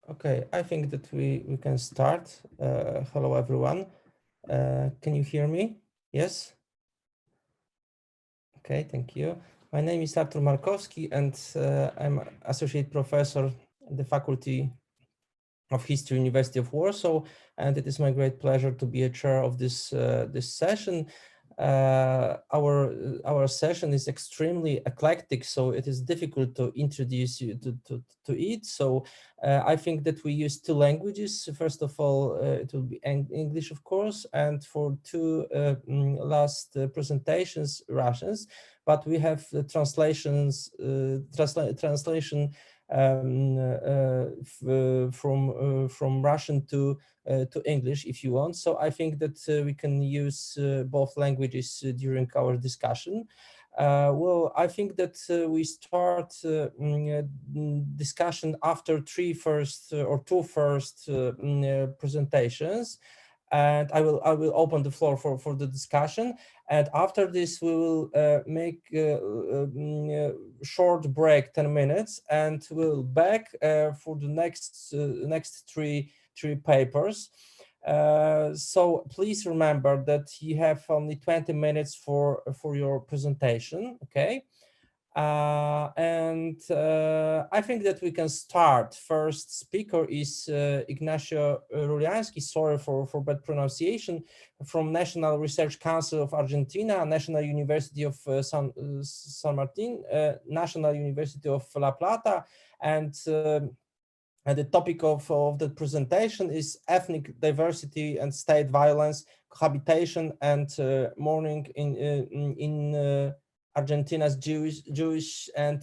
Okay, I think that we can start. Hello, everyone. Can you hear me? Yes? Okay, thank you. My name is Artuр Markovski, and I'm Associate Professor at the Faculty of History, University of Warsaw, and it is my great pleasure to be a chair of this this session. Our session is extremely eclectic, so it is difficult to introduce you to it. So I think that we use two languages. First of all, it will be English, of course, and for two last presentations, Russians. But we have translations, translation from Russian to English if you want. So I think that we can use both languages during our discussion. Well, I think that we start discussion after two first presentations, and I will open the floor for the discussion. And after this, we will make a short break, 10 minutes, and we'll back for the next three papers. So please remember that you have only 20 minutes for your presentation, okay? I think that we can start. First speaker is Ignacio Ruliansky, sorry for bad pronunciation, from National Research Council of Argentina, National University of San Martin, National University of La Plata, and the topic of the presentation is ethnic diversity and state violence, cohabitation, and mourning in Argentina's Jewish and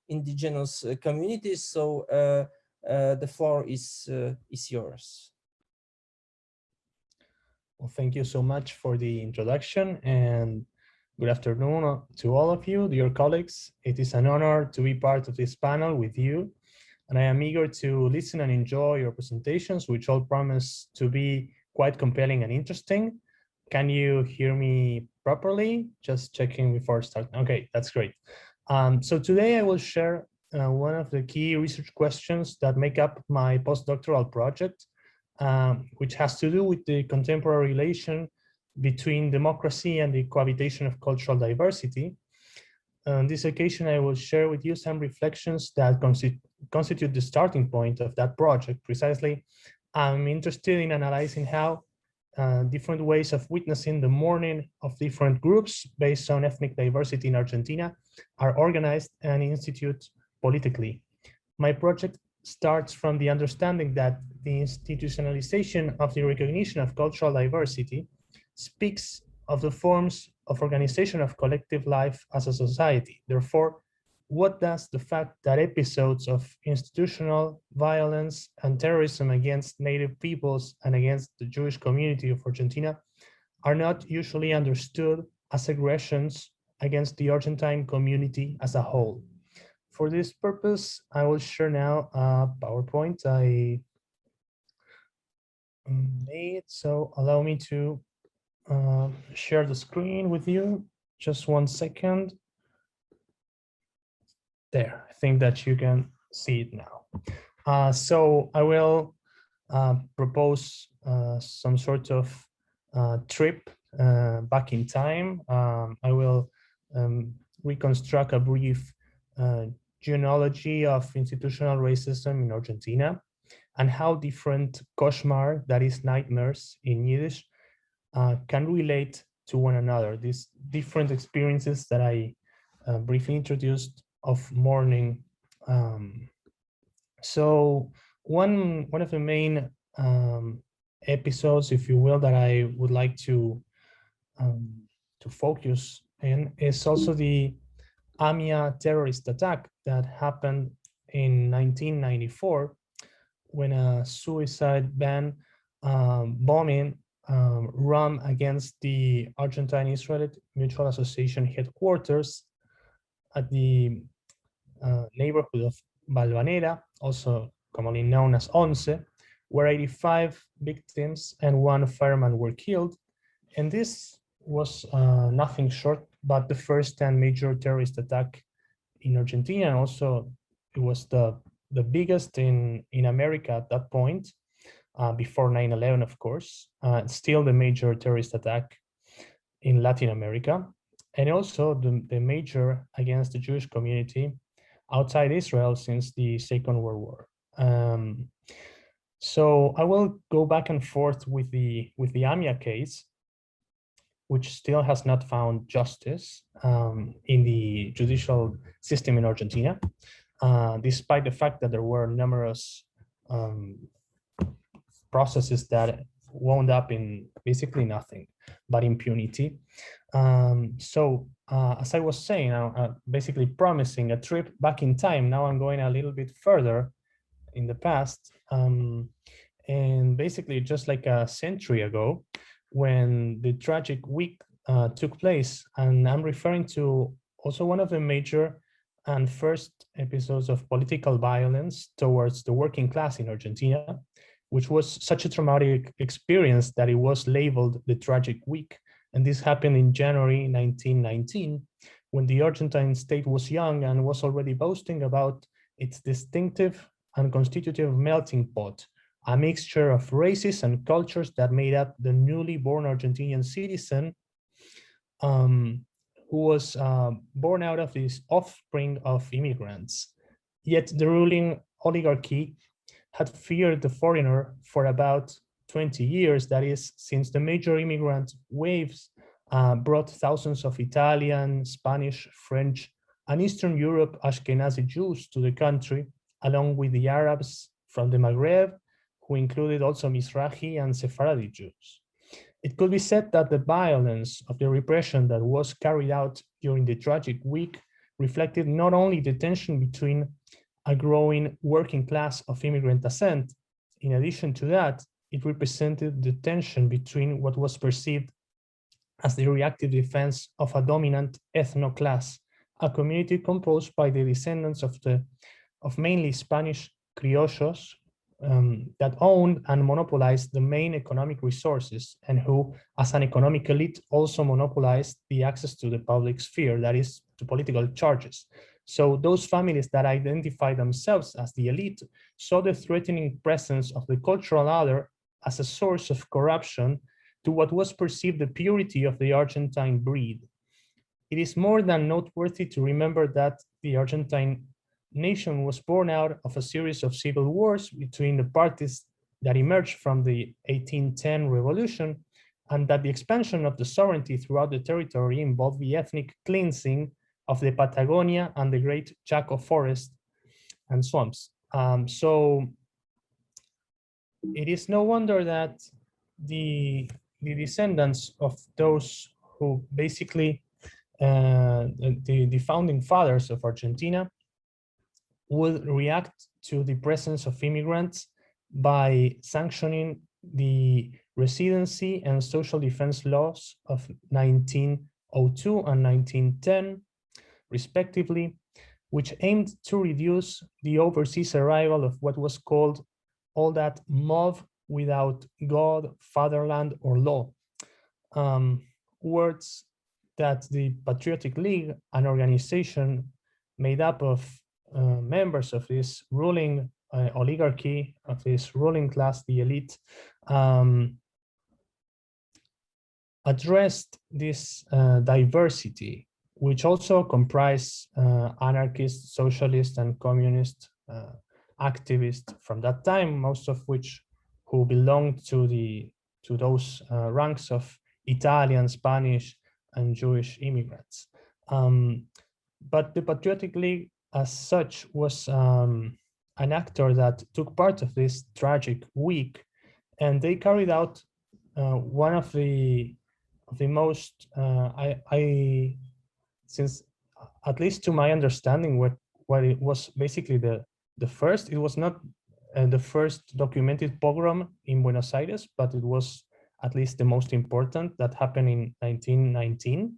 indigenous communities. So the floor is yours. Well, thank you so much for the introduction, and good afternoon to all of you, dear colleagues. It is an honor to be part of this panel with you, and I am eager to listen and enjoy your presentations, which all promise to be quite compelling and interesting. Can you hear me properly? Just checking before starting. Okay, that's great. So today I will share one of the key research questions that make up my postdoctoral project, which has to do with the contemporary relation between democracy and the cohabitation of cultural diversity. On this occasion, I will share with you some reflections that constitute the starting point of that project. Precisely, I'm interested in analyzing how different ways of witnessing the mourning of different groups based on ethnic diversity in Argentina are organized and instituted politically. My project starts from the understanding that the institutionalization of the recognition of cultural diversity speaks of the forms of organization of collective life as a society. Therefore, what does the fact that episodes of institutional violence and terrorism against native peoples and against the Jewish community of Argentina are not usually understood as aggressions against the Argentine community as a whole? For this purpose, I will share now a PowerPoint I made. So allow me to share the screen with you. Just 1 second. There, I think that you can see it now. So I will propose some sort of trip back in time. I will reconstruct a brief genealogy of institutional racism in Argentina and how different koshmar, that is nightmares in Yiddish, can relate to one another. These different experiences that I briefly introduced of mourning. So one of the main episodes, if you will, that I would like to focus in is also the AMIA terrorist attack that happened in 1994 when a suicide bombing run against the Argentine-Israelite Mutual Association headquarters at the neighborhood of Balvanera, also commonly known as Once, where 85 victims and 1 fireman were killed. And this was nothing short but the first and major terrorist attack in Argentina. And also it was the the biggest in America at that point, before 9/11, of course, still the major terrorist attack in Latin America, and also the major against the Jewish community outside Israel since the Second World War. So I will go back and forth with the AMIA case, which still has not found justice in the judicial system in Argentina, despite the fact that there were numerous processes that wound up in basically nothing but impunity. As I was saying, basically promising a trip back in time, now I'm going a little bit further in the past, and basically just like a century ago, when the tragic week took place. And I'm referring to also one of the major and first episodes of political violence towards the working class in Argentina, which was such a traumatic experience that it was labeled the tragic week. And this happened in January 1919, when the Argentine state was young and was already boasting about its distinctive and constitutive melting pot, a mixture of races and cultures that made up the newly born Argentinian citizen, who was born out of this offspring of immigrants. Yet the ruling oligarchy had feared the foreigner for about 20 years, that is, since the major immigrant waves brought thousands of Italian, Spanish, French, and Eastern Europe Ashkenazi Jews to the country, along with the Arabs from the Maghreb, who included also Mizrahi and Sephardi Jews. It could be said that the violence of the repression that was carried out during the tragic week reflected not only the tension between a growing working class of immigrant descent. In addition to that, it represented the tension between what was perceived as the reactive defense of a dominant ethno-class, a community composed by the descendants of mainly Spanish criollos that owned and monopolized the main economic resources, and who, as an economic elite, also monopolized the access to the public sphere, that is, to political charges. So those families that identify themselves as the elite saw the threatening presence of the cultural other as a source of corruption to what was perceived the purity of the Argentine breed. It is more than noteworthy to remember that the Argentine nation was born out of a series of civil wars between the parties that emerged from the 1810 revolution, and that the expansion of the sovereignty throughout the territory involved the ethnic cleansing of the Patagonia and the Great Chaco Forest and swamps. So it is no wonder that the descendants of those who basically, the founding fathers of Argentina, would react to the presence of immigrants by sanctioning the residency and social defense laws of 1902 and 1910, respectively, which aimed to reduce the overseas arrival of what was called all that mob without God, fatherland, or law. Words that the Patriotic League, an organization made up of members of this ruling oligarchy, of this ruling class, the elite, addressed this diversity, which also comprised anarchists, socialists, and communist activists from that time, most of which who belonged to those ranks of Italian, Spanish, and Jewish immigrants. But the Patriotic League as such was an actor that took part of this tragic week, and they carried out one of the most, since at least to my understanding, what it was basically the first, it was not the first documented pogrom in Buenos Aires, but it was at least the most important that happened in 1919.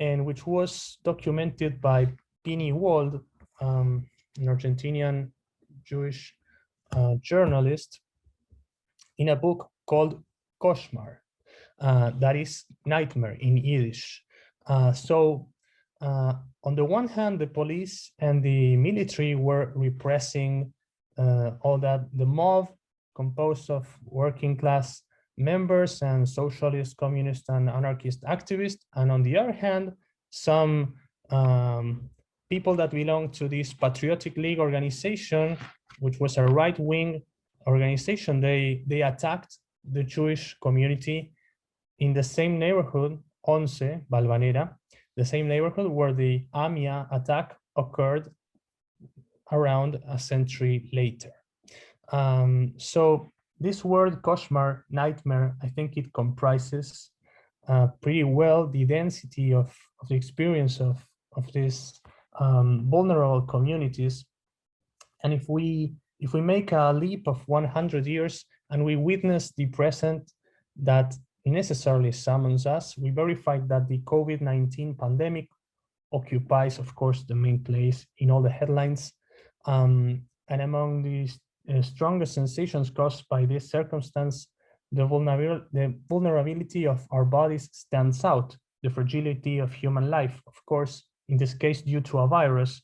And which was documented by Pini Wald, an Argentinian Jewish journalist, in a book called Koshmar, that is nightmare in Yiddish. So on the one hand, the police and the military were repressing all that, the mob composed of working class members and socialist, communist, and anarchist activists. And on the other hand, some people that belong to this Patriotic League organization, which was a right-wing organization, they attacked the Jewish community in the same neighborhood, Once, Valvanera, the same neighborhood where the AMIA attack occurred around a century later. So this word koshmar, nightmare, I think it comprises pretty well the density of the experience of these vulnerable communities. And if we make a leap of 100 years and we witness the present that necessarily summons us, we verify that the COVID-19 pandemic occupies, of course, the main place in all the headlines. And among these strongest sensations caused by this circumstance, the vulnerability of our bodies stands out, the fragility of human life, of course, in this case, due to a virus.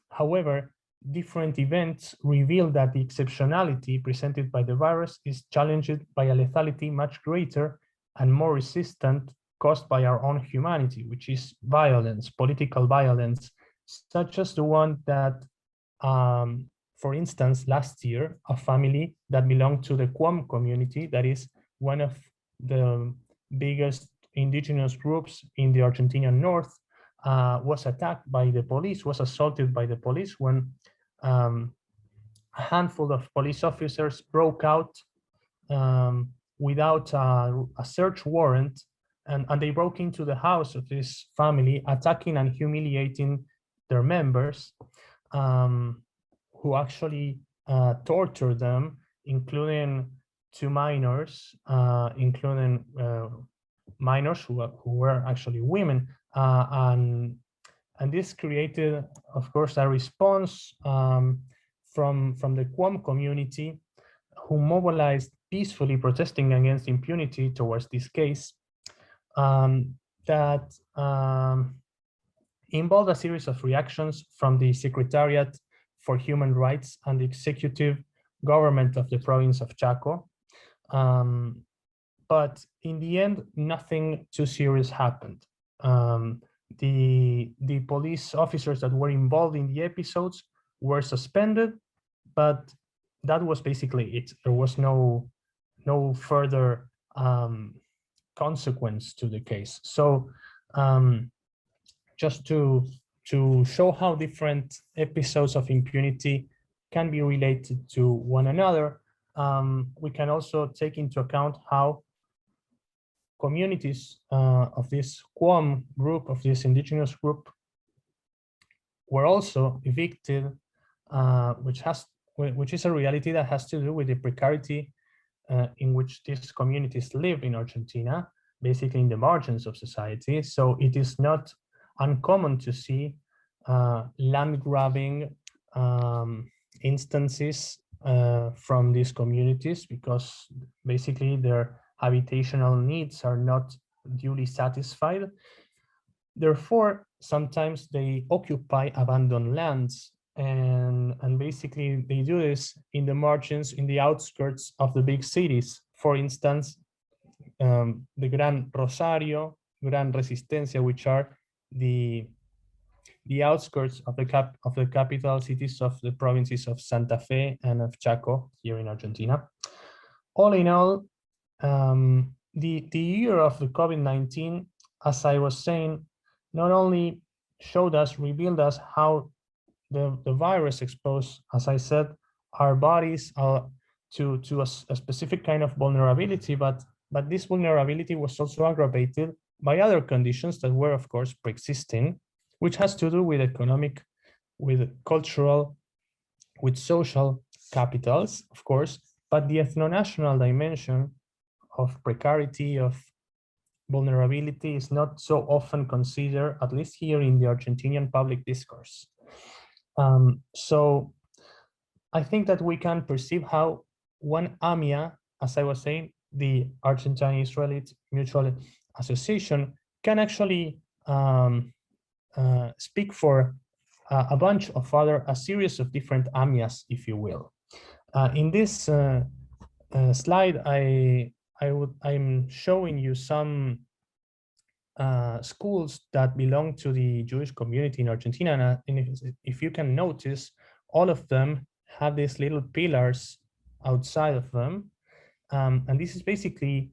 However, different events reveal that the exceptionality presented by the virus is challenged by a lethality much greater and more resistant caused by our own humanity, which is violence, political violence, such as the one that, for instance, last year, a family that belonged to the Quam community, that is one of the biggest indigenous groups in the Argentinian north, was attacked by the police, was assaulted by the police when a handful of police officers broke out without a search warrant, and they broke into the house of this family, attacking and humiliating their members, who actually tortured them, including two minors, including minors who were actually women, and this created, of course, a response from the Quam community, who mobilized peacefully, protesting against impunity towards this case, that involved a series of reactions from the Secretariat for Human Rights and the executive government of the province of Chaco. But in the end, nothing too serious happened. The police officers that were involved in the episodes were suspended, but that was basically it. There was no further consequence to the case. So just to show how different episodes of impunity can be related to one another, we can also take into account how communities of this Quam group, of this indigenous group, were also evicted, which is a reality that has to do with the precarity in which these communities live in Argentina, basically in the margins of society. So it is not uncommon to see land grabbing instances from these communities, because basically their habitational needs are not duly satisfied. Therefore, sometimes they occupy abandoned lands, and basically they do this in the margins, in the outskirts of the big cities. For instance, the Gran Rosario, Gran Resistencia, which are the outskirts of the capital cities of the provinces of Santa Fe and of Chaco here in Argentina. All in all, the year of the COVID-19, as I was saying, not only showed us, revealed us how the virus exposed, as I said, our bodies to a specific kind of vulnerability, but this vulnerability was also aggravated by other conditions that were, of course, pre-existing, which has to do with economic, with cultural, with social capitals, of course, but the ethno-national dimension of precarity, of vulnerability, is not so often considered, at least here in the Argentinian public discourse. So I think that we can perceive how one AMIA, as I was saying, the Argentine Israelite Mutual Association, can actually speak for a series of different AMIAs, if you will. In this slide, I'm showing you some schools that belong to the Jewish community in Argentina, and if you can notice, all of them have these little pillars outside of them, and this is basically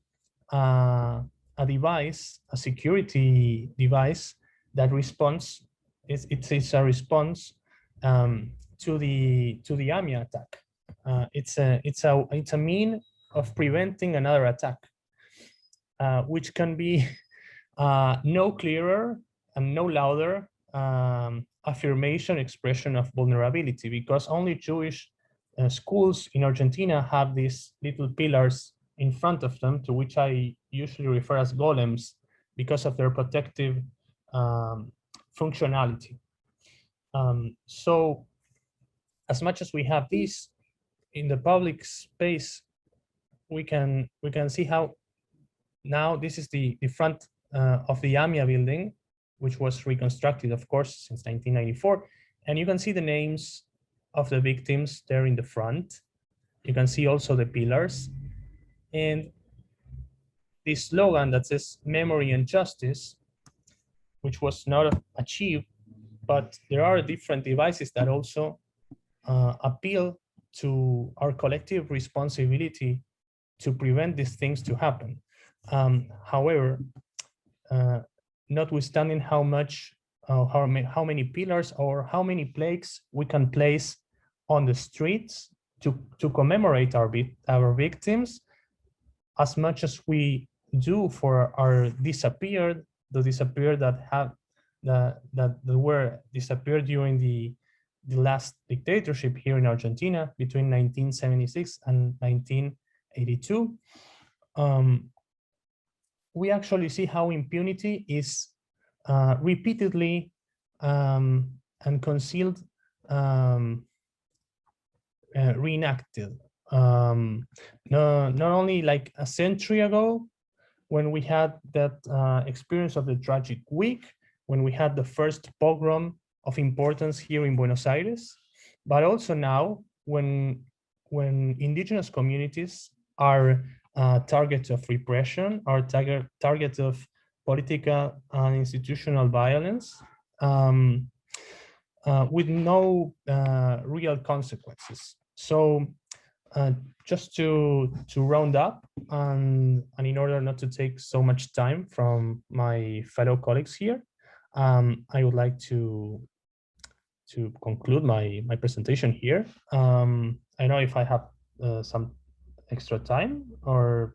a device, a security device that responds. It's a response to the AMIA attack. It's a mean of preventing another attack, which can be no clearer and no louder affirmation, expression of vulnerability, because only Jewish schools in Argentina have these little pillars in front of them, to which I usually refer as golems because of their protective functionality. So as much as we have these in the public space, we can see how now this is the front of the AMIA building, which was reconstructed, of course, since 1994. And you can see the names of the victims there in the front. You can see also the pillars. And the slogan that says memory and justice, which was not achieved, but there are different devices that also appeal to our collective responsibility to prevent these things to happen. However, notwithstanding how many pillars or how many plaques we can place on the streets to commemorate our victims, as much as we do for our disappeared, the disappeared that were disappeared during the last dictatorship here in Argentina between 1976 and 1982. We actually see how impunity is repeatedly and concealed reenacted. Not only like a century ago, when we had that experience of the tragic week, when we had the first pogrom of importance here in Buenos Aires, but also now when indigenous communities are targets of repression, are targets of political and institutional violence, with no real consequences. So just to round up, and in order not to take so much time from my fellow colleagues here, I would like to conclude my presentation here. I know if I have some extra time or.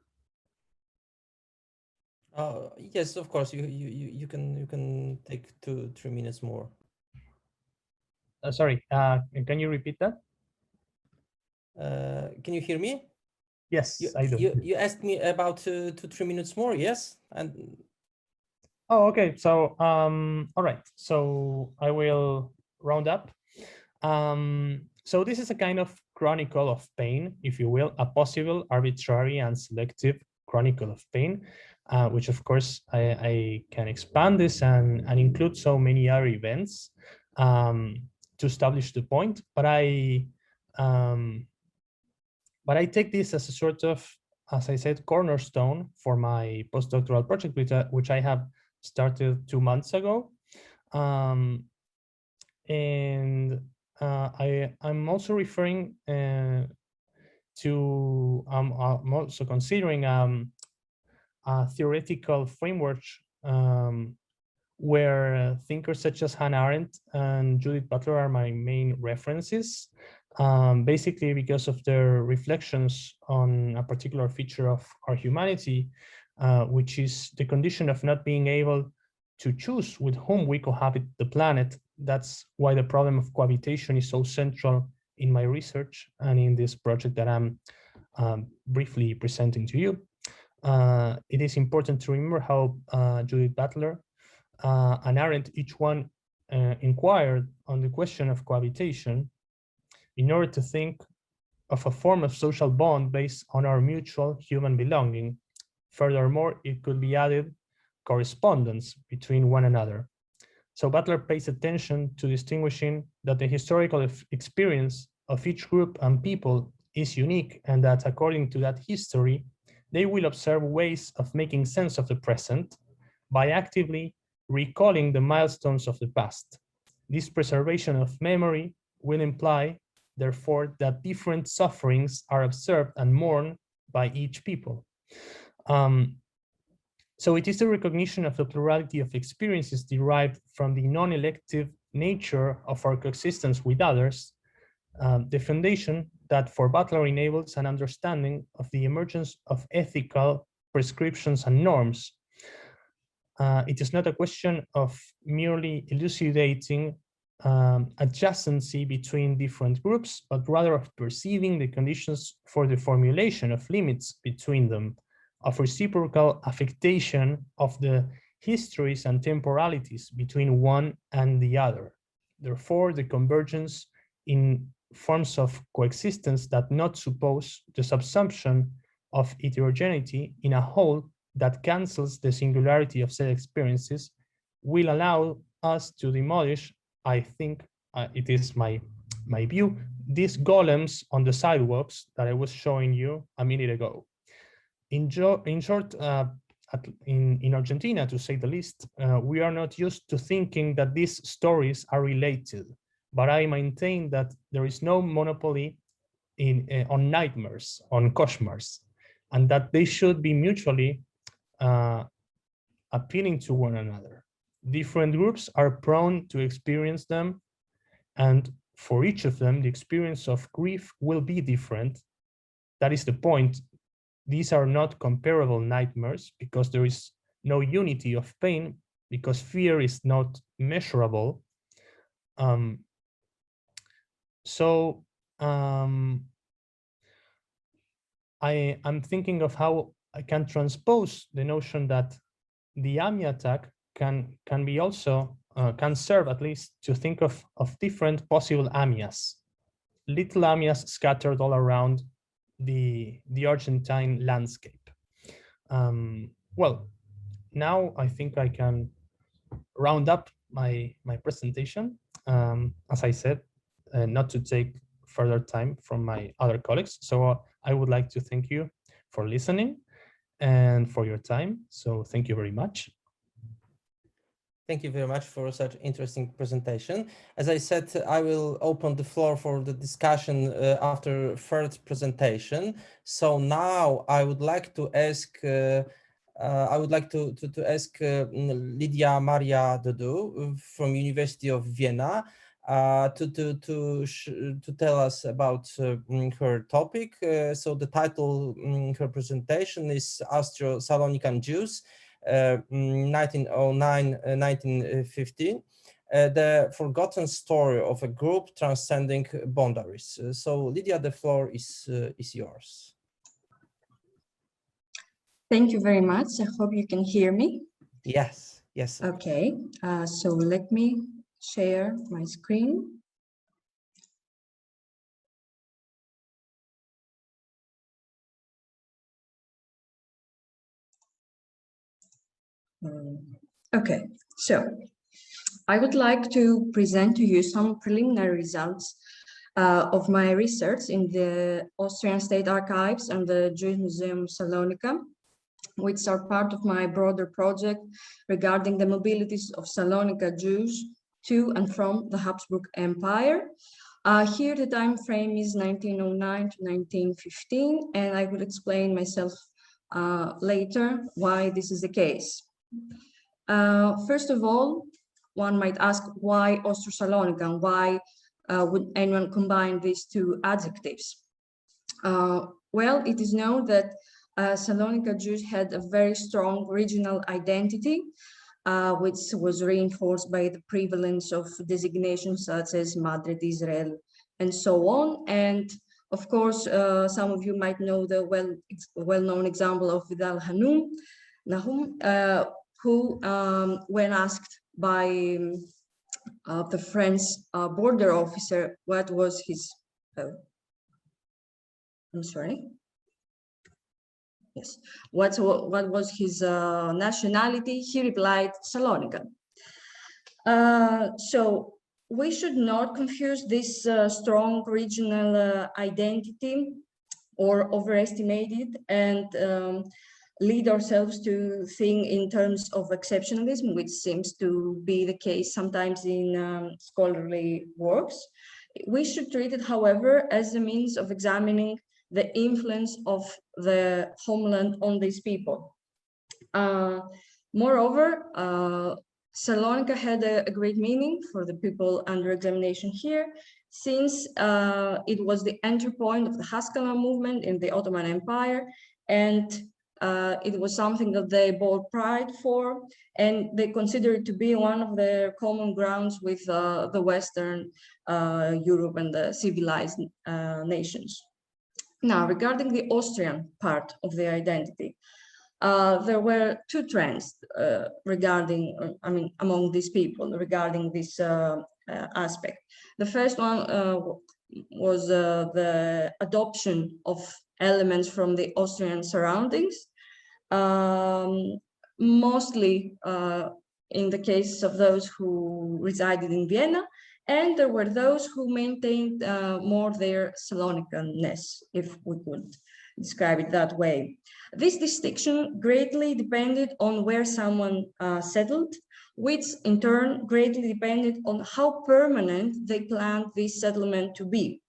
Yes, of course. You can take 2-3 minutes more. Sorry, can you repeat that? Can you hear me? Yes, I do. You asked me about 2-3 minutes more, yes? And oh, okay. So all right. So I will round up. So this is a kind of chronicle of pain, if you will, a possible, arbitrary, and selective chronicle of pain, which of course I can expand this and include so many other events to establish the point. But I take this as a sort of, as I said, cornerstone for my postdoctoral project, which I have started 2 months ago. And I'm also referring to, I'm also considering a theoretical framework where thinkers such as Hannah Arendt and Judith Butler are my main references, basically because of their reflections on a particular feature of our humanity, which is the condition of not being able to choose with whom we cohabit the planet. That's why the problem of cohabitation is so central in my research and in this project that I'm briefly presenting to you. It is important to remember how Judith Butler and Arendt, each one inquired on the question of cohabitation in order to think of a form of social bond based on our mutual human belonging. Furthermore, it could be added correspondence between one another. So Butler pays attention to distinguishing that the historical experience of each group and people is unique, and that according to that history, they will observe ways of making sense of the present by actively recalling the milestones of the past. This preservation of memory will imply, therefore, that different sufferings are observed and mourned by each people. So it is the recognition of the plurality of experiences derived from the non-elective nature of our coexistence with others, the foundation that for Butler enables an understanding of the emergence of ethical prescriptions and norms. It is not a question of merely elucidating adjacency between different groups, but rather of perceiving the conditions for the formulation of limits between them, of reciprocal affectation of the histories and temporalities between one and the other. Therefore, the convergence in forms of coexistence that not suppose the subsumption of heterogeneity in a whole that cancels the singularity of said experiences will allow us to demolish, I think it is my view, these golems on the sidewalks that I was showing you a minute ago. In short, in Argentina, to say the least, we are not used to thinking that these stories are related, but I maintain that there is no monopoly on nightmares, on koshmars, and that they should be mutually appealing to one another. Different groups are prone to experience them, and for each of them, the experience of grief will be different. That is the point. These are not comparable nightmares because there is no unity of pain, because fear is not measurable. I'm thinking of how I can transpose the notion that the AMI attack can be also, can serve at least to think of different possible AMIAs, little AMIAs scattered all around the Argentine landscape. Well, now I think I can round up my presentation. As I said, not to take further time from my other colleagues. So I would like to thank you for listening and for your time. So thank you very much. Thank you very much for such interesting presentation. As I said, I will open the floor for the discussion after third presentation. So now I would like to ask Lydia Maria Dudu from University of Vienna to tell us about her topic. So the title her presentation is Austro-Salonican Jews, 1909-1915, the forgotten story of a group transcending boundaries. So Lydia, the floor is yours. Thank you very much. I hope you can hear me. Yes, yes. Okay, so let me share my screen. Okay, so I would like to present to you some preliminary results of my research in the Austrian State Archives and the Jewish Museum Salonika, which are part of my broader project regarding the mobilities of Salonika Jews to and from the Habsburg Empire. Here the time frame is 1909 to 1915, and I will explain myself later why this is the case. First of all, one might ask why Austro-Salonican, why would anyone combine these two adjectives? Well, it is known that Salonika Jews had a very strong regional identity, which was reinforced by the prevalence of designations such as Madrid, Israel, and so on. And of course, some of you might know the well-known example of Vidal Nahum, who, when asked by the French border officer what was his, I'm sorry. Yes. What was his nationality? He replied, Salonika. So we should not confuse this strong regional identity or overestimate it and lead ourselves to think in terms of exceptionalism, which seems to be the case sometimes in scholarly works. We should treat it, however, as a means of examining the influence of the homeland on these people. Moreover, Salonika had a great meaning for the people under examination here, since it was the entry point of the Haskalah movement in the Ottoman Empire, and it was something that they bore pride for, and they consider it to be one of their common grounds with the Western Europe and the civilized nations. Now, regarding the Austrian part of the identity, there were two trends among these people regarding this aspect. The first one was the adoption of elements from the Austrian surroundings, mostly in the case of those who resided in Vienna, and there were those who maintained more their Salonican-ness, if we could describe it that way. This distinction greatly depended on where someone settled, which in turn greatly depended on how permanent they planned this settlement to be.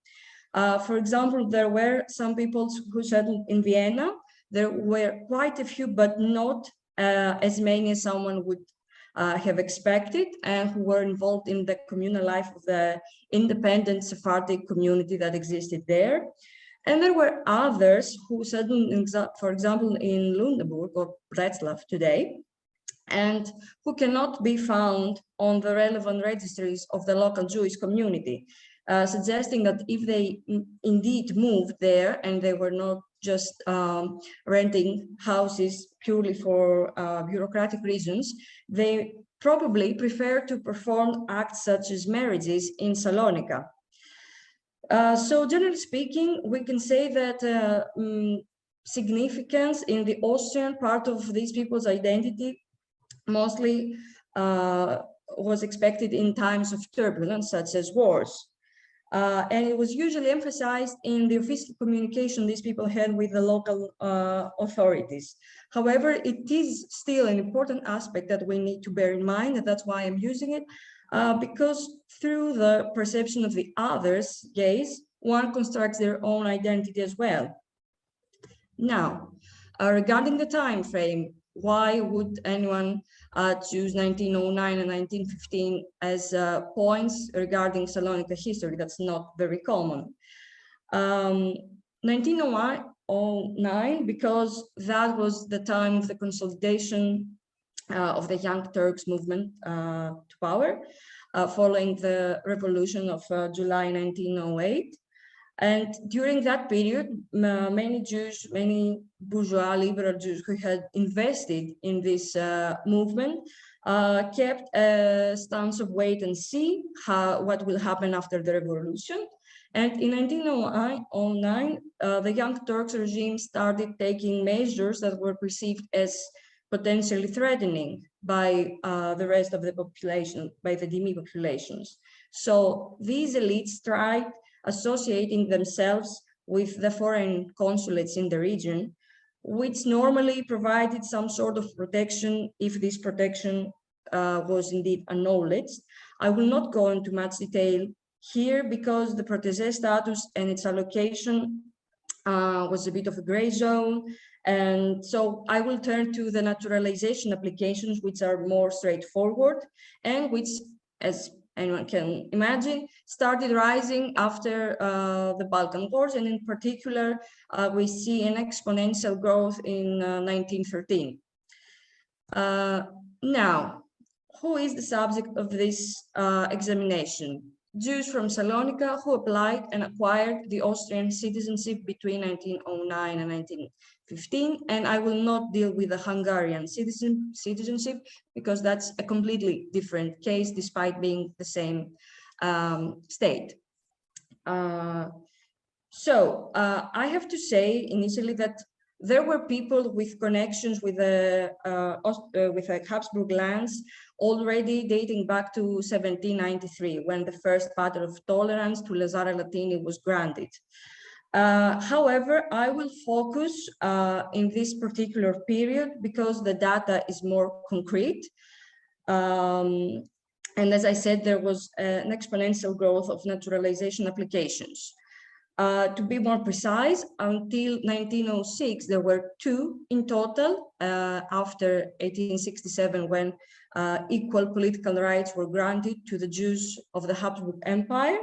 For example, there were some people who settled in Vienna. There were quite a few, but not as many as someone would have expected, and who were involved in the communal life of the independent Sephardic community that existed there. And there were others who settled, for example, in Lundeburg or Breslau today, and who cannot be found on the relevant registries of the local Jewish community, suggesting that if they indeed moved there and they were not just renting houses purely for bureaucratic reasons, they probably prefer to perform acts such as marriages in Salonika. So generally speaking, we can say that significance in the Austrian part of these people's identity mostly was expected in times of turbulence, such as wars. And it was usually emphasized in the official communication these people had with the local authorities. However, it is still an important aspect that we need to bear in mind, and that's why I'm using it, because through the perception of the other's gaze, one constructs their own identity as well. Now, regarding the time frame, why would anyone choose 1909 and 1915 as points regarding Salonika history? That's not very common. 1909, because that was the time of the consolidation of the Young Turks movement to power, following the revolution of July 1908. And during that period, many Jews, many bourgeois liberal Jews who had invested in this movement kept a stance of wait and see what will happen after the revolution. And in 1909, the Young Turks regime started taking measures that were perceived as potentially threatening by the rest of the population, by the dhimmi populations. So these elites tried associating themselves with the foreign consulates in the region, which normally provided some sort of protection if this protection was indeed acknowledged. I will not go into much detail here because the protégé status and its allocation was a bit of a gray zone. And so I will turn to the naturalization applications, which are more straightforward and which, as anyone can imagine, started rising after the Balkan Wars, and in particular, we see an exponential growth in 1913. Now, who is the subject of this examination? Jews from Salonika who applied and acquired the Austrian citizenship between 1909 and 1915, and I will not deal with the Hungarian citizenship because that's a completely different case despite being the same state. I have to say initially that there were people with connections with the Habsburg lands already dating back to 1793, when the first Pact of Tolerance to Lazare Latini was granted. However, I will focus in this particular period because the data is more concrete. And as I said, there was an exponential growth of naturalization applications. To be more precise, until 1906, there were 2 in total after 1867, when equal political rights were granted to the Jews of the Habsburg Empire.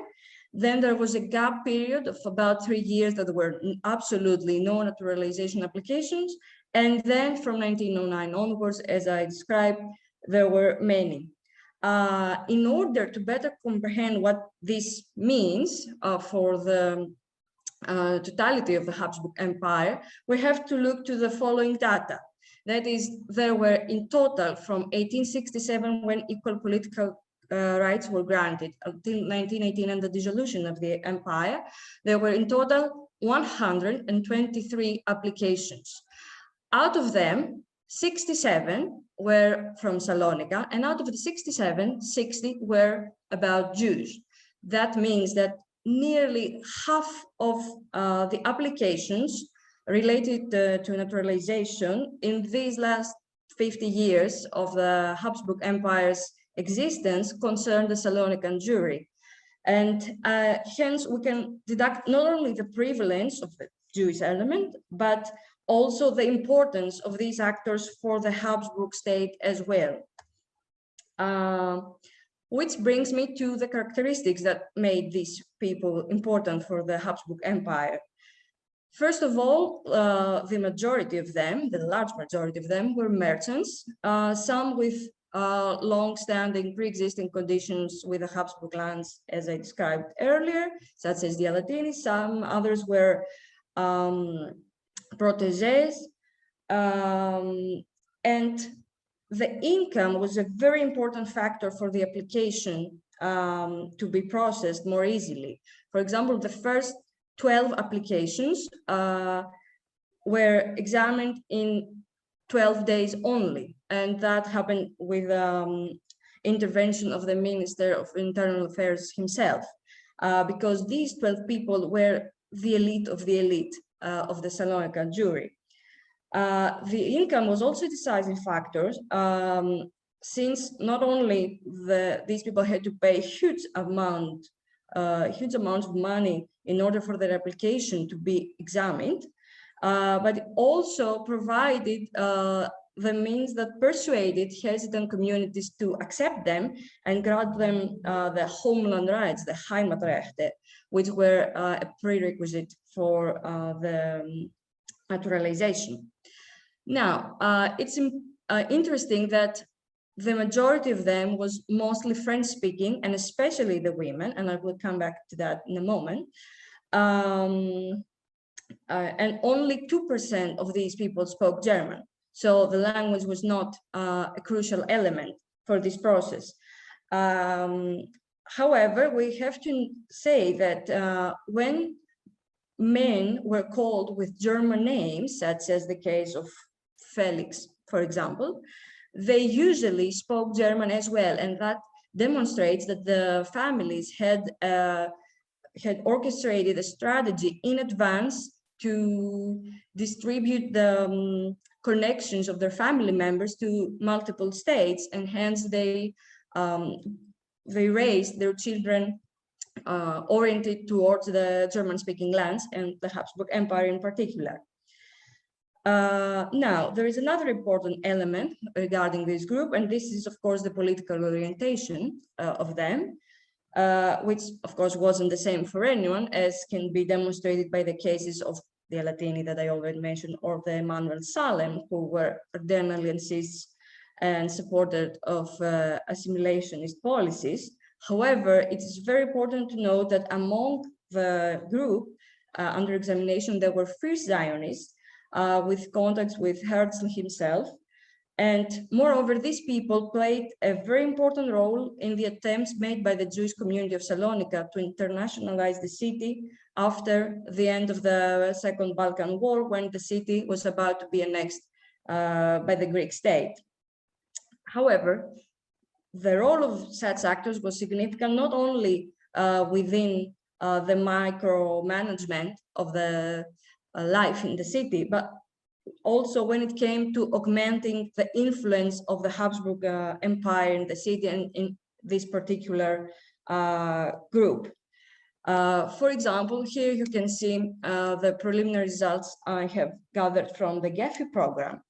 Then there was a gap period of about 3 years that there were absolutely no naturalization applications. And then from 1909 onwards, as I described, there were many. In order to better comprehend what this means for the totality of the Habsburg Empire, we have to look to the following data. That is, there were in total from 1867, when equal political rights were granted, until 1918 and the dissolution of the empire, there were in total 123 applications. Out of them, 67 were from Salonika, and out of the 67, 60 were about Jews. That means that nearly half of the applications related to naturalization in these last 50 years of the Habsburg Empire's existence concerned the Salonican Jewry. And hence we can deduct not only the prevalence of the Jewish element, but also the importance of these actors for the Habsburg state as well. Which brings me to the characteristics that made these people important for the Habsburg Empire. First of all, the majority of them, the large majority of them, were merchants, some with long-standing pre-existing conditions with the Habsburg lands, as I described earlier, such as the Alatini. Some others were protégés, and the income was a very important factor for the application to be processed more easily. For example, the first 12 applications were examined in 12 days only, and that happened with intervention of the Minister of Internal Affairs himself, because these 12 people were the elite of the Salonika Jewry. The income was also a decisive factor, since not only these people had to pay huge amounts of money in order for their application to be examined, but it also provided the means that persuaded hesitant communities to accept them and grant them the homeland rights, the Heimatrechte, which were a prerequisite for the naturalization. Now, it's interesting that the majority of them was mostly French-speaking, and especially the women, and I will come back to that in a moment. And only 2% of these people spoke German. So the language was not a crucial element for this process. However, we have to say that when men were called with German names, such as the case of Felix, for example, they usually spoke German as well, and that demonstrates that the families had orchestrated a strategy in advance to distribute the connections of their family members to multiple states, and hence they raised their children oriented towards the German-speaking lands and the Habsburg Empire in particular. Now, there is another important element regarding this group, and this is, of course, the political orientation of them, which, of course, wasn't the same for anyone, as can be demonstrated by the cases of the Alatini that I already mentioned, or the Manuel Salem, who were Ardenalians and supported of assimilationist policies. However, it is very important to note that among the group under examination, there were fierce Zionists with contacts with Herzl himself, And moreover, these people played a very important role in the attempts made by the Jewish community of Salonika to internationalize the city after the end of the Second Balkan War, when the city was about to be annexed by the Greek state. However, the role of such actors was significant not only within the micromanagement of the life in the city, but also when it came to augmenting the influence of the Habsburg Empire in the city and in this particular group. For example, here you can see the preliminary results I have gathered from the GEFI program.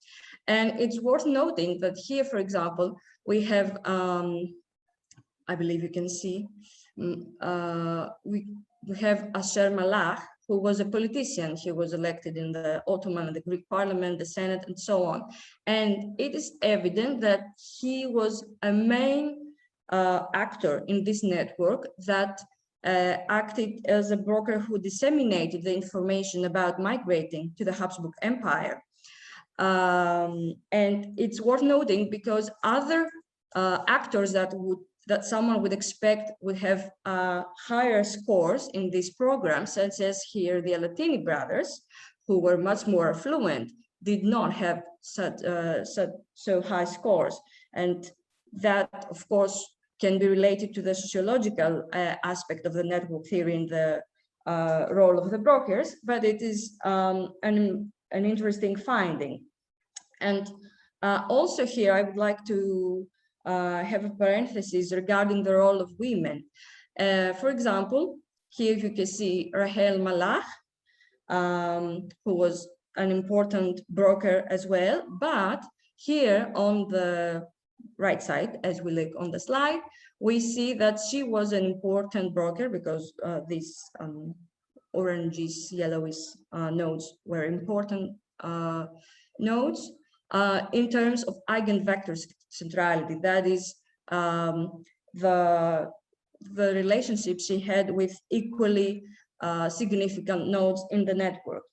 And it's worth noting that here, for example, we have, I believe you can see, we have Asher Malach, who was a politician. He was elected in the Ottoman and the Greek parliament, the Senate, and so on. And it is evident that he was a main actor in this network that acted as a broker who disseminated the information about migrating to the Habsburg Empire. And it's worth noting because other actors that someone would expect would have higher scores in this program, such as here the Alatini brothers, who were much more affluent, did not have so high scores. And that, of course, can be related to the sociological aspect of the network theory and the role of the brokers, but it is an interesting finding. And also here, I would like to have a parenthesis regarding the role of women. For example, here you can see Rahel Malach, who was an important broker as well, but here on the right side, as we look on the slide, we see that she was an important broker because these oranges, yellowish nodes were important nodes in terms of eigenvector centrality. That is the relationship she had with equally significant nodes in the network.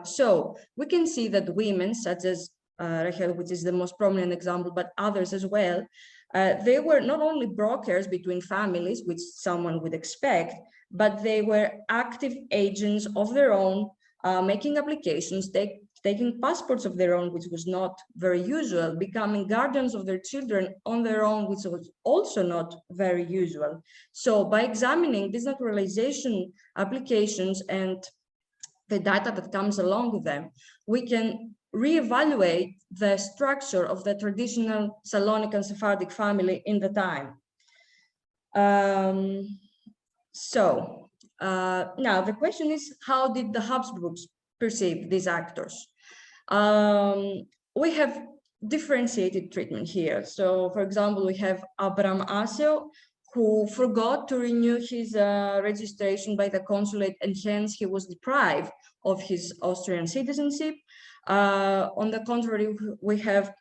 So we can see that women such as Rachel, which is the most prominent example, but others as well, they were not only brokers between families, which someone would expect, but they were active agents of their own, making applications, taking passports of their own, which was not very usual, becoming guardians of their children on their own, which was also not very usual. So by examining these naturalization applications and the data that comes along with them, we can reevaluate the structure of the traditional Salonic and Sephardic family in the time. Now the question is, how did the Habsburgs perceive these actors? We have differentiated treatment here. So for example, we have Abraham Asio, who forgot to renew his registration by the consulate, and hence he was deprived of his Austrian citizenship. On the contrary, we have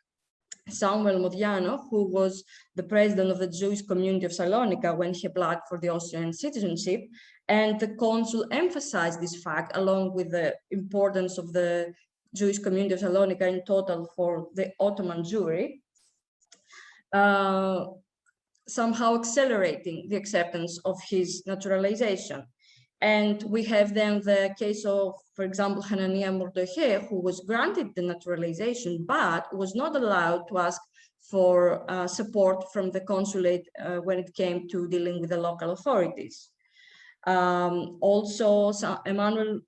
Samuel Modiano, who was the president of the Jewish community of Salonika when he applied for the Austrian citizenship. And the consul emphasized this fact along with the importance of the Jewish community of Salonika in total for the Ottoman Jewry, somehow accelerating the acceptance of his naturalization. And we have then the case of, for example, Hanania Mordechai, who was granted the naturalization, but was not allowed to ask for support from the consulate when it came to dealing with the local authorities. Also, Emmanuel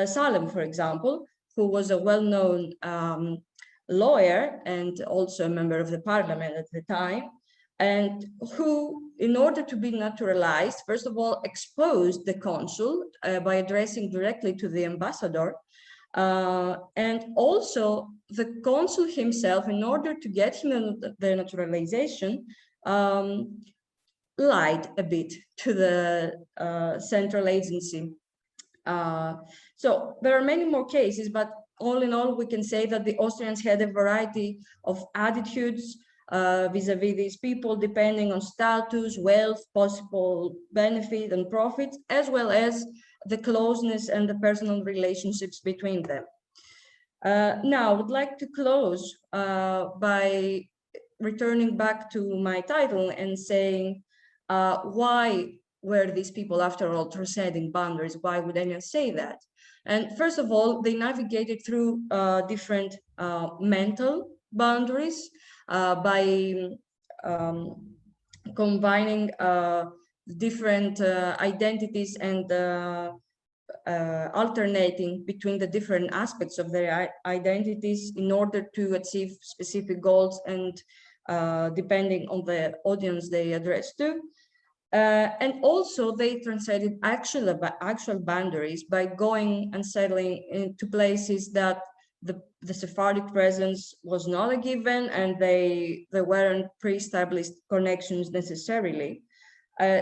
Salem, for example, who was a well-known lawyer and also a member of the parliament at the time, and who, in order to be naturalized, first of all, exposed the consul by addressing directly to the ambassador. And also the consul himself, in order to get him the naturalization, lied a bit to the central agency. So there are many more cases, but all in all, we can say that the Austrians had a variety of attitudes vis-a-vis these people, depending on status, wealth, possible benefit and profits, as well as the closeness and the personal relationships between them. Now, I would like to close by returning back to my title and saying, why were these people, after all, transcending boundaries? Why would anyone say that? And first of all, they navigated through different mental boundaries by combining different identities and alternating between the different aspects of their identities in order to achieve specific goals and depending on the audience they address to. And also they transcended actual boundaries by going and settling into places that the Sephardic presence was not a given and they weren't pre-established connections necessarily.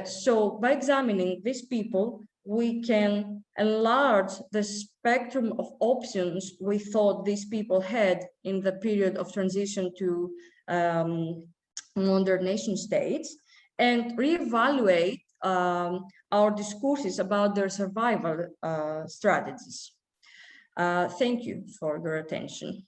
So by examining these people, we can enlarge the spectrum of options we thought these people had in the period of transition to modern nation states, and reevaluate our discourses about their survival strategies. Thank you for your attention.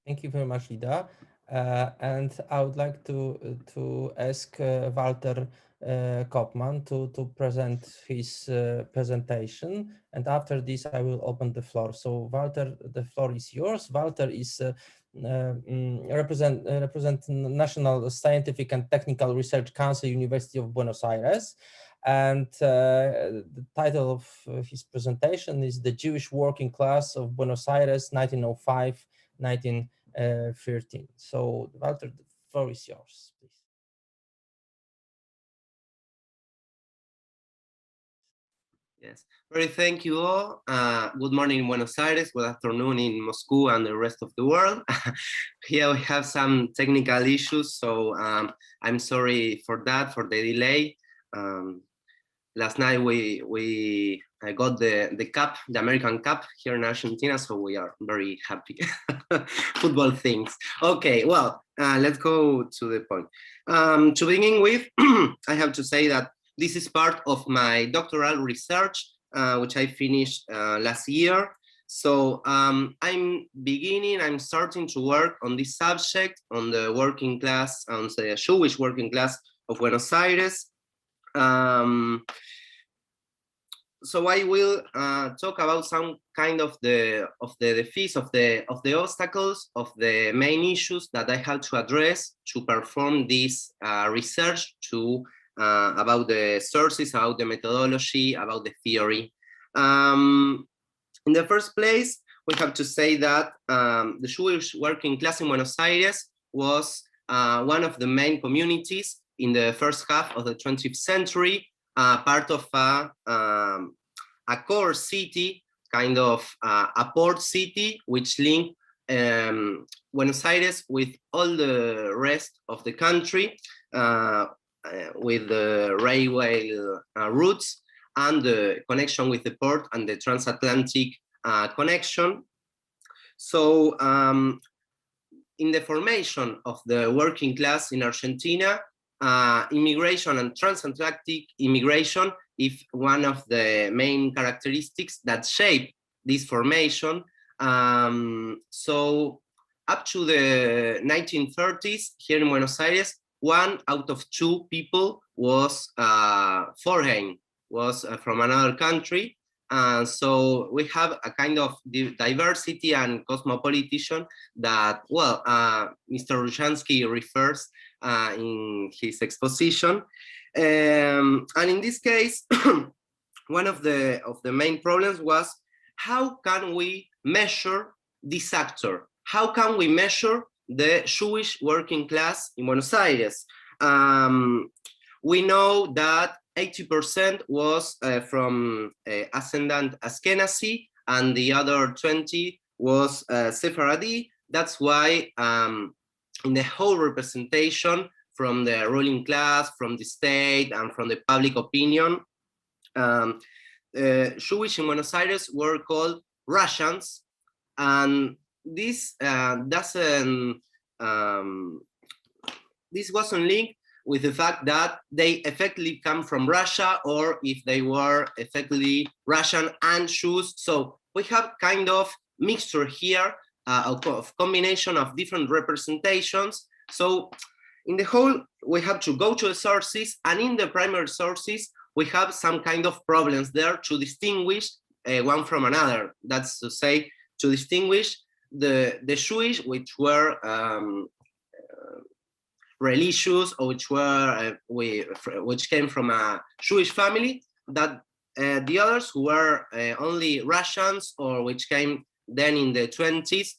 Thank you very much, Lida. And I would like to ask Walter Kopman to present his presentation, and after this I will open the floor. So Walter, the floor is yours. Walter is represent National Scientific and Technical Research Council, University of Buenos Aires, and the title of his presentation is The Jewish Working Class of Buenos Aires, 1905-1913. So Walter, the floor is yours, please. Yes, very thank you all. Good morning in Buenos Aires, good afternoon in Moscow and the rest of the world. Here we have some technical issues, so I'm sorry for that, for the delay. Last night I got the cup, the American Cup here in Argentina, so we are very happy. Football things. Okay, well, let's go to the point. To begin with, I have to say that this is part of my doctoral research, which I finished last year. So I'm starting to work on this subject, on the working class, on the Jewish working class of Buenos Aires. So I will talk about some kind of the defeats, of the obstacles, of the main issues that I have to address to perform this research about the sources, about the methodology, about the theory. In the first place, we have to say that the Jewish working class in Buenos Aires was one of the main communities in the first half of the 20th century, part of a core city, kind of a port city, which linked Buenos Aires with all the rest of the country, with the railway routes and the connection with the port and the transatlantic connection. So in the formation of the working class in Argentina, immigration and transatlantic immigration is one of the main characteristics that shape this formation. So up to the 1930s here in Buenos Aires, 1 out of 2 people was foreign, was from another country. So we have a kind of diversity and cosmopolitan that, well, Mr. Rushansky refers in his exposition. And in this case, one of the main problems was, how can we measure this actor? How can we measure the Jewish working class in Buenos Aires? We know that 80% was from ascendant Ashkenazi, and the other 20 was Sephardi. That's why in the whole representation from the ruling class, from the state, and from the public opinion, Jewish in Buenos Aires were called Russians, and this wasn't linked with the fact that they effectively come from Russia, or if they were effectively Russian and Jews. So we have kind of mixture here of combination of different representations. So in the whole, we have to go to the sources, and in the primary sources, we have some kind of problems there to distinguish one from another. That's to say, to distinguish the Jewish, which were religious, or which came from a Jewish family, that the others who were only Russians, or which came then in the 20s,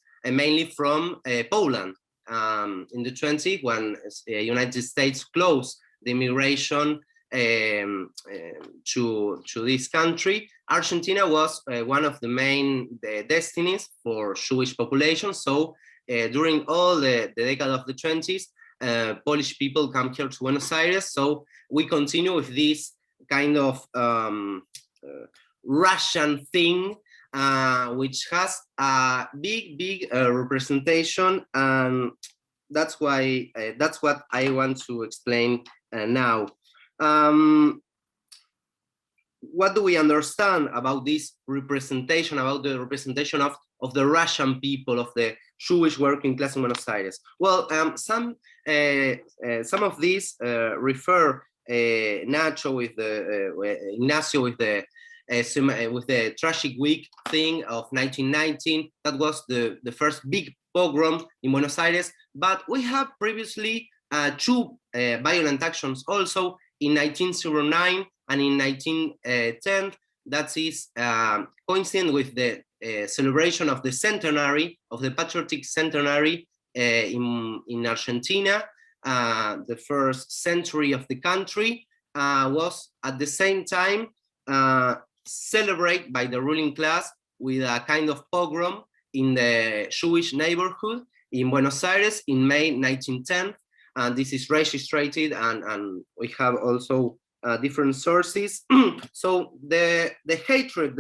mainly from Poland. In the 20s, when the United States closed the immigration to this country, Argentina was one of the main destinies for Jewish population. So during all the decade of the 20s, Polish people come here to Buenos Aires. So we continue with this kind of Russian thing, which has a big representation, and that's why that's what I want to explain now. What do we understand about this representation, about the representation of the Russian people, of the Jewish working class in Buenos Aires? Well, some of these refer Ignacio with the tragic week thing of 1919. That was the first big pogrom in Buenos Aires. But we have previously two violent actions also in 1909 and in 1910. That is coincident with the celebration of the centenary, of the Patriotic centenary in Argentina. The first century of the country was at the same time celebrated by the ruling class with a kind of pogrom in the Jewish neighborhood in Buenos Aires in May 1910. And this is registered, and we have also different sources. So the hatred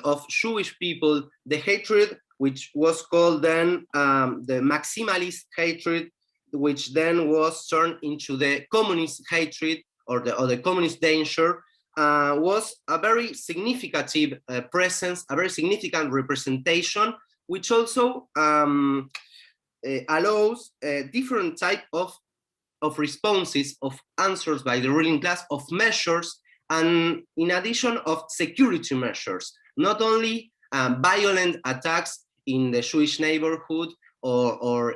of Jewish people, the hatred which was called then the maximalist hatred, which then was turned into the communist hatred, or the communist danger, was a very significant presence, a very significant representation, which also allows different type of responses, of answers by the ruling class, of measures, and in addition of security measures, not only violent attacks in the Jewish neighborhood or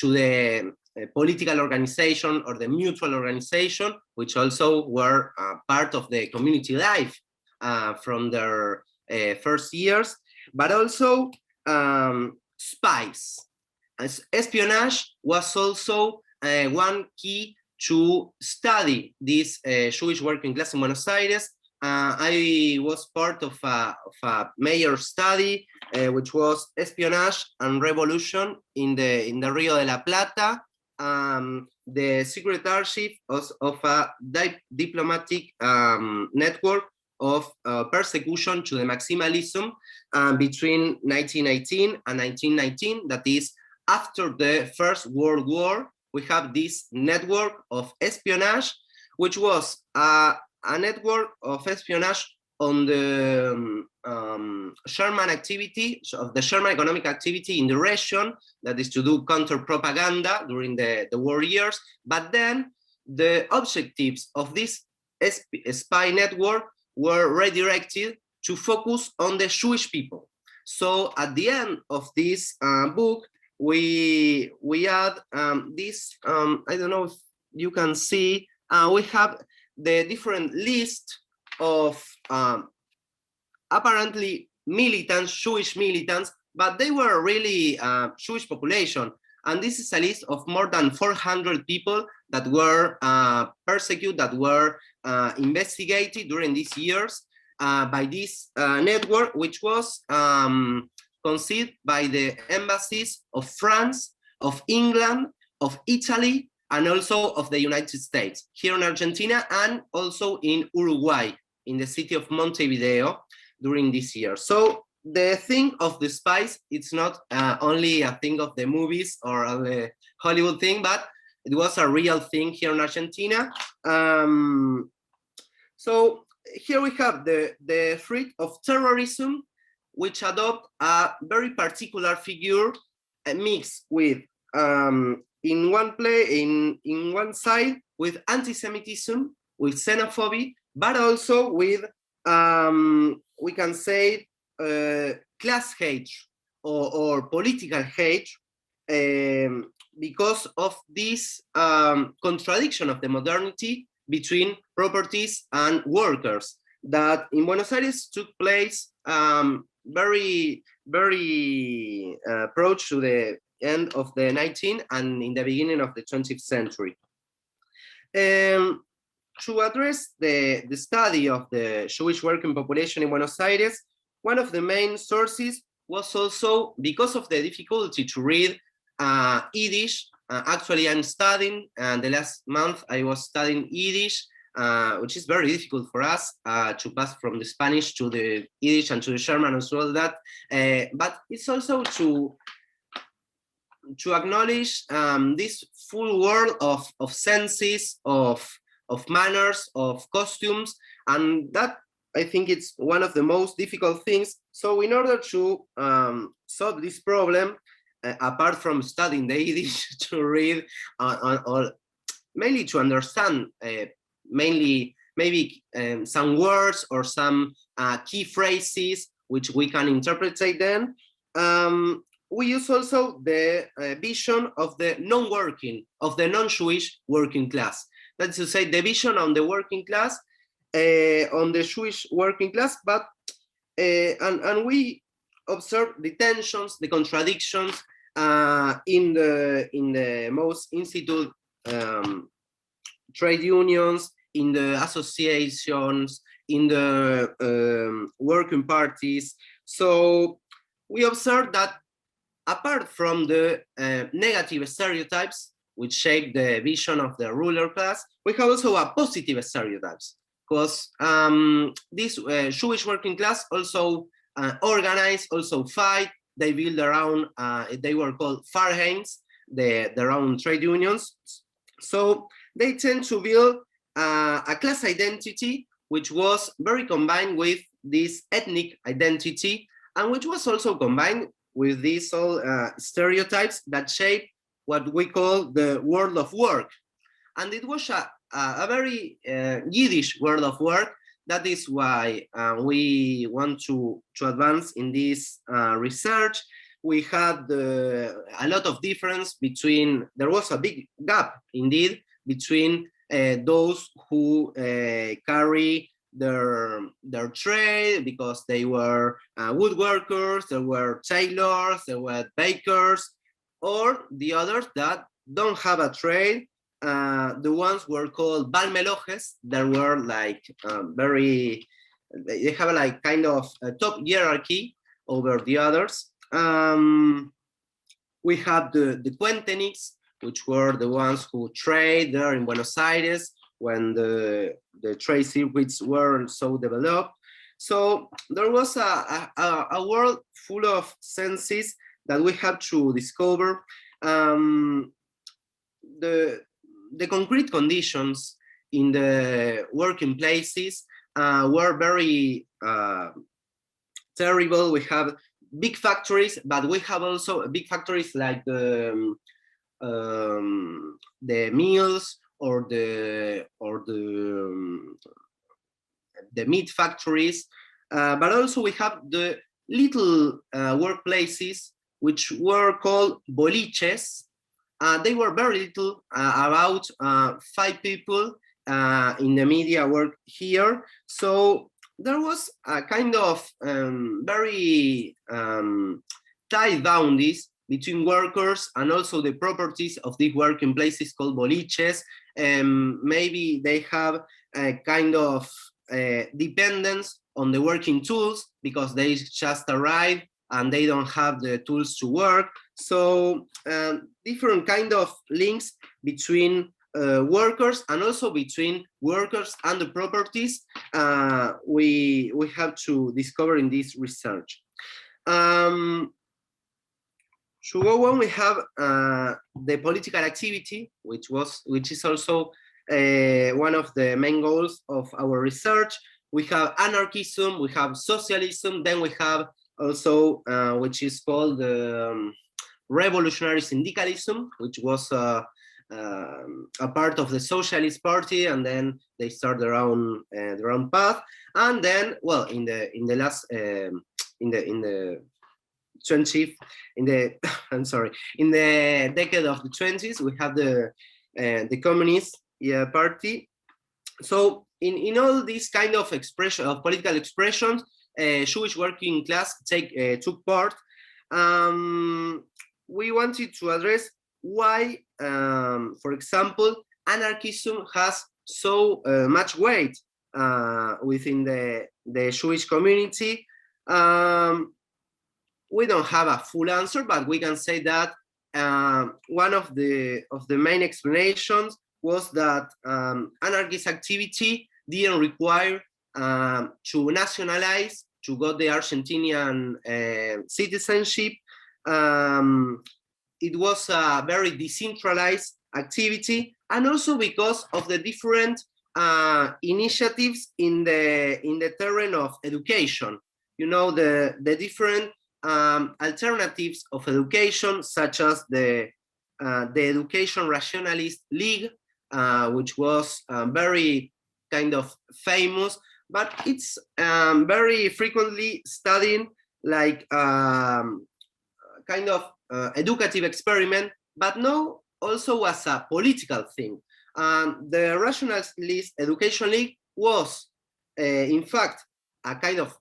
to the political organization or the mutual organization, which also were part of the community life from their first years, but also spies. Espionage was also one key to study this Jewish working class in Buenos Aires. I was part of a major study, which was espionage and revolution in the Rio de la Plata, the secret archive of a diplomatic network of persecution to the maximalism between 1918 and 1919. That is, after the First World War, we have this network of espionage, which was a network of espionage on the German activity, of the German economic activity in the region, that is to do counter-propaganda during the war years. But then the objectives of this spy network were redirected to focus on the Jewish people. So at the end of this book, we add this, I don't know if you can see, we have the different list of apparently militants, Jewish militants, but they were really Jewish population. And this is a list of more than 400 people that were persecuted, that were investigated during these years by this network, which was conceived by the embassies of France, of England, of Italy, and also of the United States, here in Argentina, and also in Uruguay, in the city of Montevideo during this year. So the thing of the spies, it's not only a thing of the movies or the Hollywood thing, but it was a real thing here in Argentina. So here we have the threat of terrorism, which adopt a very particular figure, mixed with in one side with anti-Semitism, with xenophobia, but also with we can say class hate or political hate, because of this contradiction of the modernity between properties and workers that in Buenos Aires took place very approach to the end of the 19th and in the beginning of the 20th century. To address the study of the Jewish working population in Buenos Aires, one of the main sources was also because of the difficulty to read Yiddish. Actually, I'm studying, and the last month I was studying Yiddish, which is very difficult for us to pass from the Spanish to the Yiddish and to the German as well. That, but it's also to acknowledge this full world of senses, of manners, of costumes, and that I think it's one of the most difficult things. So in order to solve this problem, apart from studying the Yiddish to read, or mainly to understand, maybe some words or some key phrases which we can interpret then, we use also the vision of the non-working, of the non-Jewish working class. That's to say, the vision on the working class, on the Jewish working class, but and we observe the tensions, the contradictions in the most institute trade unions, in the associations, in the working parties. So we observe that apart from the negative stereotypes which shape the vision of the ruler class, we have also a positive stereotypes, because this Jewish working class also organize, also fight. They build their own, they were called Vereins, their own trade unions. So they tend to build a class identity which was very combined with this ethnic identity, and which was also combined with these all stereotypes that shape what we call the world of work. And it was a very Yiddish world of work. That is why we want to advance in this research. We had a lot of difference between, there was a big gap indeed between those who carry their trade, because they were woodworkers, there were tailors, there were bakers, or the others that don't have a trade. The ones were called balmelojes, that were like they have like kind of a top hierarchy over the others. We have the cuentenics, which were the ones who trade there in Buenos Aires when the trade circuits weren't so developed. So there was a world full of senses that we had to discover. The concrete conditions in the working places were very terrible. We have big factories, but we have also big factories like the mills or the meat factories, but also we have the little workplaces which were called boliches. They were very little, about 5 people in the media work here. So there was a kind of very tight boundaries between workers and also the properties of these working places called boliches. Maybe they have a kind of dependence on the working tools because they just arrive and they don't have the tools to work. So different kind of links between workers and also between workers and the properties we have to discover in this research. To go on, we have the political activity, which is also one of the main goals of our research. we have anarchism, we have socialism, then we have also, which is called revolutionary syndicalism, which was a part of the Socialist Party, and then they start their own path. And then, well, in the last in the 20th, in the decade of the 20s, we have the Communist Party. So in all these kind of expression of political expressions, Jewish working class took part. We wanted to address why, for example, anarchism has so much weight within the Jewish community. We don't have a full answer, but we can say that one of the main explanations was that anarchist activity didn't require to nationalize, to get the Argentinian citizenship. It was a very decentralized activity, and also because of the different initiatives in the terrain of education. You know, the different alternatives of education, such as the Education Rationalist League, which was very kind of famous, but it's very frequently studied like kind of educative experiment, but no, also as a political thing. The Rationalist Education League was, in fact, a kind of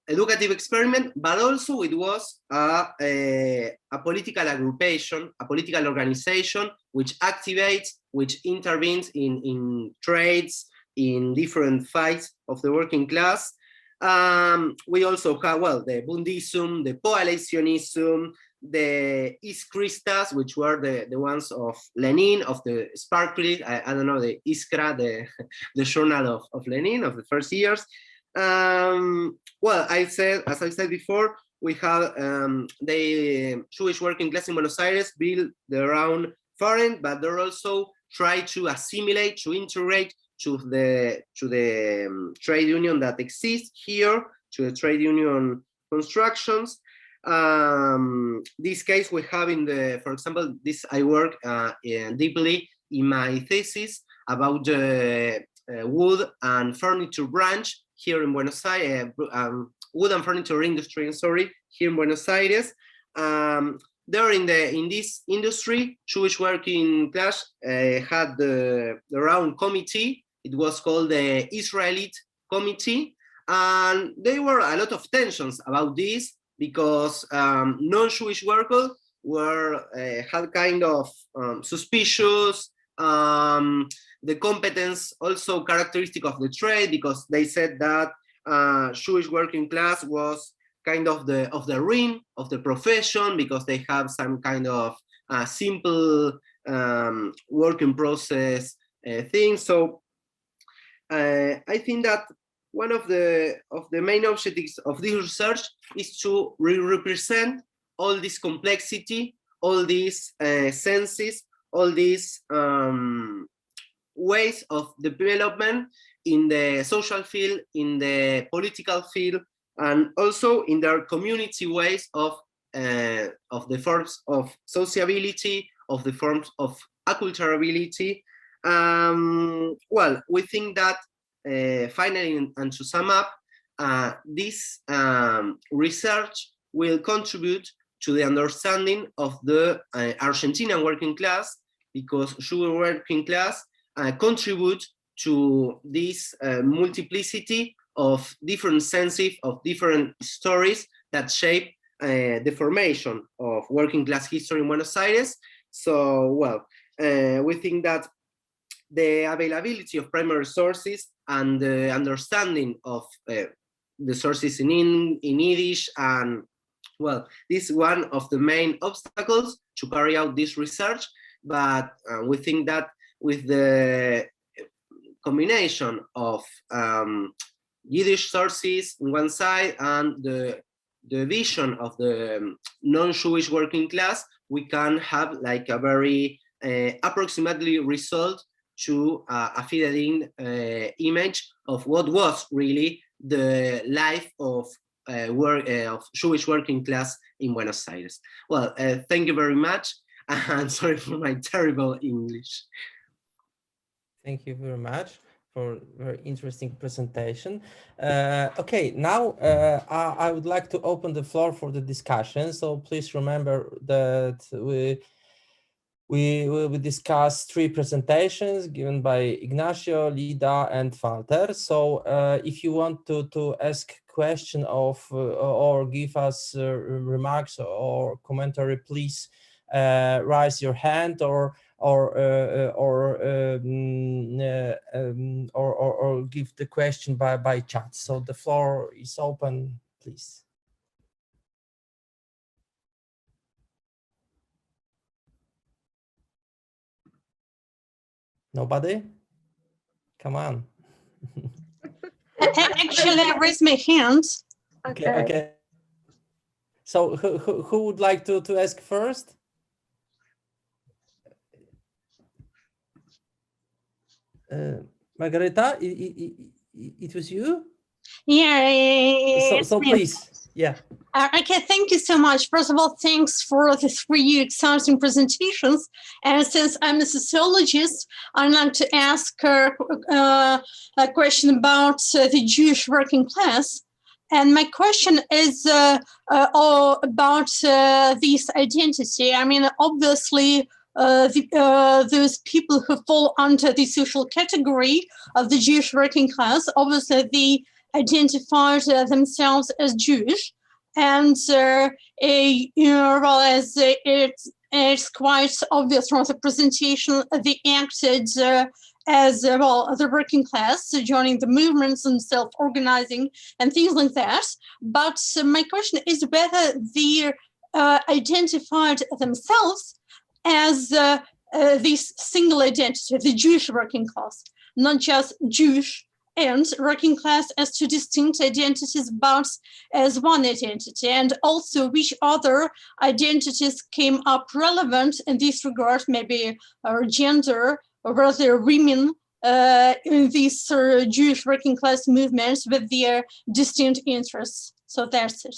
educative experiment, but also it was a political aggregation, a political organization, which activates, which intervenes in trades, in different fights of the working class. We also have, well, the Bundism, the Coalitionism, the Iskristas, which were the ones of Lenin, of the Sparkly, I don't know, the Iskra, the journal of Lenin of the first years. Well, as I said before, we have the Jewish working class in Buenos Aires build their own foreign, but they also try to assimilate, to integrate to the trade union that exists here, to the trade union constructions. This case we have in for example, this I work deeply in my thesis about the wood and furniture branch here in Buenos Aires, wood and furniture industry, sorry, here in Buenos Aires. There in this industry, Jewish working class had their own committee. It was called the Israelite Committee, and there were a lot of tensions about this because non-Jewish workers had kind of suspicious. The competence also characteristic of the trade, because they said that Jewish working class was kind of the ring of the profession, because they have some kind of simple working process thing. So I think that one of the main objectives of this research is to represent all this complexity, all these senses, all these ways of development in the social field, in the political field, and also in their community ways of the forms of sociability, of the forms of acculturability. Well, we think that finally, and to sum up, this research will contribute to the understanding of the Argentinian working class, because Jewish working class contribute to this multiplicity of different senses, of different stories that shape the formation of working class history in Buenos Aires. So, well, we think that the availability of primary sources and the understanding of the sources in Yiddish, and well, this is one of the main obstacles to carry out this research. But we think that with the combination of Yiddish sources on one side and the vision of the non-Jewish working class, we can have like a very approximately result to a fitted-in image of what was really the life of Jewish working class in Buenos Aires. Well, thank you very much, and sorry for my terrible English. Thank you very much for a very interesting presentation. Okay, now I would like to open the floor for the discussion. So please remember that we will discuss 3 presentations given by Ignacio, Lida, and Walter. So if you want to ask question of or give us remarks or commentary, please raise your hand or give the question by chat. So the floor is open, please. Nobody? Come on. Actually, I raised my hand. Okay. So who would like to ask first? Margarita, it was you? Yeah. So please, yeah. Okay, thank you so much. First of all, thanks for the 3 exciting presentations. And since I'm a sociologist, I'd like to ask a question about the Jewish working class. And my question is about this identity. I mean, obviously, those people who fall under the social category of the Jewish working class, obviously they identified themselves as Jewish, and well, as it's quite obvious from the presentation, they acted as well the working class, joining the movements and self-organizing and things like that. But my question is whether they identified themselves as this single identity, the Jewish working class, not just Jewish and working class as 2 distinct identities, but as one identity, and also which other identities came up relevant in this regard, maybe gender, or rather women in these Jewish working class movements with their distinct interests. So that's it.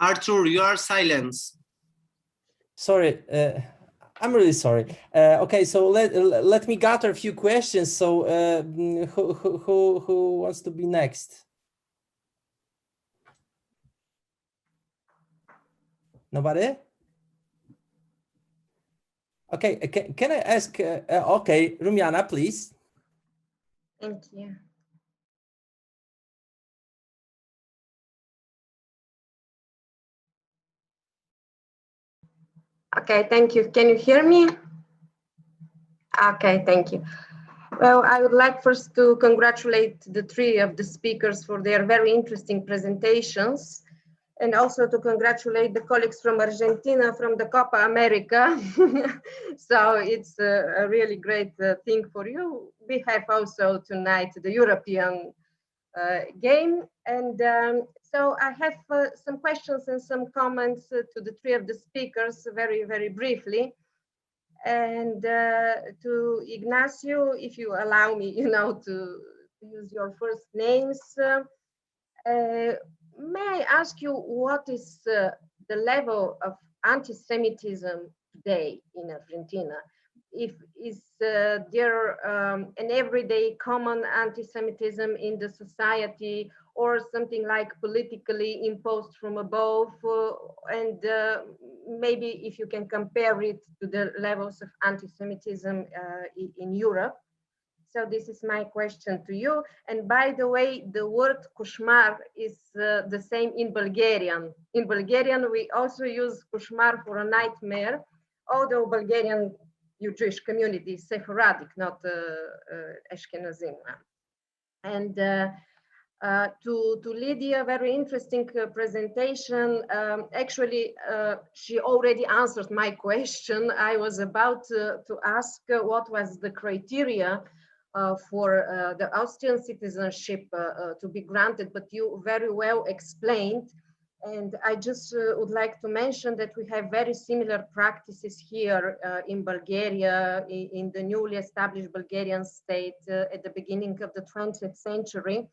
Arthur, you are silenced. Sorry, I'm really sorry. Okay, so let me gather a few questions. So who wants to be next? Nobody? Okay, can I ask? Okay, Rumiana, please. Thank you. Okay, thank you. Can you hear me? Okay, thank you. Well, I would like first to congratulate the 3 of the speakers for their very interesting presentations, and also to congratulate the colleagues from Argentina, from the Copa America. So it's a really great thing for you. We have also tonight the European game. And so I have some questions and some comments to the 3 of the speakers very, very briefly. And to Ignacio, if you allow me, to use your first names, may I ask you what is the level of anti-Semitism today in Argentina? Is there an everyday common anti-Semitism in the society, or something like politically imposed from above? And maybe if you can compare it to the levels of anti-Semitism in Europe. So this is my question to you. And by the way, the word koshmar is the same in Bulgarian. In Bulgarian, we also use koshmar for a nightmare, although Bulgarian Jewish community is Sephardic, not Ashkenazim. And to Lydia, very interesting presentation. Actually, she already answered my question. I was about to ask what was the criteria for the Austrian citizenship to be granted, but you very well explained. And I just would like to mention that we have very similar practices here in Bulgaria, in the newly established Bulgarian state at the beginning of the 20th century,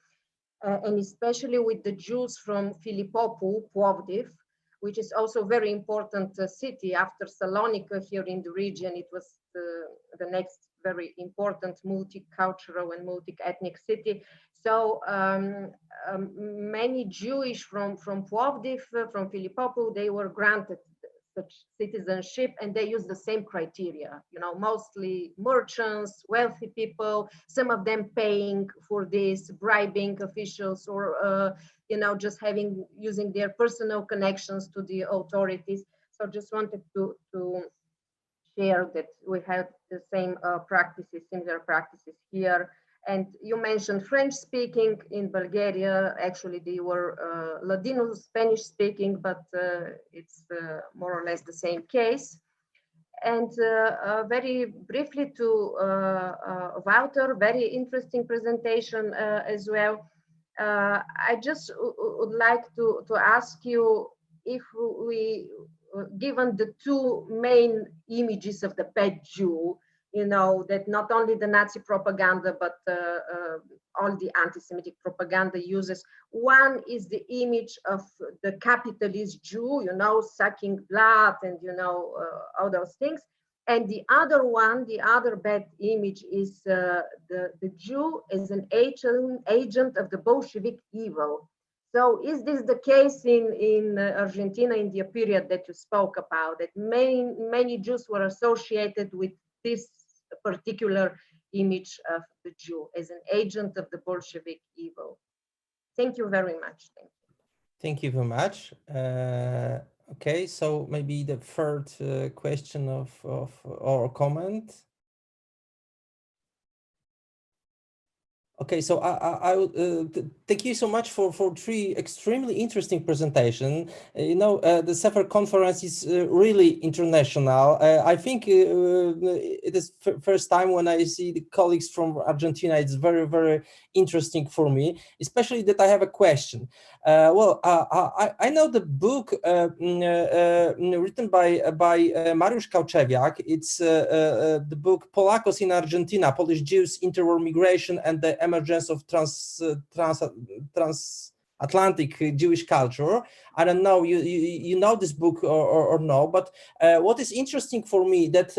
and especially with the Jews from Filipopoul, Plovdiv, which is also a very important city after Salonika here in the region. It was the next very important multicultural and multi-ethnic city. So many Jewish from Plovdiv, from Filipopoul, they were granted such citizenship, and they use the same criteria, you know, mostly merchants, wealthy people, some of them paying for this, bribing officials, or you know, just using their personal connections to the authorities. So just wanted to share that we have the same practices, similar practices here. And you mentioned French speaking in Bulgaria. Actually, they were Ladino Spanish speaking, but it's more or less the same case. And very briefly to Wouter, very interesting presentation as well. I just would like to ask you if we, given the two main images of the bad Jew, you know, that not only the Nazi propaganda, but all the anti-Semitic propaganda uses. One is the image of the capitalist Jew, you know, sucking blood and, you know, all those things. And the other one, the other bad image is the Jew as an agent of the Bolshevik evil. So is this the case in Argentina in the period that you spoke about, that many Jews were associated with this particular image of the Jew as an agent of the Bolshevik evil? Thank you very much. Thank you very much. Okay, so maybe the third question or comment. Okay, so I thank you so much for three extremely interesting presentations. You know, the Сэфер conference is really international. I think it is first time when I see the colleagues from Argentina. It's very, very interesting for me, especially that I have a question. Well, I know the book written by Mariusz Kauczewiak. It's the book Polacos in Argentina, Polish Jews, Interwar Migration and the Emergence of transatlantic Jewish culture. I don't know, you know this book or no, but what is interesting for me that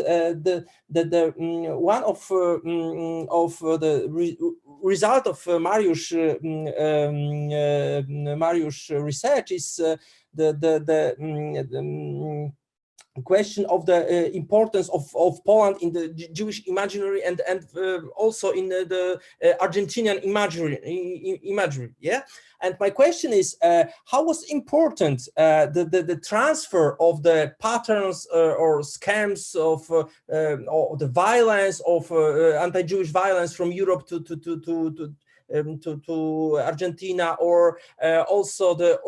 one of the result of Mariusz research is the question of the importance of Poland in the Jewish imaginary and also in the Argentinian imagery. Yeah. And my question is, how was important the transfer of the patterns or scams of or the violence of anti-Jewish violence from Europe to Argentina, or also the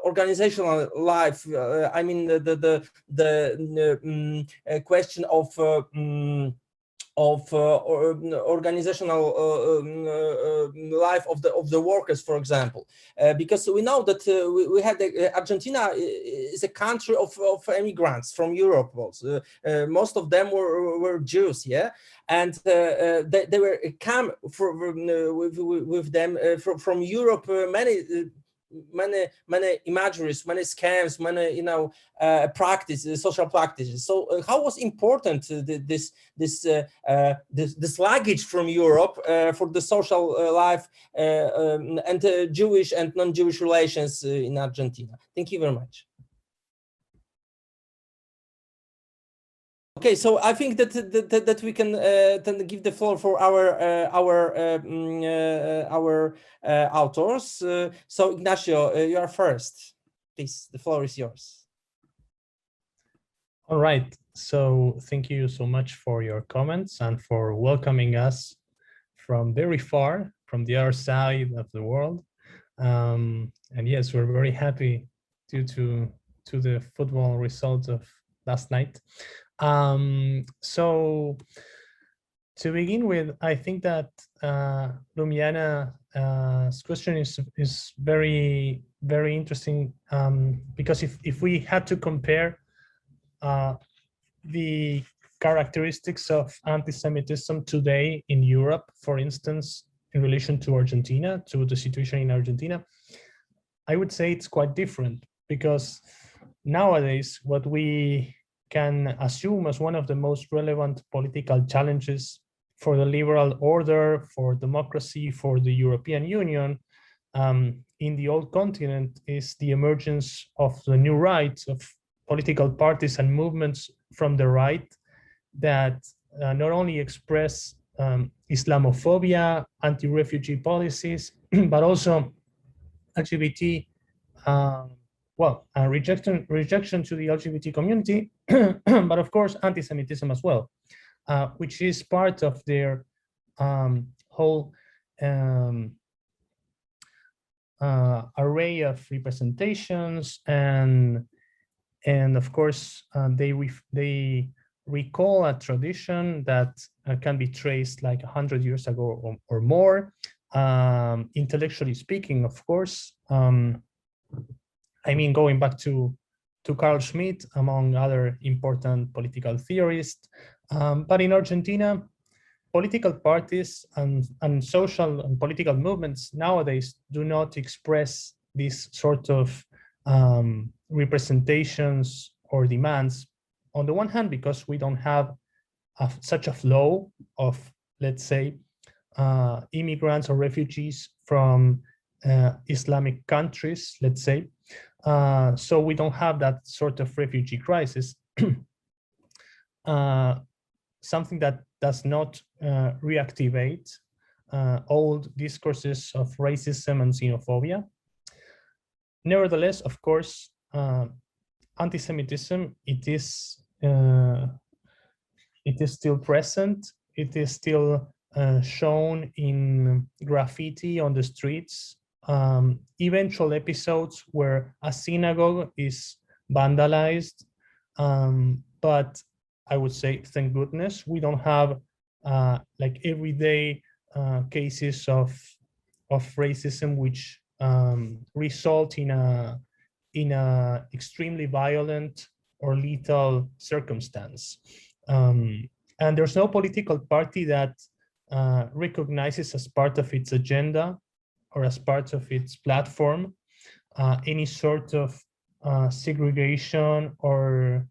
organizational life? I mean the question of organizational life of the workers, for example, because we know that we had Argentina is a country of immigrants from Europe. Also, most of them were Jews, yeah, and they were come with them from Europe. Many imageries, many scams, many practices, social practices. So how was important this luggage from Europe for the social life and Jewish and non-Jewish relations in Argentina? Thank you very much. Okay, so I think that we can then give the floor for our authors. So Ignacio, you are first. Please, the floor is yours. All right. So thank you so much for your comments and for welcoming us from very far, from the other side of the world. And yes, we're very happy due to the football results of last night. So To begin with, I think that Lumiana's question is very, very interesting, because if we had to compare the characteristics of anti-Semitism today in Europe, for instance, in relation to Argentina, to the situation in Argentina, I would say it's quite different, because nowadays what we can assume as one of the most relevant political challenges for the liberal order, for democracy, for the European Union in the old continent is the emergence of the new right, of political parties and movements from the right that not only express Islamophobia, anti-refugee policies, but also LGBT, rejection to the LGBT community, but of course anti-Semitism as well, which is part of their whole array of representations, and of course they recall a tradition that can be traced like 100 years ago or more, intellectually speaking, of course. I mean, going back to Carl Schmitt, among other important political theorists. But in Argentina, political parties and social and political movements nowadays do not express these sort of representations or demands. On the one hand, because we don't have such a flow of, let's say, immigrants or refugees from Islamic countries, let's say. So we don't have that sort of refugee crisis. Something that does not reactivate old discourses of racism and xenophobia. Nevertheless, of course, anti-Semitism, it is still present. It is still shown in graffiti on the streets. Eventual episodes where a synagogue is vandalized, but I would say, thank goodness, we don't have like everyday cases of racism which result in a extremely violent or lethal circumstance. And there's no political party that recognizes as part of its agenda or as part of its platform any sort of segregation or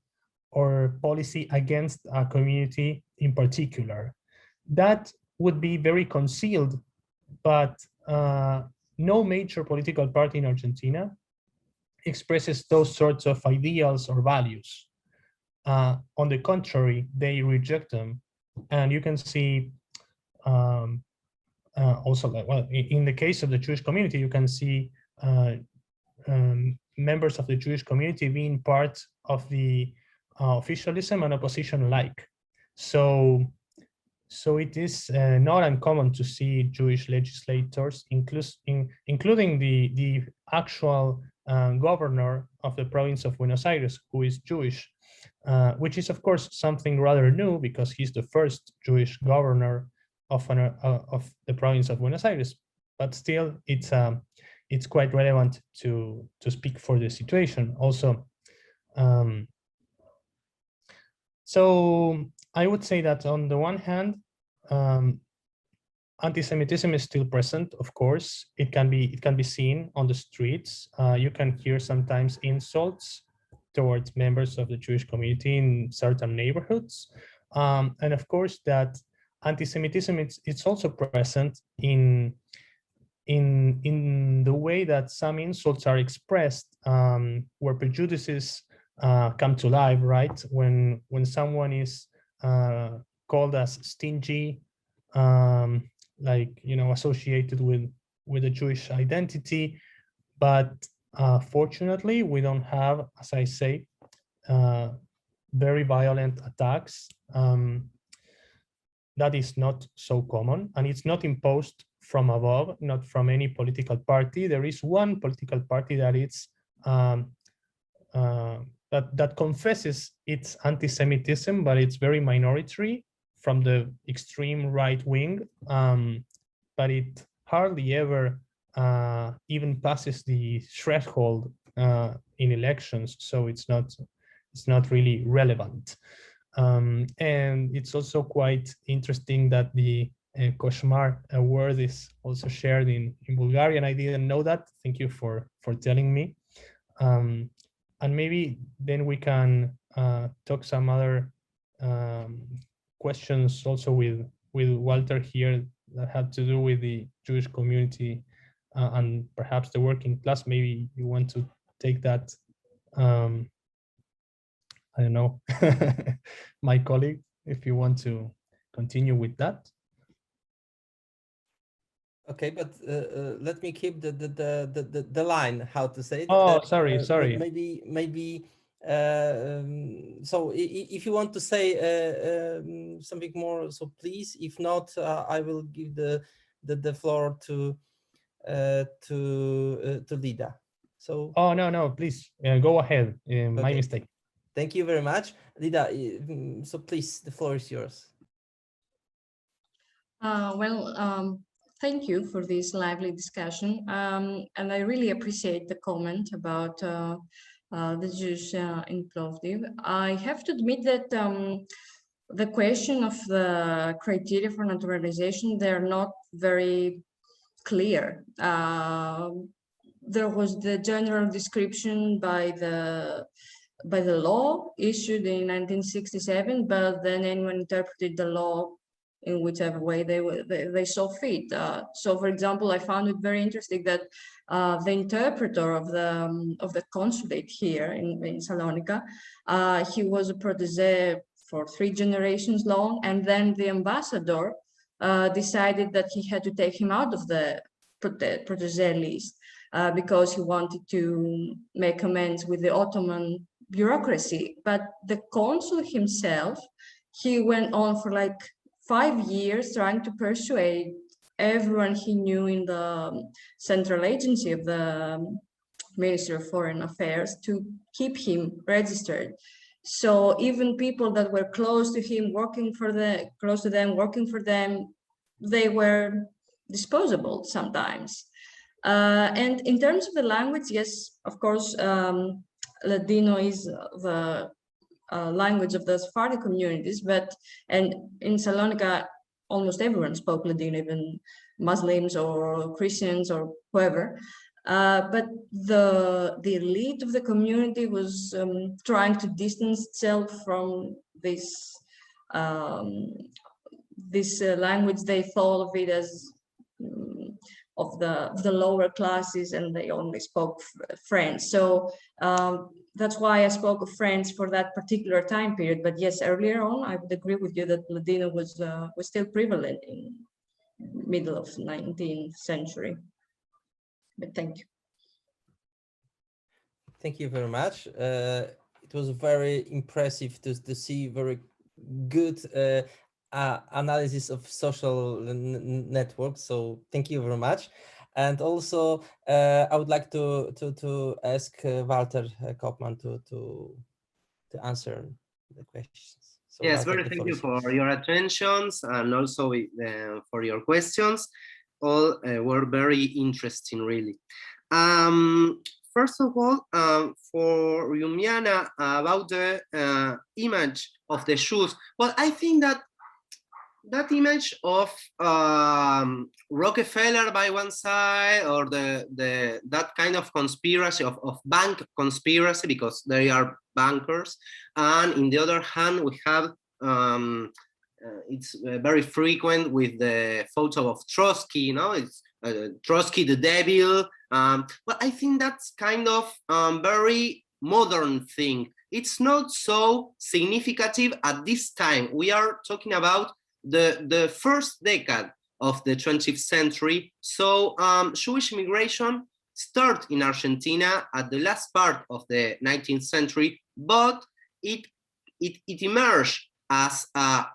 policy against a community in particular. That would be very concealed, but no major political party in Argentina expresses those sorts of ideals or values. On the contrary, they reject them. And you can see also, well, in the case of the Jewish community, you can see members of the Jewish community being part of the officialism and opposition alike. So it is not uncommon to see Jewish legislators, including the actual governor of the province of Buenos Aires, who is Jewish, which is of course something rather new because he's the first Jewish governor of the province of Buenos Aires. But still, it's quite relevant to speak for the situation also. So I would say that on the one hand, anti-Semitism is still present. Of course, it can be seen on the streets. You can hear sometimes insults towards members of the Jewish community in certain neighborhoods, and of course that anti-Semitism it's also present in the way that some insults are expressed, where prejudices come to life, right? When someone is called as stingy, like, you know, associated with a Jewish identity, but fortunately we don't have, as I say, very violent attacks. That is not so common, and it's not imposed from above, not from any political party. There is one political party that it's that confesses its anti-Semitism, but it's very minority from the extreme right wing, but it hardly ever even passes the threshold in elections, so it's not really relevant. And it's also quite interesting that the Koshmar award is also shared in Bulgarian. I didn't know that. Thank you for telling me. And maybe then we can talk some other questions also with Walter here that had to do with the Jewish community and perhaps the working class. Maybe you want to take that. I don't know, my colleague, if you want to continue with that. Okay, but let me keep the line, how to say it. Oh, sorry. Maybe so if you want to say something more, so please. If not, I will give the floor to Lida. So. Oh, no, please go ahead. My Okay. mistake. Thank you very much, Lida. So please, the floor is yours. Thank you for this lively discussion, and I really appreciate the comment about the Jewish inclusive. I have to admit that the question of the criteria for naturalization, they're not very clear. There was the general description by the law issued in 1967, but then anyone interpreted the law in whichever way they saw fit. So, for example, I found it very interesting that the interpreter of the consulate here in Salonika, he was a protege for 3 generations long, and then the ambassador decided that he had to take him out of the protege list because he wanted to make amends with the Ottoman bureaucracy. But the consul himself, he went on for like 5 years trying to persuade everyone he knew in the central agency of the Ministry of Foreign Affairs to keep him registered. So even people that were close to him, working for them, they were disposable sometimes. And in terms of the language, yes, of course, Ladino is the language of the Sephardic communities, and in Salonika, almost everyone spoke Ladino, even Muslims or Christians or whoever. But the elite of the community was trying to distance itself from this language. They thought of it as of the lower classes, and they only spoke French. So that's why I spoke of French for that particular time period. But yes, earlier on, I would agree with you that Ladino was still prevalent in middle of 19th century. But thank you. Thank you very much. It was very impressive to see very good analysis of social networks. So thank you very much. And also, I would like to ask Walter Kopman to answer the questions. So yes, Walter, very thank you for your attentions and also for your questions. All were very interesting, really. First of all, for Yumiana, about the image of the Jews. Well, I think that image of Rockefeller by one side, or that kind of conspiracy of bank conspiracy, because they are bankers, and in the other hand we have it's very frequent with the photo of Trotsky. You know, it's Trotsky the devil. But I think that's kind of very modern thing. It's not so significant at this time. We are talking about the first decade of the 20th century. So Jewish immigration started in Argentina at the last part of the 19th century, but it emerged as a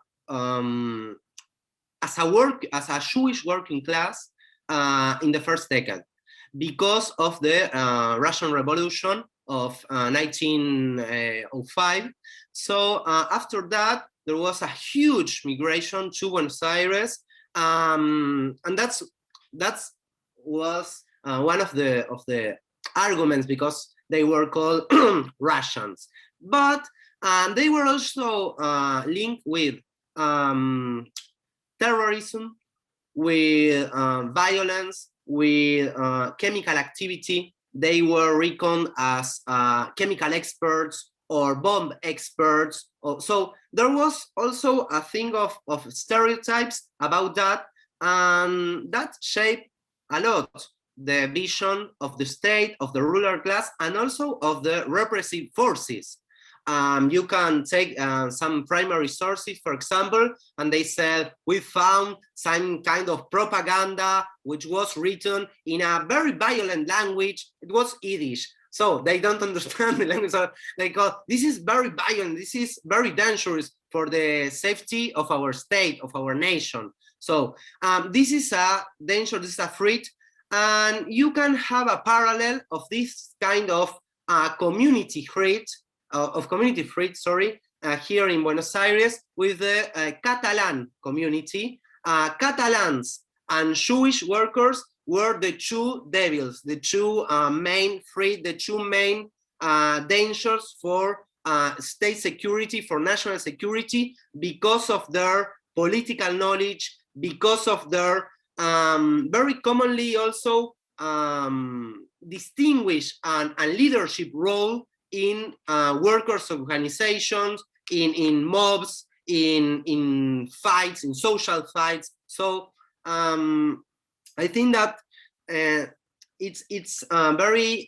Jewish working class in the first decade, because of the Russian Revolution of 1905. So after that, there was a huge migration to Buenos Aires, and that was one of the arguments, because they were called Russians, but they were also linked with terrorism, with violence, with chemical activity. They were reckoned as chemical experts or bomb experts. So there was also a thing of stereotypes about that, and that shaped a lot the vision of the state, of the ruler class, and also of the repressive forces. You can take some primary sources, for example, and they said, we found some kind of propaganda which was written in a very violent language. It was Yiddish. So they don't understand the language. So they go, this is very violent. This is very dangerous for the safety of our state, of our nation. So this is a danger, this is a threat. And you can have a parallel of this kind of community threat, here in Buenos Aires with the Catalan community. Catalans and Jewish workers were the two devils, the two main threats, the two main dangers for state security, for national security, because of their political knowledge, because of their very commonly also distinguished and leadership role in workers' organizations, in mobs, in fights, in social fights. So I think that it's very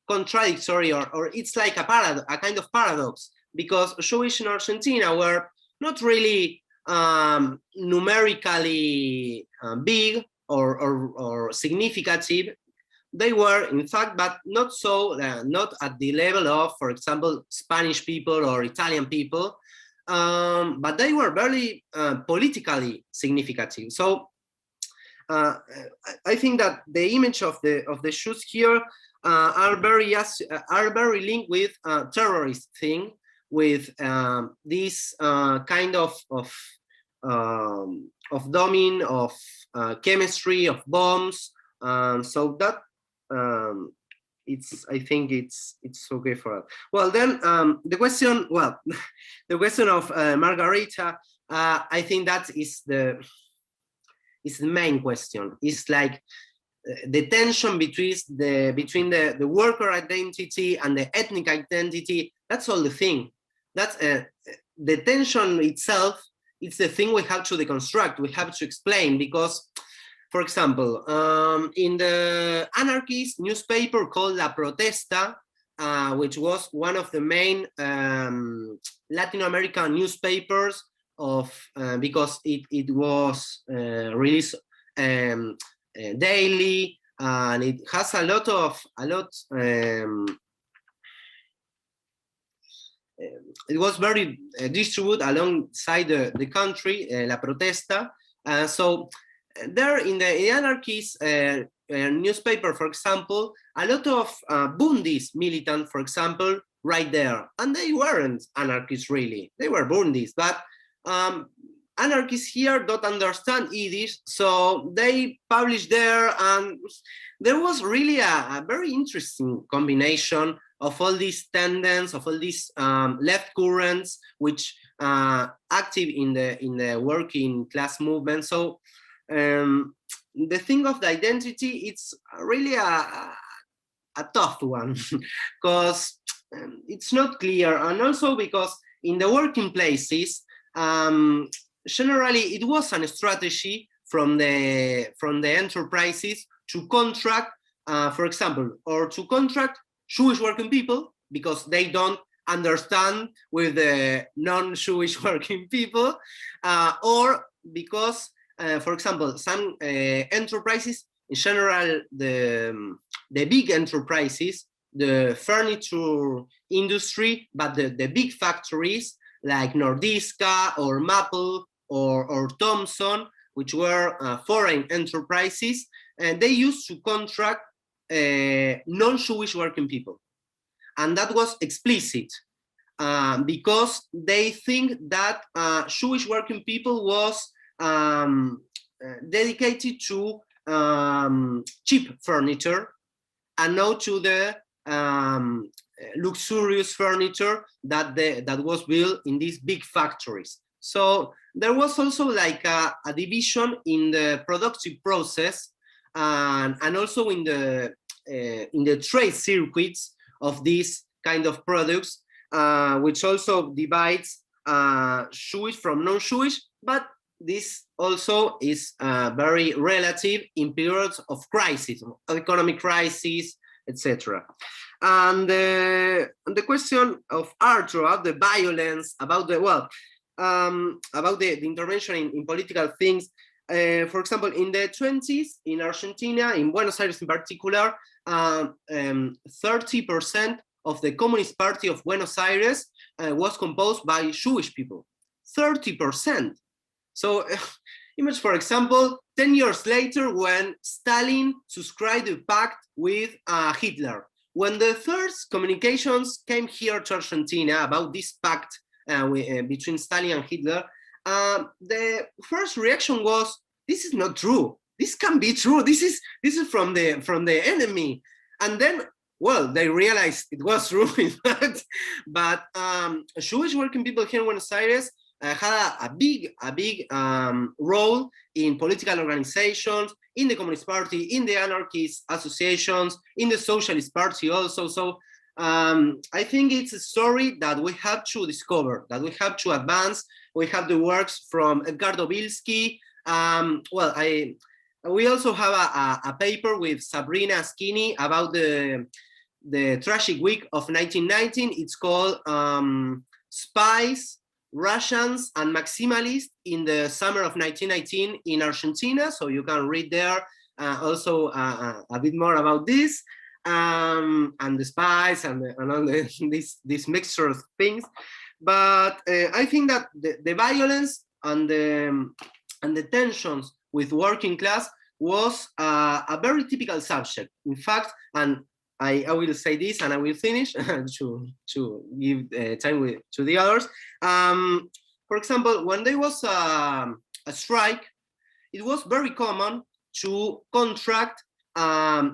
contradictory, or it's like a kind of paradox, because Jewish in Argentina were not really numerically big or significant. They were, in fact, but not so, not at the level of, for example, Spanish people or Italian people, but they were very politically significant. So I think that the image of the Jews here are very linked with terrorist thing, with this kind of doming, of chemistry, of bombs. So that I think it's okay for us. Well, then the question of Margarita, I think that is the main question. It's like the tension between the worker identity and the ethnic identity. That's all the thing. That's the tension itself. It's the thing we have to deconstruct. We have to explain, because, for example, in the anarchist newspaper called La Protesta, which was one of the main Latin American newspapers because it was released daily, and it has a lot. It was very distributed alongside the country, La Protesta. So there in the anarchist newspaper, for example, a lot of Bundist militants, for example, right there. And they weren't anarchists really, they were Bundist, but anarchists here don't understand Yiddish, so they published there, and there was really a very interesting combination of all these tendencies, of all these left currents, which active in the working class movement. So the thing of the identity, it's really a tough one, because it's not clear, and also because in the working places, generally it was a strategy from the enterprises to contract, for example, or to contract Jewish working people, because they don't understand with the non-Jewish working people, or because, for example, some enterprises, in general, the big enterprises, the furniture industry, but the big factories like Nordiska or Maple or Thomson, which were foreign enterprises, and they used to contract non-Jewish working people. And that was explicit because they think that Jewish working people was dedicated to cheap furniture and not to the luxurious furniture that was built in these big factories. So there was also like a division in the productive process and also in the trade circuits of these kind of products, which also divides Jewish from non-Jewish, but this also is very relative in periods of crisis, economic crisis, etc. And the question of Arthur about the violence, about the about the intervention in political things. For example, in the 20s in Argentina, in Buenos Aires in particular, 30% of the Communist Party of Buenos Aires was composed by Jewish people. 30%. So imagine, for example, 10 years later when Stalin subscribed a pact with Hitler. When the first communications came here to Argentina about this pact between Stalin and Hitler, the first reaction was, this is not true. This can't be true. This is from the enemy. And then, well, they realized it was true, in fact. But Jewish working people here in Buenos Aires had a big role in political organizations, in the Communist Party, in the anarchist associations, in the Socialist Party also. So I think it's a story that we have to discover, that we have to advance. We have the works from Edgardo Bilski. We also have a paper with Sabrina Skinny about the tragic week of 1919. It's called Spies, Russians and Maximalists in the summer of 1919 in Argentina. So you can read there also a bit more about this and the spies and all this mixture of things. But I think that the violence and the tensions with working class was a very typical subject. In fact, and I will say this and I will finish to give time to the others. For example, when there was a strike, it was very common to contract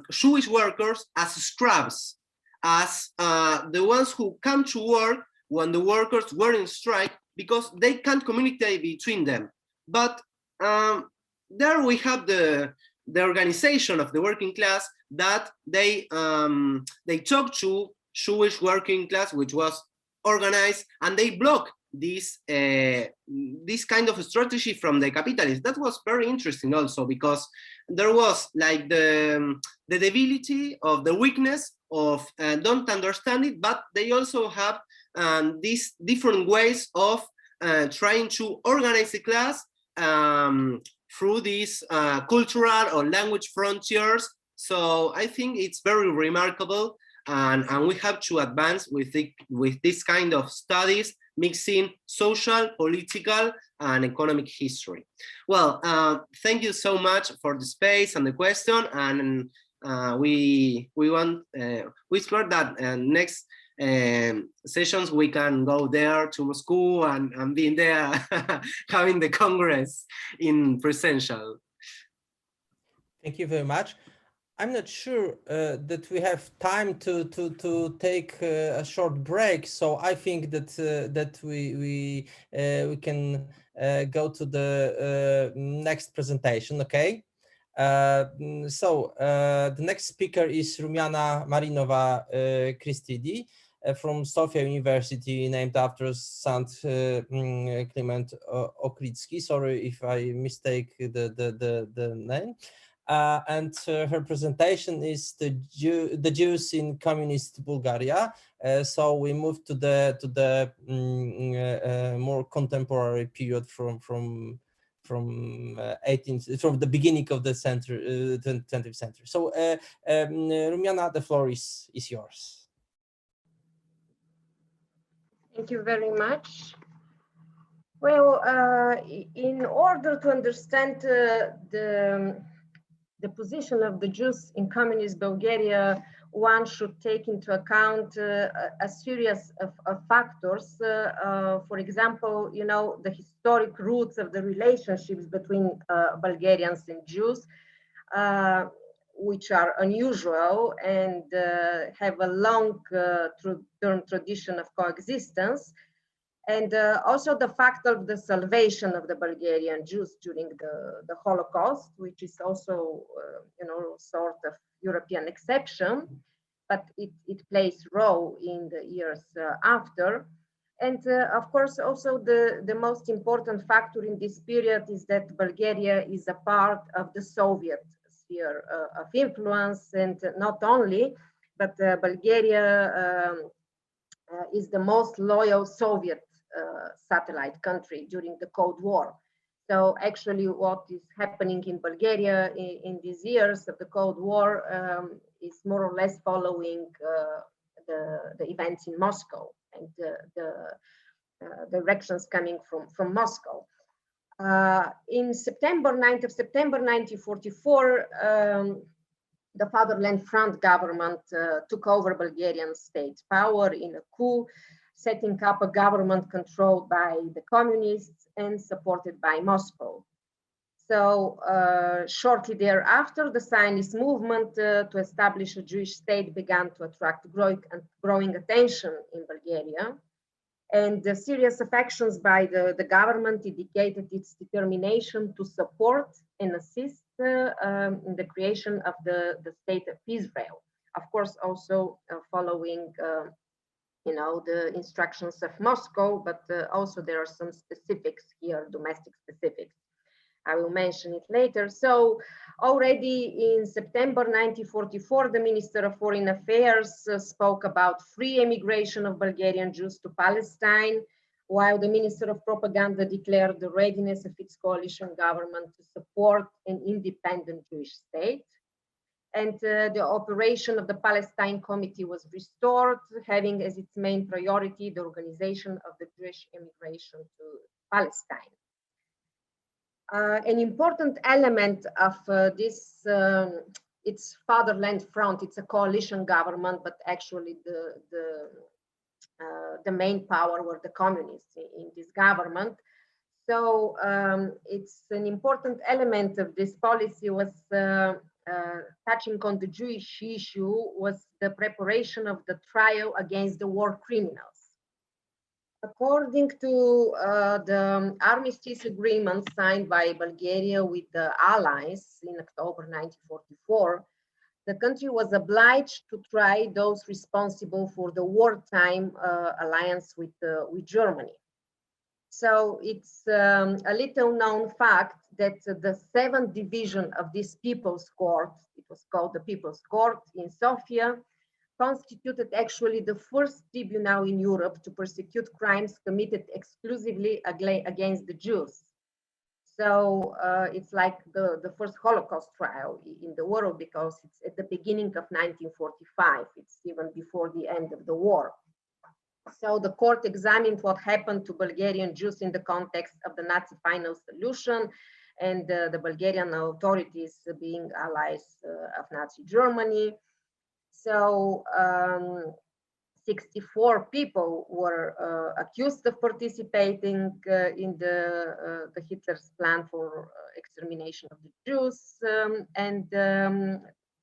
Jewish workers as scrubs, as the ones who come to work when the workers were in strike, because they can't communicate between them. But there we have the organization of the working class that they talked to Jewish working class, which was organized, and they blocked this kind of strategy from the capitalists. That was very interesting also, because there was like the debility of the weakness of don't understand it, but they also have these different ways of trying to organize the class through these cultural or language frontiers. So I think it's very remarkable, and we have to advance with this kind of studies, mixing social, political, and economic history. Well, thank you so much for the space and the question, and we expect that next sessions we can go there to Moscow and be there having the Congress in presential. Thank you very much. I'm not sure that we have time to take a short break, so I think that we can go to the next presentation. Okay. So the next speaker is Rumiana Marinova Kristidi from Sofia University, named after Saint Clement Ochrydzki. Sorry if I mistake the name. And her presentation is the Jews in communist Bulgaria. So we move to the more contemporary period from the beginning of the 20th century. So Rumiana, the floor is yours. Thank you very much. Well, in order to understand the the position of the Jews in communist Bulgaria, one should take into account a series of factors. For example, you know, the historic roots of the relationships between Bulgarians and Jews, which are unusual and have a long-term tradition of coexistence. And also the fact of the salvation of the Bulgarian Jews during the Holocaust, which is also, you know, sort of European exception, but it plays role in the years after. And of course, also the most important factor in this period is that Bulgaria is a part of the Soviet sphere of influence, and not only, but Bulgaria is the most loyal Soviet satellite country during the Cold War. So actually what is happening in Bulgaria in these years of the Cold War is more or less following the events in Moscow and the directions coming from Moscow. In September, 9th of September 1944, the Fatherland Front government took over Bulgarian state power in a coup, setting up a government controlled by the communists and supported by Moscow. So shortly thereafter, the Zionist movement to establish a Jewish state began to attract growing attention in Bulgaria. And a series of actions by the government indicated its determination to support and assist in the creation of the state of Israel. Of course, also following you know, the instructions of Moscow, but also there are some specifics here, domestic specifics. I will mention it later. So already in September 1944, the Minister of Foreign Affairs spoke about free emigration of Bulgarian Jews to Palestine, while the Minister of Propaganda declared the readiness of its coalition government to support an independent Jewish state. And the operation of the Palestine Committee was restored, having as its main priority the organization of the Jewish immigration to Palestine. An important element of this, it's Fatherland Front, it's a coalition government, but actually the main power were the communists in this government. So it's an important element of this policy was touching on the Jewish issue was the preparation of the trial against the war criminals. According to the armistice agreement signed by Bulgaria with the Allies in October 1944, the country was obliged to try those responsible for the wartime alliance with Germany. So it's a little known fact that the 7th division of this People's Court, it was called the People's Court in Sofia, constituted actually the first tribunal in Europe to prosecute crimes committed exclusively against the Jews. So it's like the first Holocaust trial in the world, because it's at the beginning of 1945. It's even before the end of the war. So the court examined what happened to Bulgarian Jews in the context of the Nazi final solution and the Bulgarian authorities being allies of Nazi Germany. So 64 people were accused of participating in the Hitler's plan for extermination of the Jews, and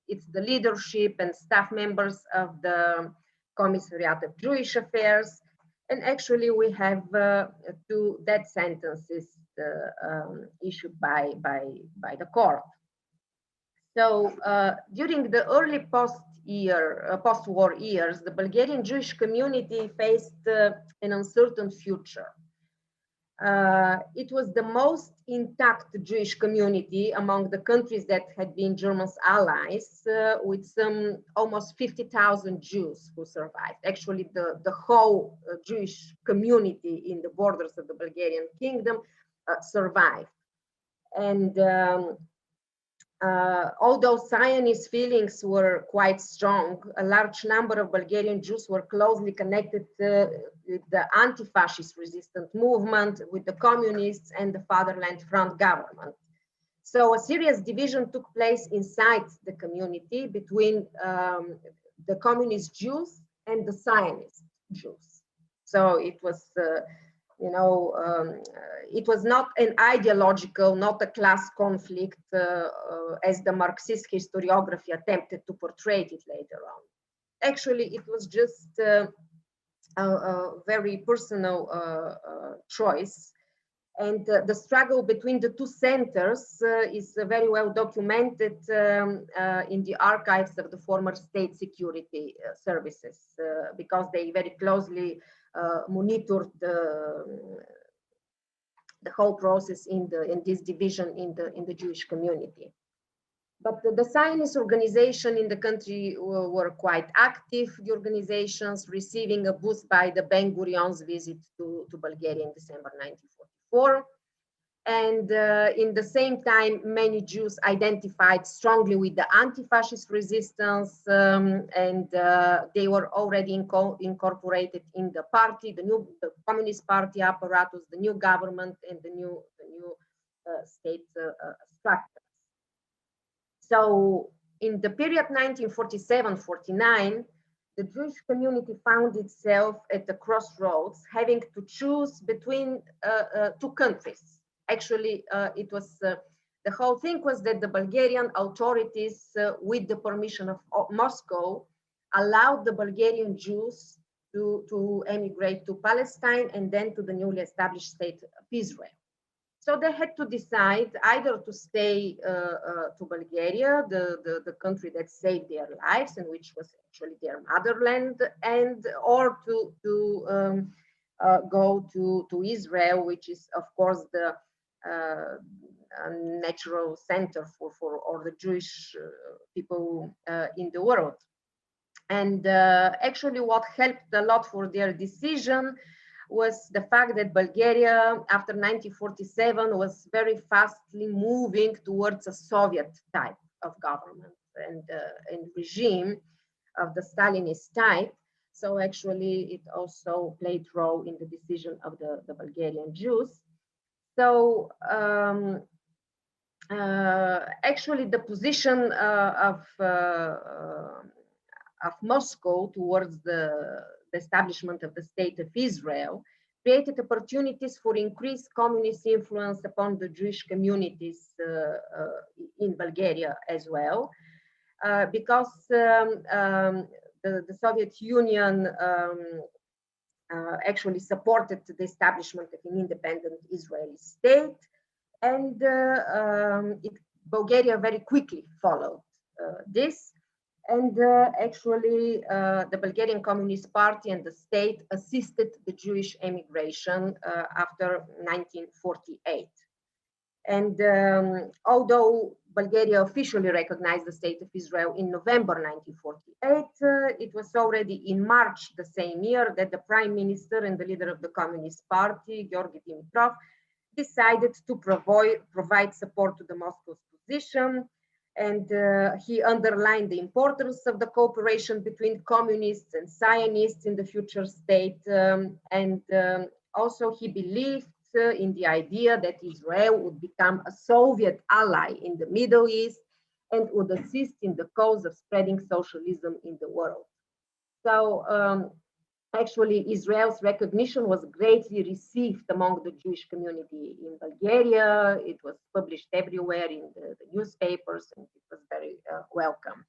it's the leadership and staff members of the Commissariat of Jewish Affairs, and actually we have 2 death sentences issued by the court. So during the early post-war years, the Bulgarian Jewish community faced an uncertain future. It was the most intact Jewish community among the countries that had been German's allies, with some almost 50,000 Jews who survived. Actually, the whole Jewish community in the borders of the Bulgarian kingdom survived. And although Zionist feelings were quite strong, a large number of Bulgarian Jews were closely connected with the anti-fascist resistance movement, with the communists and the Fatherland Front government. So a serious division took place inside the community between the communist Jews and the Zionist Jews. So it was, it was not an ideological, not a class conflict as the Marxist historiography attempted to portray it later on. Actually, it was just a very personal choice. And the struggle between the two centers is very well documented in the archives of the former state security services, because they very closely monitored the whole process in this division in the Jewish community. But the Zionist organization in the country were quite active, the organizations receiving a boost by the Ben Gurion's visit to Bulgaria in December 1944. And in the same time, many Jews identified strongly with the anti-fascist resistance, and they were already incorporated in the party, the Communist Party apparatus, the new government, and the new state structures. So in the period 1947-49, the Jewish community found itself at the crossroads, having to choose between two countries. Actually, it was the whole thing was that the Bulgarian authorities, with the permission of Moscow, allowed the Bulgarian Jews to emigrate to Palestine and then to the newly established state of Israel. So they had to decide either to stay to Bulgaria, the country that saved their lives and which was actually their motherland, or to go to Israel, which is of course the natural center for all the Jewish people in the world. And actually what helped a lot for their decision was the fact that Bulgaria, after 1947, was very fastly moving towards a Soviet type of government and regime of the Stalinist type. So actually, it also played a role in the decision of the Bulgarian Jews. So actually, the position of Moscow towards the establishment of the State of Israel created opportunities for increased communist influence upon the Jewish communities in Bulgaria as well, because the Soviet Union actually supported the establishment of an independent Israeli state, and Bulgaria very quickly followed this. And actually, the Bulgarian Communist Party and the state assisted the Jewish emigration after 1948. And although Bulgaria officially recognized the State of Israel in November 1948, it was already in March the same year that the Prime Minister and the leader of the Communist Party, Georgy Dimitrov, decided to provide support to the Moscow's position. And he underlined the importance of the cooperation between communists and Zionists in the future state. And also he believed in the idea that Israel would become a Soviet ally in the Middle East and would assist in the cause of spreading socialism in the world. So actually, Israel's recognition was greatly received among the Jewish community in Bulgaria. It was published everywhere in the newspapers, and it was very welcome.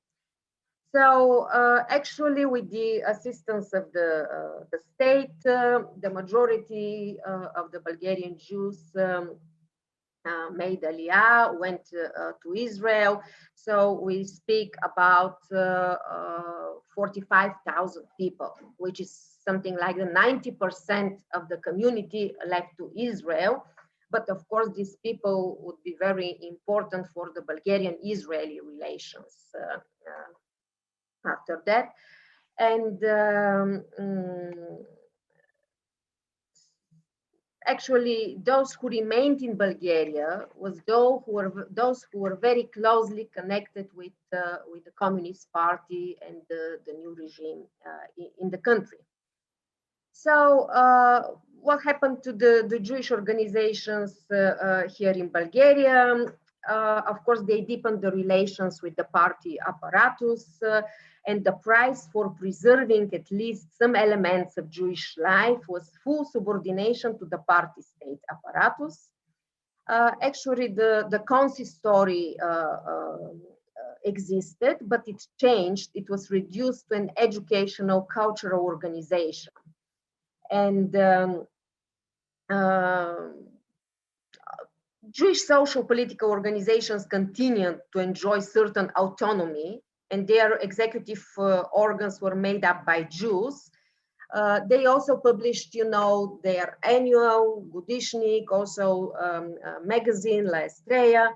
So actually, with the assistance of the state, the majority of the Bulgarian Jews made Aliyah, went to Israel. So we speak about 45,000 people, which is something like the 90% of the community left to Israel. But of course, these people would be very important for the Bulgarian-Israeli relations after that. And actually, those who remained in Bulgaria was those who were very closely connected with the Communist Party and the new regime in the country. So what happened to the Jewish organizations here in Bulgaria? of course, they deepened the relations with the party apparatus, and the price for preserving at least some elements of Jewish life was full subordination to the party state apparatus. Actually, the consistory existed, but it changed. It was reduced to an educational cultural organization. And Jewish social political organizations continued to enjoy certain autonomy, and their executive organs were made up by Jews. They also published, their annual Gudishnik, also magazine La Estrella,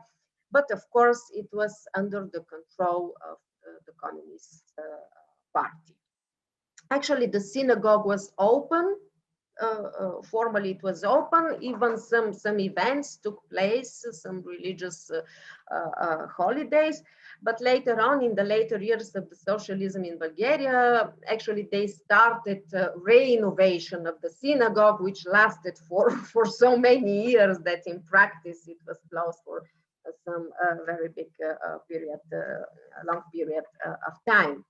but of course it was under the control of the Communist Party. Actually, the synagogue was open. Formally it was open, even some events took place, some religious holidays, but later on, in the later years of the socialism in Bulgaria, actually they started renovation of the synagogue, which lasted for so many years that in practice it was closed for some very big long period of time.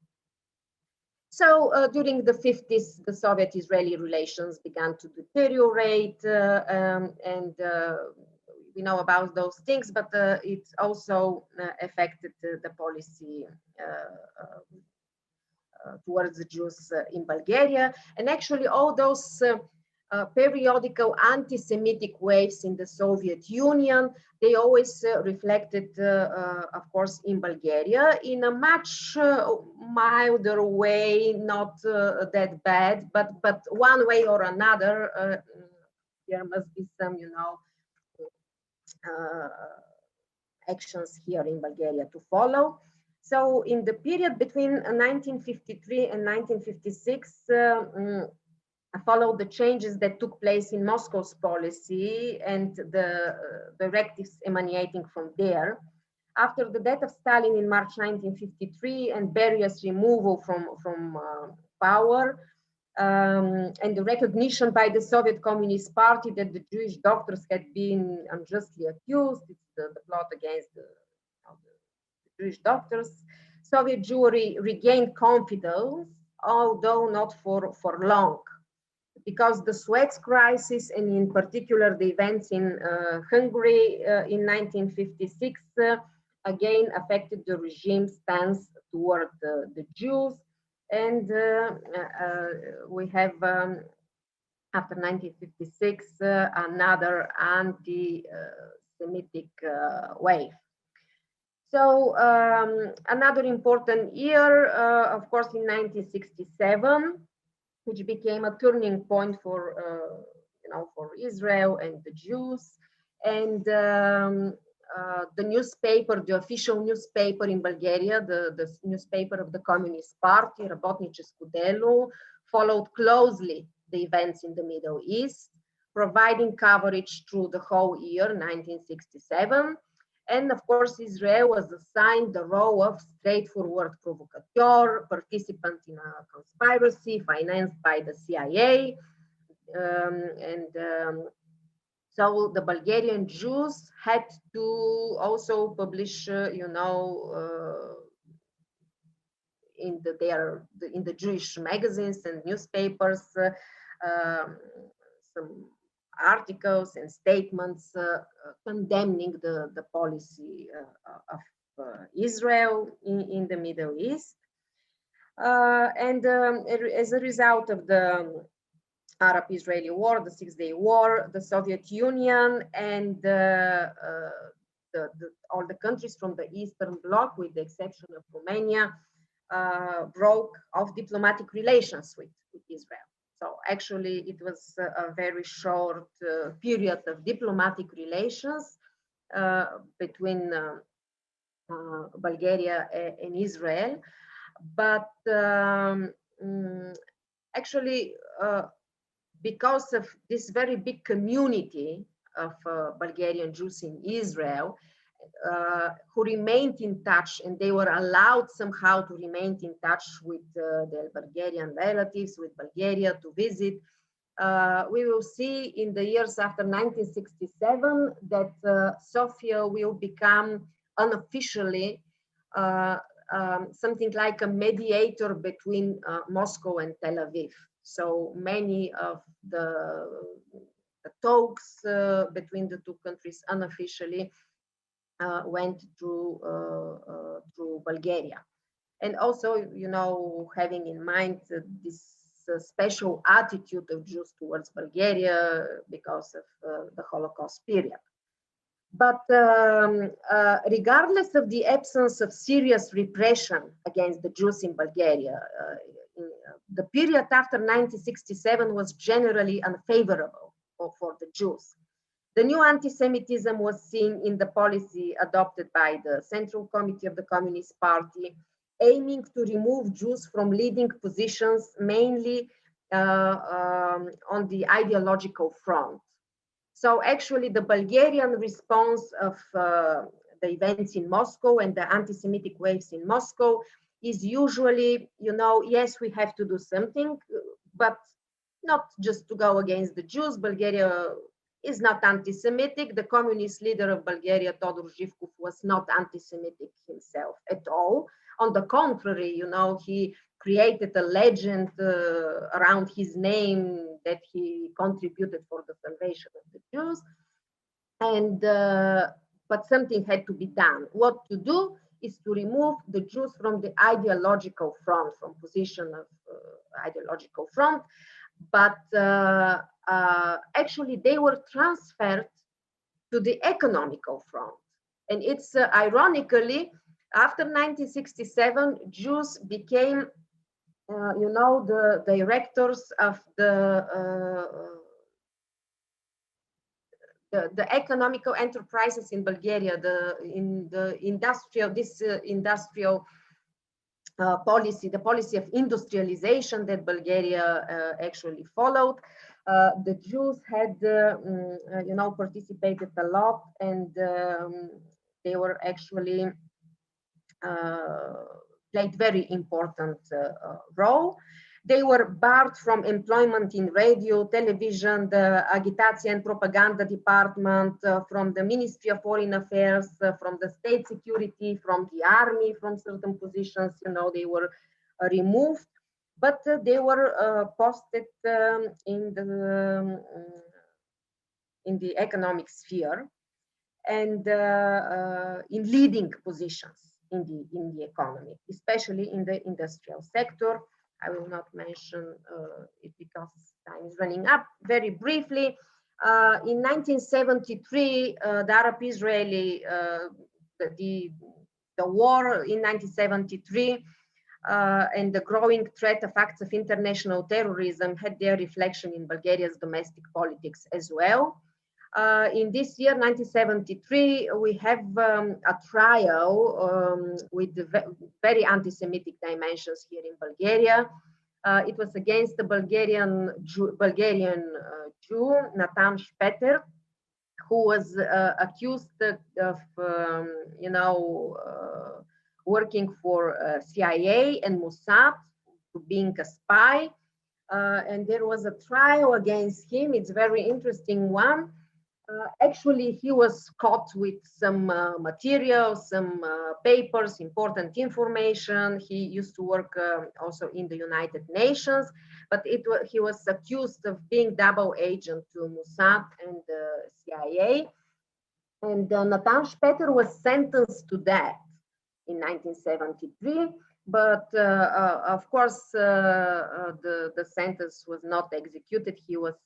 So during the 50s, the Soviet-Israeli relations began to deteriorate, and we know about those things, but it also affected the policy towards the Jews in Bulgaria. And actually all those periodical anti-Semitic waves in the Soviet Union, they always reflected, of course, in Bulgaria in a much milder way, not that bad, but one way or another, there must be some, actions here in Bulgaria to follow. So in the period between 1953 and 1956, followed the changes that took place in Moscow's policy and the directives emanating from there. After the death of Stalin in March 1953 and Beria's removal from power, and the recognition by the Soviet Communist Party that the Jewish doctors had been unjustly accused, it's the plot against the Jewish doctors, Soviet Jewry regained confidence, although not for long, because the Suez crisis, and in particular the events in Hungary in 1956, again affected the regime's stance toward the Jews. And we have, after 1956, another anti-Semitic wave. So another important year, of course, in 1967, which became a turning point for, for Israel and the Jews. And the newspaper, the official newspaper in Bulgaria, the newspaper of the Communist Party, Rabotniche Skudelu, followed closely the events in the Middle East, providing coverage through the whole year, 1967. And of course, Israel was assigned the role of straightforward provocateur, participant in a conspiracy financed by the CIA. So the Bulgarian Jews had to also publish, in the Jewish magazines and newspapers, some articles and statements condemning the policy of Israel in the Middle East. As a result of the Arab-Israeli War, the Six-Day War, the Soviet Union and all the countries from the Eastern Bloc, with the exception of Romania, broke off diplomatic relations with Israel. So actually, it was a very short period of diplomatic relations between Bulgaria and Israel. But actually, because of this very big community of Bulgarian Jews in Israel, who remained in touch, and they were allowed somehow to remain in touch with their Bulgarian relatives, with Bulgaria, to visit. we will see in the years after 1967 that Sofia will become unofficially something like a mediator between Moscow and Tel Aviv. So many of the talks between the two countries unofficially went through Bulgaria. And also, you know, having in mind this special attitude of Jews towards Bulgaria because of the Holocaust period. But regardless of the absence of serious repression against the Jews in Bulgaria, the period after 1967 was generally unfavorable for the Jews. The new anti-Semitism was seen in the policy adopted by the Central Committee of the Communist Party, aiming to remove Jews from leading positions, mainly on the ideological front. So actually the Bulgarian response of the events in Moscow and the anti-Semitic waves in Moscow is usually, you know, yes, we have to do something, but not just to go against the Jews. Bulgaria is not anti-Semitic. The communist leader of Bulgaria, Todor Zhivkov, was not anti-Semitic himself at all. On the contrary, you know, he created a legend around his name that he contributed for the salvation of the Jews. And but something had to be done. What to do is to remove the Jews from the ideological front, from position of ideological front. But actually they were transferred to the economical front. And it's ironically, after 1967, Jews became, you know, the directors of the economical enterprises in Bulgaria, industrial policy, the policy of industrialization that Bulgaria actually followed. The Jews had, you know, participated a lot, and they were actually played very important role. They were barred from employment in radio, television, the agitation and propaganda department, from the Ministry of Foreign Affairs, from the state security, from the army, from certain positions, you know, they were removed, but they were posted in the economic sphere and in leading positions in the economy, especially in the industrial sector. I will not mention it because time is running up. Very briefly, in 1973, the Arab-Israeli, the war in 1973 and the growing threat of acts of international terrorism had their reflection in Bulgaria's domestic politics as well. In this year, 1973, we have a trial with very anti-Semitic dimensions here in Bulgaria. It was against the Bulgarian Jew, Natan Shpeter, who was accused of, you know, working for CIA and Mossad, being a spy. And there was a trial against him. It's a very interesting one. Actually, he was caught with some material, some papers, important information. He used to work also in the United Nations, but he was accused of being double agent to Mossad and the CIA. And Natan Shpeter was sentenced to death in 1973. But of course, the sentence was not executed. He was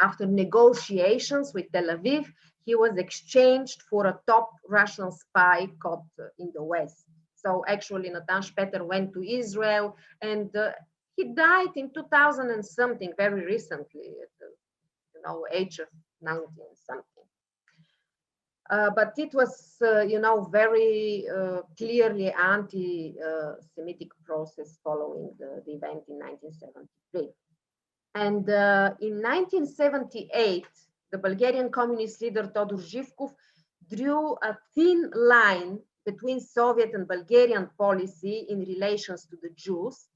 after negotiations with Tel Aviv, he was exchanged for a top Russian spy caught in the West. So actually, Natan Shpeter went to Israel, and he died in 2000 and something, very recently, at the, you know, age of 90 and something. But it was, you know, very clearly anti-Semitic process following the event in 1973. And in 1978, the Bulgarian communist leader Todor Zhivkov drew a thin line between Soviet and Bulgarian policy in relations to the Jews.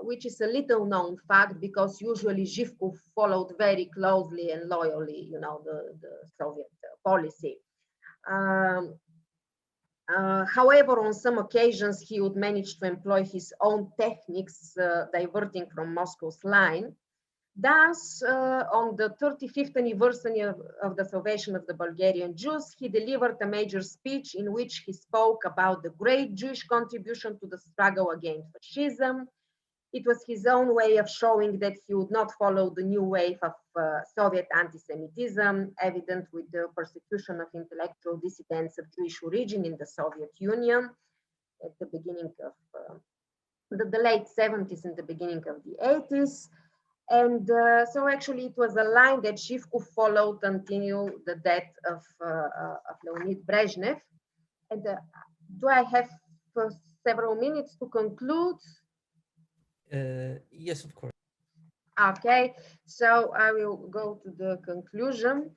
which is a little known fact because usually Zhivkov followed very closely and loyally, you know, the Soviet policy. However, on some occasions, he would manage to employ his own techniques, diverting from Moscow's line. Thus, on the 35th anniversary of the salvation of the Bulgarian Jews, he delivered a major speech in which he spoke about the great Jewish contribution to the struggle against fascism. It was his own way of showing that he would not follow the new wave of Soviet anti-Semitism, evident with the persecution of intellectual dissidents of Jewish origin in the Soviet Union at the beginning of the late 70s and the beginning of the 80s. And so actually it was a line that Zhivkov followed until the death of Leonid Brezhnev. And do I have several minutes to conclude? Yes, of course. Okay, so I will go to the conclusion.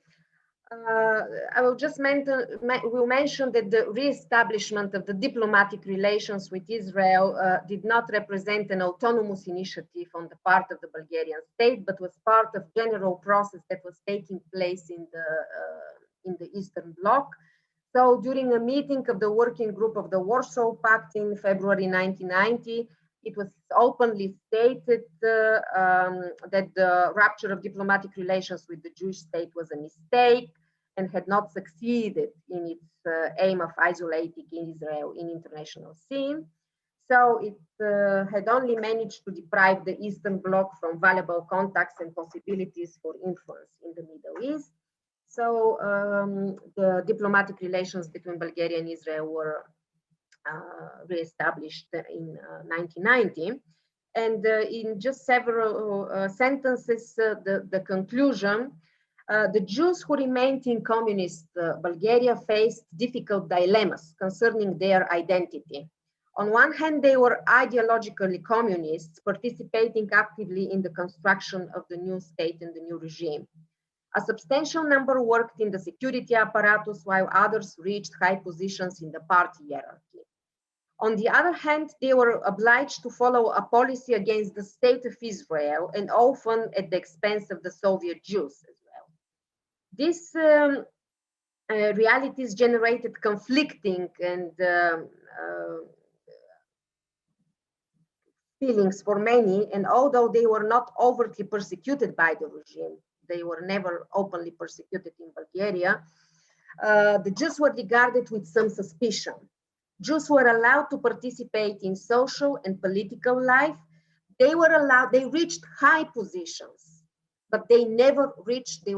I will just mention that the re-establishment of the diplomatic relations with Israel did not represent an autonomous initiative on the part of the Bulgarian state, but was part of general process that was taking place in the Eastern Bloc. So during a meeting of the working group of the Warsaw Pact in February 1990, it was openly stated that the rupture of diplomatic relations with the Jewish state was a mistake and had not succeeded in its aim of isolating Israel in international scene. So it had only managed to deprive the Eastern Bloc from valuable contacts and possibilities for influence in the Middle East. So the diplomatic relations between Bulgaria and Israel were re-established in 1990. And in just several sentences, the conclusion, the Jews who remained in communist Bulgaria faced difficult dilemmas concerning their identity. On one hand, they were ideologically communists, participating actively in the construction of the new state and the new regime. A substantial number worked in the security apparatus, while others reached high positions in the party hierarchy. On the other hand, they were obliged to follow a policy against the state of Israel and often at the expense of the Soviet Jews as well. These realities generated conflicting and feelings for many, and although they were not overtly persecuted by the regime, they were never openly persecuted in Bulgaria, the Jews were regarded with some suspicion. Jews were allowed to participate in social and political life. They reached high positions, but they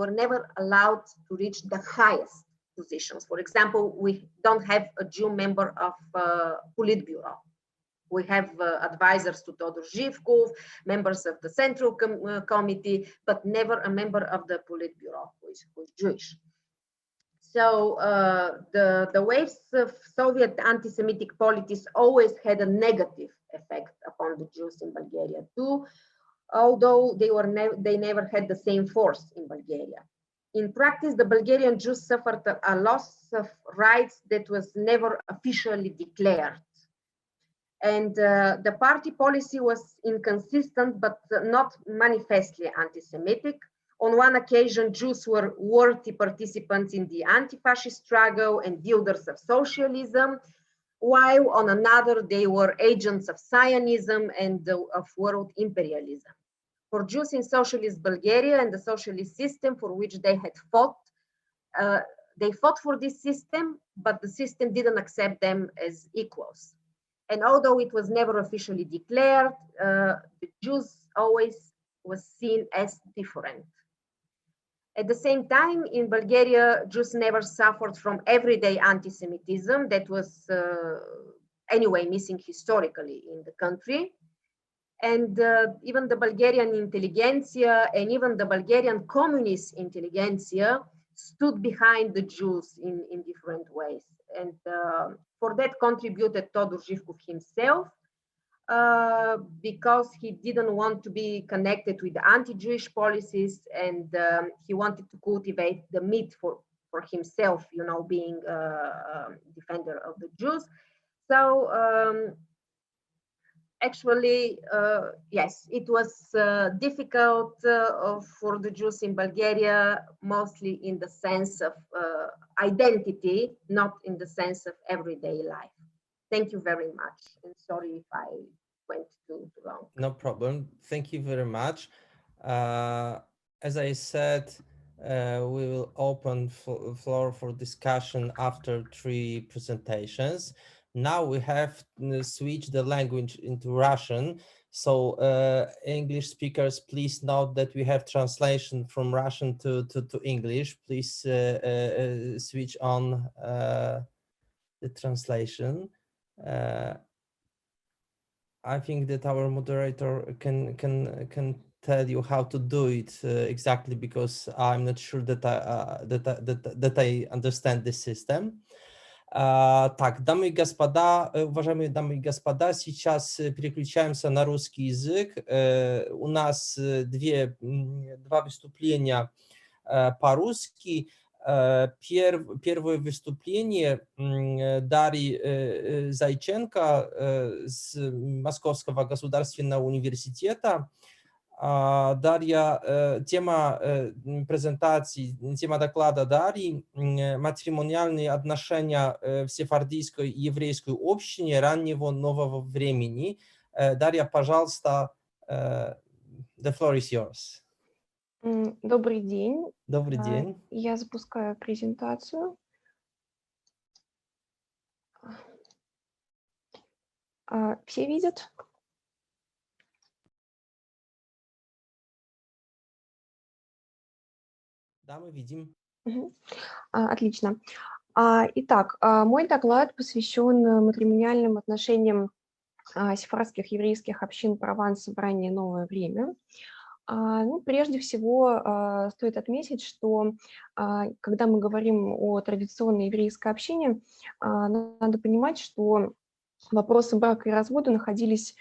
were never allowed to reach the highest positions. For example, we don't have a Jew member of Politburo. We have advisors to Todor Zhivkov, members of the Central Committee, but never a member of the Politburo who is Jewish. So the waves of Soviet anti-Semitic politics always had a negative effect upon the Jews in Bulgaria too, although they never had the same force in Bulgaria. In practice, the Bulgarian Jews suffered a loss of rights that was never officially declared. And the party policy was inconsistent, but not manifestly anti-Semitic. On one occasion, Jews were worthy participants in the anti-fascist struggle and builders of socialism, while on another, they were agents of Zionism and of world imperialism. For Jews in socialist Bulgaria and the socialist system for which they had fought, they fought for this system, but the system didn't accept them as equals. And although it was never officially declared, the Jews always was seen as different. At the same time, in Bulgaria, Jews never suffered from everyday anti-Semitism that was anyway missing historically in the country. And even the Bulgarian intelligentsia and even the Bulgarian communist intelligentsia stood behind the Jews in different ways. And for that contributed Todor Zhivkov himself, because he didn't want to be connected with the anti-Jewish policies, and he wanted to cultivate the myth for himself, you know, being a defender of the Jews. So, actually, yes, it was difficult for the Jews in Bulgaria, mostly in the sense of identity, not in the sense of everyday life. Thank you very much. And sorry if I went too long. No problem. Thank you very much. As I said, we will open floor for discussion after 3 presentations. Now we have switched the language into Russian. So English speakers, please note that we have translation from Russian to English. Please switch on the translation. I think that our moderator can tell you how to do it exactly, because I'm not sure that I understand this system. Так, дамы и господа, уважаемые дамы и господа, сейчас переключаемся на русский язык. У нас два выступления по-русски. Первое выступление Дарьи Зайченко с Московского государственного университета. Дарья, тема презентации, тема доклада Дарьи «Матримониальные отношения в сефардийской и еврейской общине раннего нового времени». Дарья, пожалуйста, the floor is yours. Добрый день. Добрый день. Я запускаю презентацию. Все видят? Да, мы видим. Отлично. Итак, мой доклад посвящен матримониальным отношениям сефардских еврейских общин Прованса в раннее новое время. Прежде всего, стоит отметить, что когда мы говорим о традиционной еврейской общине, надо понимать, что вопросы брака и развода находились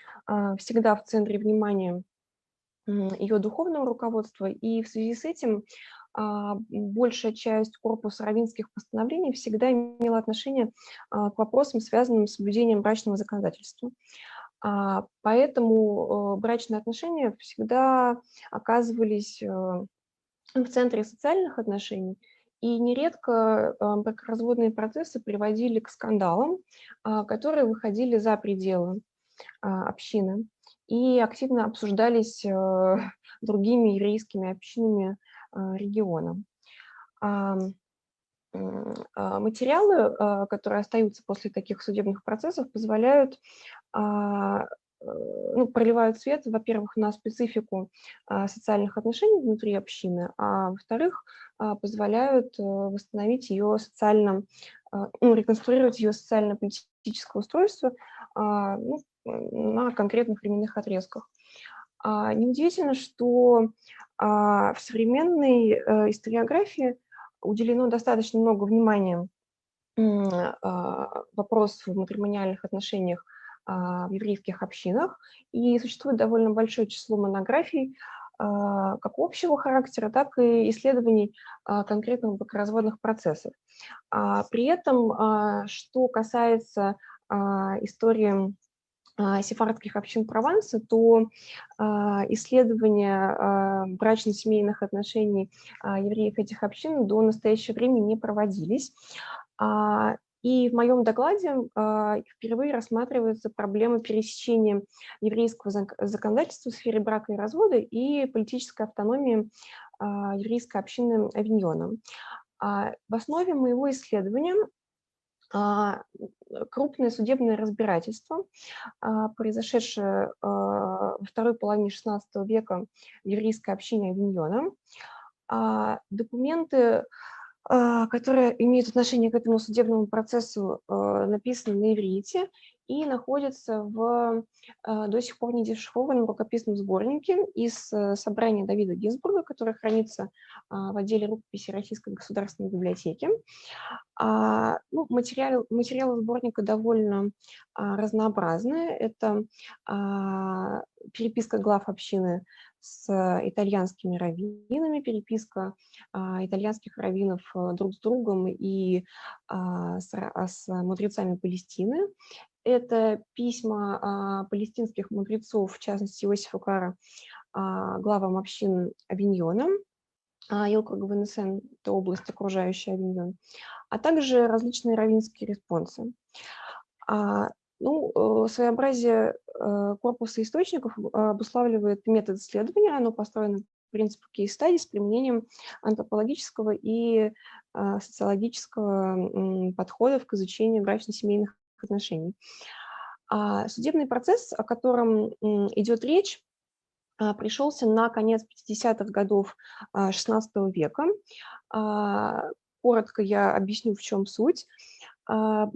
всегда в центре внимания ее духовного руководства, и в связи с этим большая часть корпуса раввинских постановлений всегда имела отношение к вопросам, связанным с соблюдением брачного законодательства. Поэтому брачные отношения всегда оказывались в центре социальных отношений, и нередко бракоразводные процессы приводили к скандалам, которые выходили за пределы общины и активно обсуждались другими еврейскими общинами региона. Материалы, которые остаются после таких судебных процессов, позволяют, проливают свет, во-первых, на специфику социальных отношений внутри общины, а во-вторых, позволяют восстановить ее реконструировать ее социально-политическое устройство на конкретных временных отрезках. Неудивительно, что в современной историографии уделено достаточно много внимания вопросу в матримониальных отношениях в еврейских общинах, и существует довольно большое число монографий как общего характера, так и исследований конкретных бракоразводных процессов. При этом, что касается истории сефардских общин Прованса, то исследования брачно-семейных отношений евреев этих общин до настоящего времени не проводились. И в моем докладе впервые рассматривается проблема пересечения еврейского законодательства в сфере брака и развода и политической автономии еврейской общины Авиньона. В основе моего исследования крупное судебное разбирательство, произошедшее во второй половине XVI века в еврейской общине Авиньона. Документы, которые имеют отношение к этому судебному процессу, написаны на иврите и находятся в до сих пор не дешифрованном рукописном сборнике из собрания Давида Гинзбурга, который хранится в отделе рукописи Российской государственной библиотеки. Материалы сборника довольно разнообразные. Это переписка глав общины с итальянскими раввинами, переписка итальянских раввинов друг с другом и с мудрецами Палестины. это письма палестинских мудрецов, в частности Иосифа Кара, главам общин Авиньона, Елкурга Венесен, это область, окружающая Авиньон, а также различные раввинские респонсы. Своеобразие корпуса источников обуславливает метод исследования, оно построено по принципу кейс-стади с применением антропологического и социологического подходов к изучению брачно-семейных отношений. Судебный процесс, о котором идет речь, пришелся на конец 50-х годов XVI века. Коротко я объясню, в чем суть. В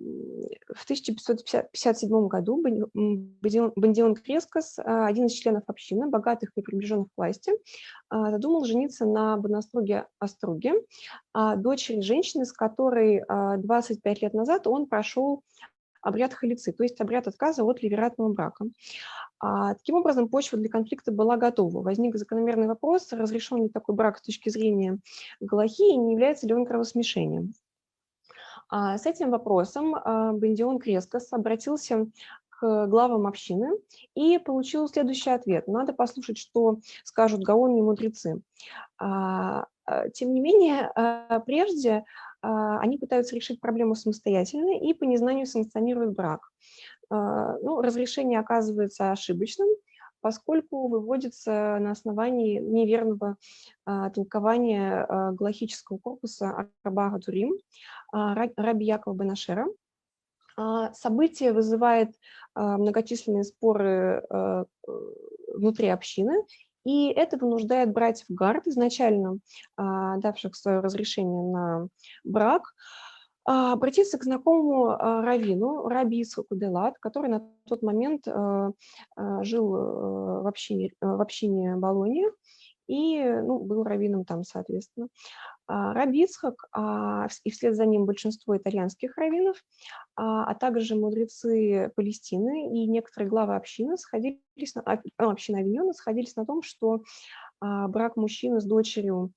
1557 году Бандион Крескос, один из членов общины, богатых и приближенных к власти, задумал жениться на Бонаструге Оструге, дочери женщины, с которой 25 лет назад он прошел обряд халицы, то есть обряд отказа от ливератного брака. Таким образом, почва для конфликта была готова. Возник закономерный вопрос, разрешен ли такой брак с точки зрения галахи и не является ли он кровосмешением. С этим вопросом Бандион Крескос обратился к главам общины и получил следующий ответ. Надо послушать, что скажут гаоны и мудрецы. Тем не менее, прежде они пытаются решить проблему самостоятельно и по незнанию санкционируют брак. Разрешение оказывается ошибочным, поскольку выводится на основании неверного толкования галахического корпуса Арбага Турим, раби Якова бен Ашера. Событие вызывает многочисленные споры внутри общины, и это вынуждает братьев Гард, изначально давших свое разрешение на брак, обратиться к знакомому раввину, раби Ицхаку Делат, который на тот момент жил в общине Болоньи и был раввином там, соответственно. Раби Ицхак и вслед за ним большинство итальянских раввинов, а также мудрецы Палестины и некоторые главы общины общины Авиньона сходились на том, что брак мужчины с дочерью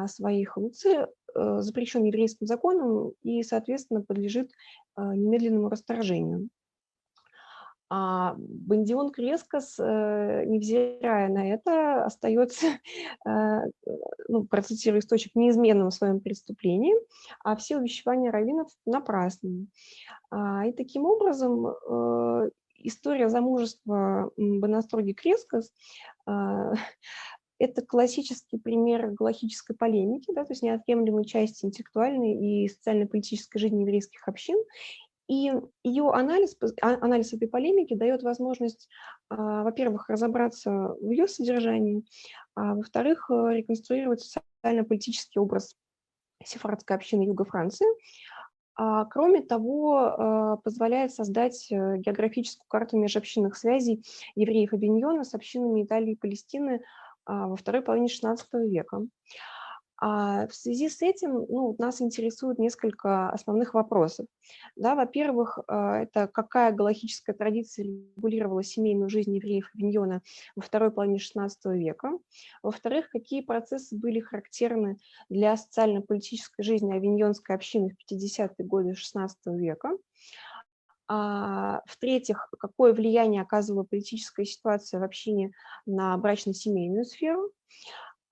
своей халуцы запрещен еврейским законом и, соответственно, подлежит немедленному расторжению. Бандион Крескос, невзирая на это, остается, процитирую источник, неизменным в своем преступлении, а все увещевания раввинов напрасны. И таким образом история замужества Бонаструги Крескос это классический пример галахической полемики, да, то есть неотъемлемой части интеллектуальной и социально-политической жизни еврейских общин. И ее анализ этой полемики дает возможность, во-первых, разобраться в ее содержании, а во-вторых, реконструировать социально-политический образ сефардской общины Юга Франции. Кроме того, позволяет создать географическую карту межобщинных связей евреев Авиньона с общинами Италии и Палестины во второй половине XVI века. В связи с этим нас интересует несколько основных вопросов. Да, во-первых, это какая галахическая традиция регулировала семейную жизнь евреев Авиньона во второй половине XVI века. Во-вторых, какие процессы были характерны для социально-политической жизни авиньонской общины в 50-е годы XVI века. В-третьих, какое влияние оказывала политическая ситуация в общине на брачно-семейную сферу.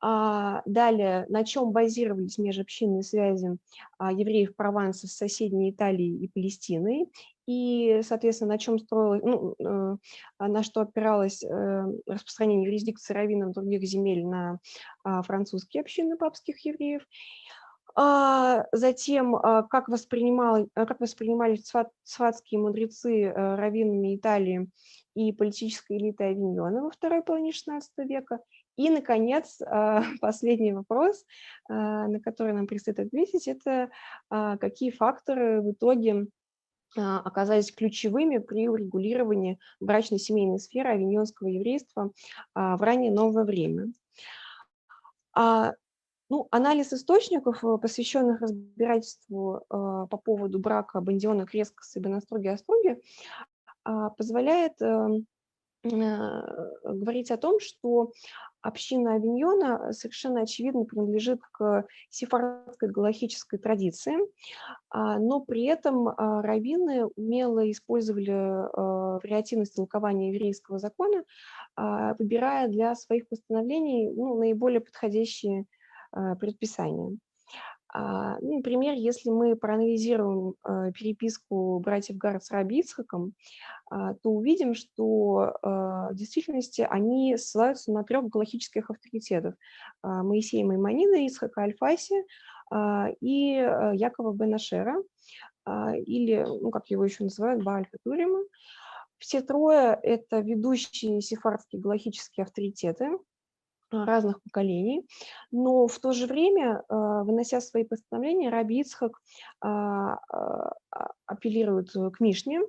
Далее, на чем базировались межобщинные связи евреев Прованса с соседней Италией и Палестиной, и, соответственно, на чем строилось, на что опиралось распространение юрисдикции раввинов других земель на французские общины папских евреев. Затем, как воспринимали сфатские мудрецы раввинами Италии и политической элитой Авиньона во второй половине XVI века. И, наконец, последний вопрос, на который нам предстоит ответить, это какие факторы в итоге оказались ключевыми при урегулировании брачной семейной сферы авиньонского еврейства в раннее новое время. Анализ источников, посвященных разбирательству по поводу брака Бандиона Крескоса и Бонаструги Оструги, позволяет говорить о том, что община Авиньона совершенно очевидно принадлежит к сефардской галахической традиции, но при этом раввины умело использовали вариативность толкования еврейского закона, выбирая для своих постановлений наиболее подходящие предписания. Например, если мы проанализируем переписку братьев Гард с Раби Ицхаком, то увидим, что в действительности они ссылаются на 3 галахических авторитетов: Моисея Маймонида, Ицхака Аль-Фаси и Якова бен Ашера, или, как его еще называют, Бааль Хатурима. Все 3 – это ведущие сефардские галахические авторитеты разных поколений, но в то же время, вынося свои постановления, Раби Ицхак апеллирует к Мишне,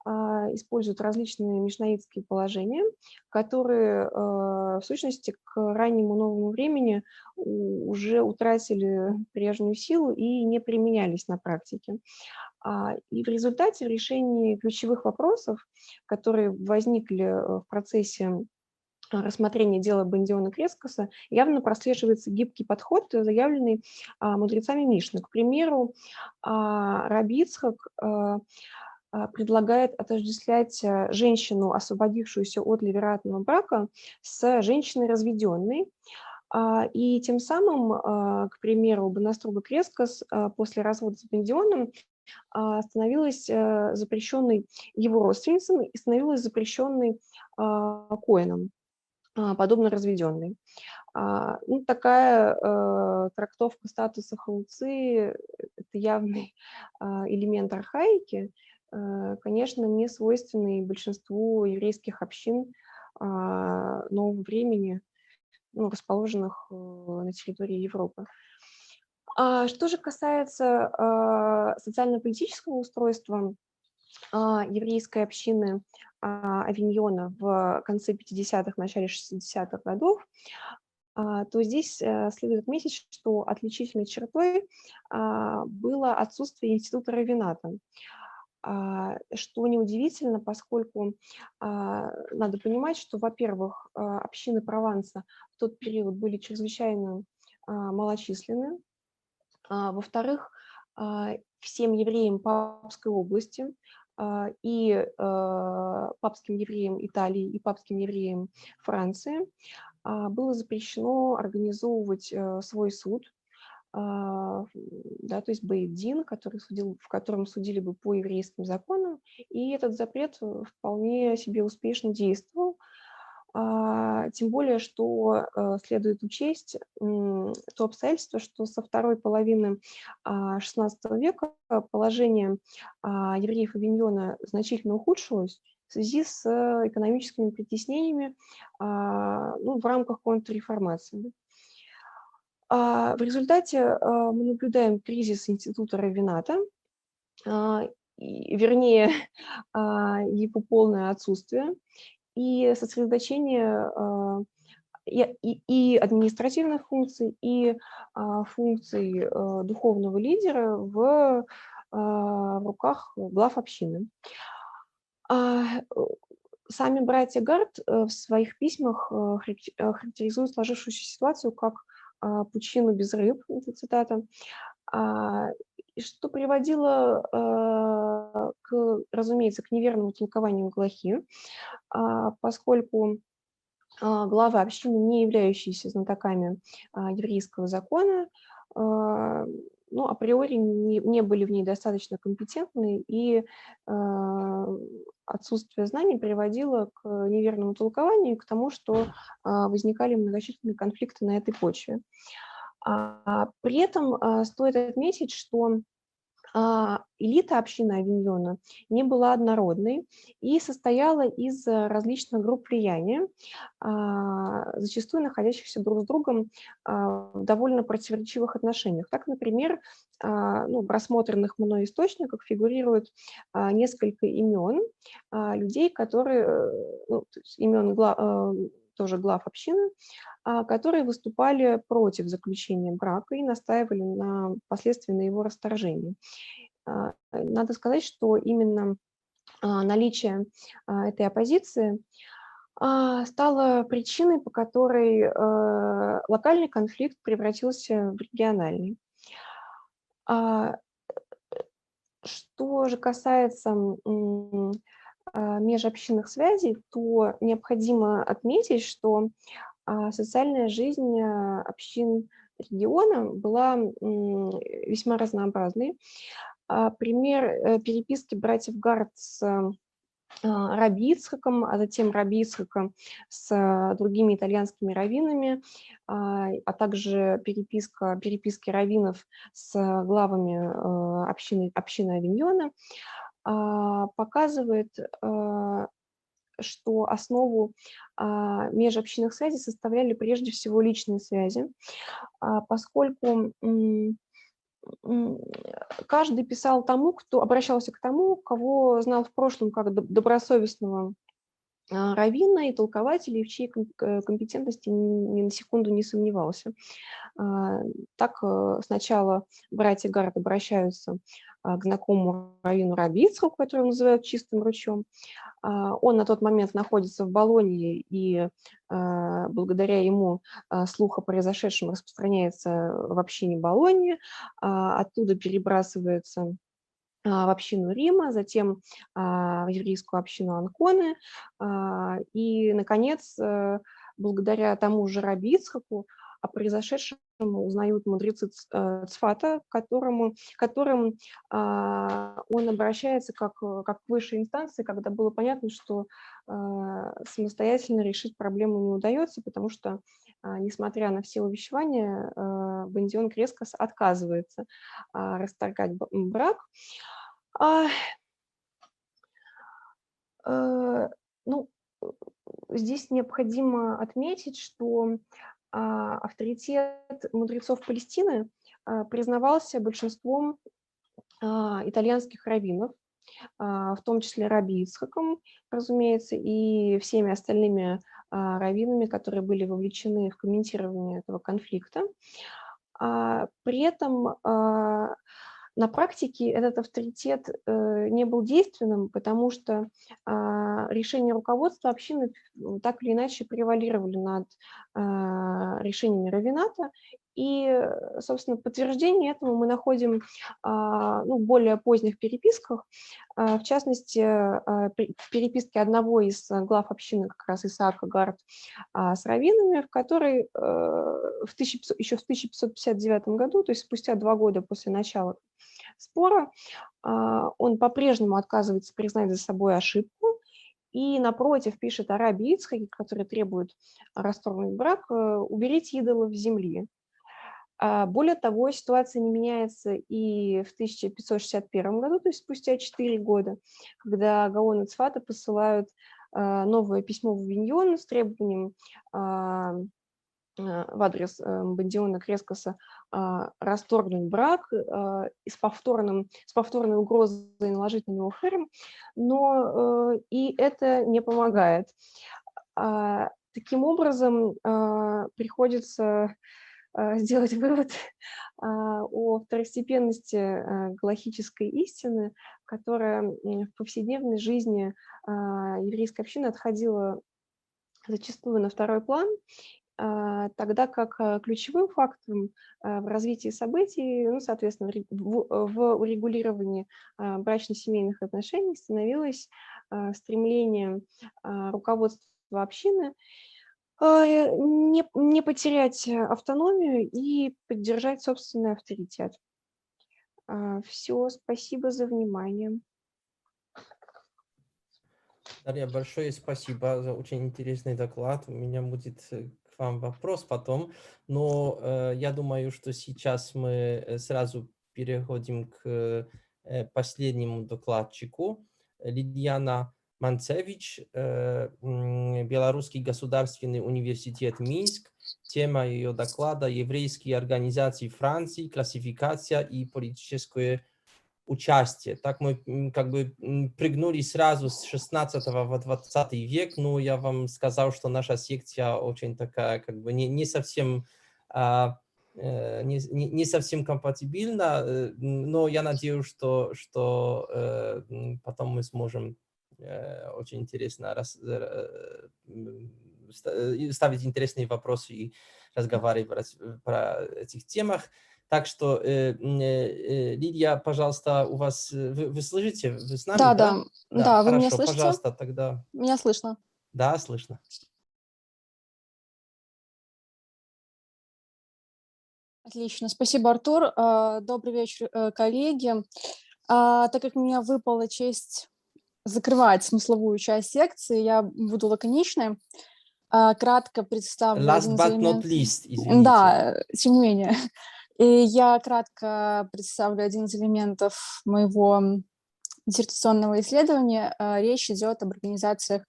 использует различные мишнаитские положения, которые в сущности к раннему новому времени уже утратили прежнюю силу и не применялись на практике. И в результате в решении ключевых вопросов, которые возникли в процессе рассмотрения дела Бендиона Крескоса, явно прослеживается гибкий подход, заявленный мудрецами Мишны. К примеру, Раби Ицхак предлагает отождествлять женщину, освободившуюся от ливератного брака, с женщиной разведенной. И тем самым, к примеру, Бенаструга Крескос после развода с Бендионом становилась запрещенной его родственницей и становилась запрещенной коэном, подобно разведенной. Такая трактовка статуса халуцы – это явный элемент архаики, конечно, не свойственный большинству еврейских общин нового времени, расположенных на территории Европы. Что же касается социально-политического устройства еврейской общины Авиньона в конце 50-х, начале 60-х годов, то здесь следует отметить, что отличительной чертой было отсутствие института раввината, что неудивительно, поскольку надо понимать, что, во-первых, общины Прованса в тот период были чрезвычайно малочисленны, во-вторых, всем евреям Папской области и папским евреям Италии и папским евреям Франции было запрещено организовывать свой суд, то есть бейт-дин, в котором судили бы по еврейским законам, и этот запрет вполне себе успешно действовал. Тем более, что следует учесть то обстоятельство, что со второй половины XVI века положение евреев Авиньона значительно ухудшилось в связи с экономическими притеснениями в рамках контрреформации. В результате мы наблюдаем кризис института раввината, вернее, его полное отсутствие, и сосредоточение и административных функций, и функций духовного лидера в руках глав общины. Сами братья Гард в своих письмах характеризуют сложившуюся ситуацию как пучину без рыб, это цитата, что приводило, разумеется, к неверному толкованию галахи, поскольку главы общины, не являющиеся знатоками еврейского закона, априори не были в ней достаточно компетентны, и отсутствие знаний приводило к неверному толкованию и к тому, что возникали многочисленные конфликты на этой почве. При этом стоит отметить, что элита общины Авиньона не была однородной и состояла из различных групп влияния, зачастую находящихся друг с другом в довольно противоречивых отношениях. Так, например, в рассмотренных мной источниках фигурирует несколько имен людей, которые, имен тоже глав общины, которые выступали против заключения брака и настаивали впоследствии на его расторжении. Надо сказать, что именно наличие этой оппозиции стало причиной, по которой локальный конфликт превратился в региональный. Что же касается межобщинных связей, то необходимо отметить, что социальная жизнь общин региона была весьма разнообразной. Пример переписки братьев Гард с Раби Ицхаком, а затем Раби Ицхака с другими итальянскими раввинами, а также переписки раввинов с главами общины Авиньона, показывает, что основу межобщинных связей составляли прежде всего личные связи, поскольку каждый писал тому, кто обращался к тому, кого знал в прошлом как добросовестного раввина и толкователя, и в чьей компетентности ни на секунду не сомневался. Так сначала братья Гард обращаются к знакомому раввину Раби Ицхаку, которого называют чистым ручьем. Он на тот момент находится в Болонье, и благодаря ему слух о произошедшем распространяется в общине Болоньи, оттуда перебрасывается в общину Рима, затем в еврейскую общину Анконы, и, наконец, благодаря тому же Раби Ицхаку о произошедшем узнают мудрецы Цфата, которым он обращается как к высшей инстанции, когда было понятно, что самостоятельно решить проблему не удается, потому что, несмотря на все увещевания, Бендион Крескос отказывается расторгать брак. Ну, здесь необходимо отметить, что авторитет мудрецов Палестины признавался большинством итальянских раввинов, в том числе Раби Ицхаком, разумеется, и всеми остальными раввинами, которые были вовлечены в комментирование этого конфликта. При этом на практике этот авторитет не был действенным, потому что решения руководства общины так или иначе превалировали над решениями раввината. И, собственно, подтверждение этому мы находим в более поздних переписках, в частности, переписке одного из глав общины, как раз Исаака Гард, с раввинами, в которой еще в 1559 году, то есть спустя 2 года после начала спора, он по-прежнему отказывается признать за собой ошибку и, напротив, пишет о Раби Ицхаке, который требует расторгнуть брак: «Уберите идолов с земли». Более того, ситуация не меняется и в 1561 году, то есть спустя 4 года, когда Гаон и Цфата посылают новое письмо в Авиньон с требованием в адрес Бендиона Крескоса расторгнуть брак с повторной угрозой наложить на него херем, но и это не помогает. Таким образом, приходится сделать вывод о второстепенности галахической истины, которая в повседневной жизни еврейской общины отходила зачастую на второй план, тогда как ключевым фактором в развитии событий, соответственно, в урегулировании брачно-семейных отношений становилось стремление руководства общины не потерять автономию и поддержать собственный авторитет. Все, спасибо за внимание. Дарья, большое спасибо за очень интересный доклад. У меня будет к вам вопрос потом, но я думаю, что сейчас мы сразу переходим к последнему докладчику. Лидиана Манцевич, Белорусский государственный университет Минск. Тема ее доклада: «Еврейские организации Франции, классификация и политическое участие». Так мы как бы прыгнули сразу с 16 в 20 век. Ну, я вам сказал, что наша секция очень такая, как бы не совсем не совсем компатибельна, но я надеюсь, что потом мы сможем очень интересно ставить интересные вопросы и разговаривать про этих темах. Так что, Лидия, пожалуйста, у вас, вы слышите? Вы с нами, Да, да? Да, вы меня хорошо, слышите? пожалуйста, тогда. Меня слышно? Да, слышно. Отлично, спасибо, Артур. Добрый вечер, коллеги. Так как мне выпала честь закрывать смысловую часть секции, я буду лаконичной. Кратко представлю Last один из but not элементов. least, извините. Да, тем не менее. И я кратко представлю один из элементов моего диссертационного исследования. Речь идет об организациях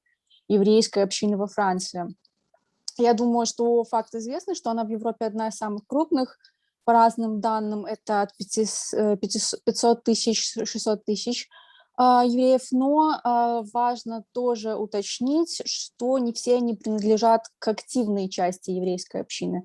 еврейской общины во Франции. Я думаю, что факт известный, что она в Европе одна из самых крупных. По разным данным, это от 500 тысяч, 600 тысяч евреев, но важно тоже уточнить, что не все они принадлежат к активной части еврейской общины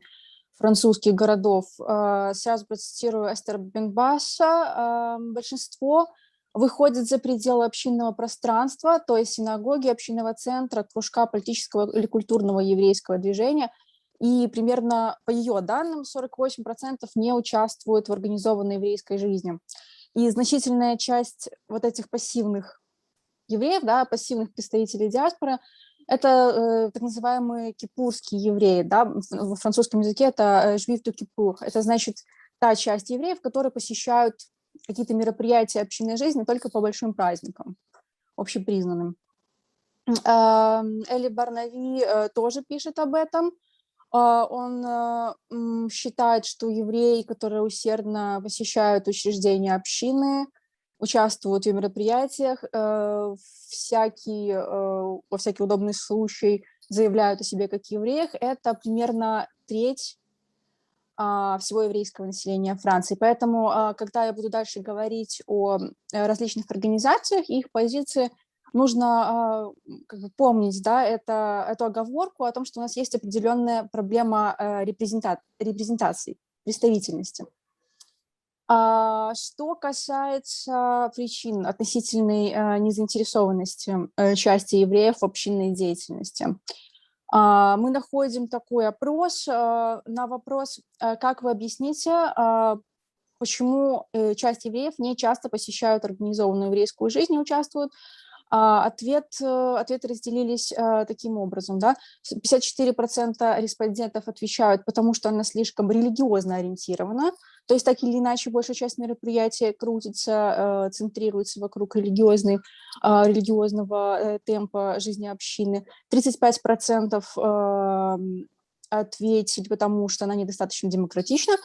французских городов. Сразу процитирую Эстер Бенбаша. Большинство выходит за пределы общинного пространства, то есть синагоги, общинного центра, кружка политического или культурного еврейского движения, и примерно, по ее данным, 48% не участвуют в организованной еврейской жизни. И значительная часть вот этих пассивных евреев, да, пассивных представителей диаспоры, это так называемые кипурские евреи, да, во французском языке это juif de Kippour, это значит та часть евреев, которые посещают какие-то мероприятия общинной жизни только по большим праздникам, общепризнанным. Эли Барнави тоже пишет об этом. Он считает, что евреи, которые усердно посещают учреждения общины, участвуют в мероприятиях, во всякий удобный случай заявляют о себе как евреях, это примерно треть всего еврейского населения Франции. Поэтому, когда я буду дальше говорить о различных организациях и их позиции, нужно как бы помнить, да, эту оговорку о том, что у нас есть определенная проблема репрезентации, представительности. Что касается причин относительной незаинтересованности части евреев в общинной деятельности, мы находим такой опрос на вопрос, как вы объясните, почему часть евреев не часто посещают организованную еврейскую жизнь и участвуют. Ответы разделились таким образом. Да? 54% респондентов отвечают, потому что она слишком религиозно ориентирована, то есть так или иначе большая часть мероприятия крутится, центрируется вокруг религиозного темпа жизни общины. 35% ответили, потому что она недостаточно демократична.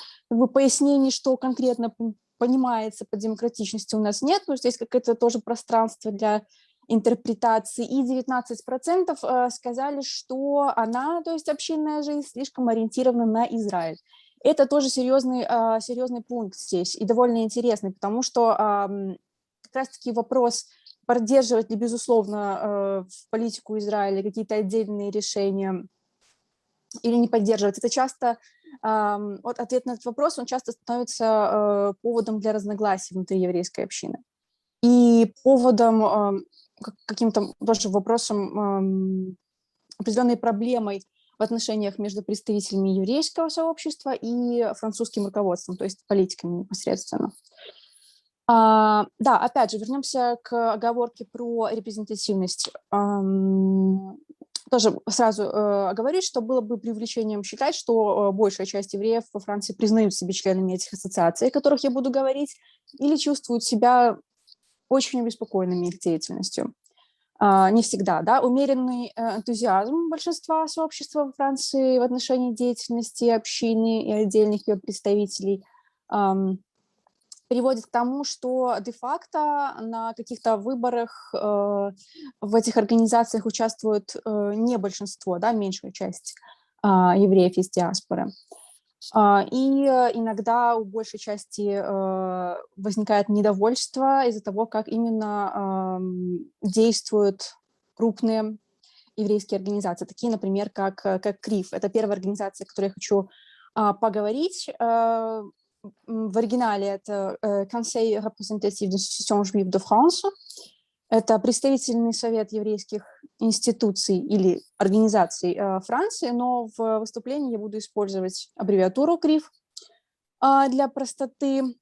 Пояснений, что конкретно понимается под демократичностью, у нас нет, потому что есть какое-то тоже пространство для интерпретации, и 19% сказали, что она, то есть общинная жизнь, слишком ориентирована на Израиль. Это тоже серьезный пункт здесь и довольно интересный, потому что как раз-таки вопрос, поддерживать ли, безусловно, в политику Израиля какие-то отдельные решения или не поддерживать, это часто, вот ответ на этот вопрос, он часто становится поводом для разногласий внутри еврейской общины. И поводом, каким-то тоже вопросом, определенной проблемой в отношениях между представителями еврейского сообщества и французским руководством, то есть политиками непосредственно. Да, опять же, вернемся к оговорке про репрезентативность. Тоже сразу оговорюсь, что было бы преувеличением считать, что большая часть евреев во Франции признают себя членами этих ассоциаций, о которых я буду говорить, или чувствуют себя очень обеспокоенными их деятельностью. Не всегда, да, умеренный энтузиазм большинства сообщества во Франции в отношении деятельности общины и отдельных ее представителей приводит к тому, что де-факто на каких-то выборах в этих организациях участвует не большинство, да, меньшая часть евреев из диаспоры. И иногда у большей части возникает недовольство из-за того, как именно действуют крупные еврейские организации, такие, например, как КРИФ. Это первая организация, о которой я хочу поговорить. В оригинале это Conseil représentatif des institutions juives de France. Это представительный совет еврейских институций или организаций Франции, но в выступлении я буду использовать аббревиатуру КРИФ для простоты.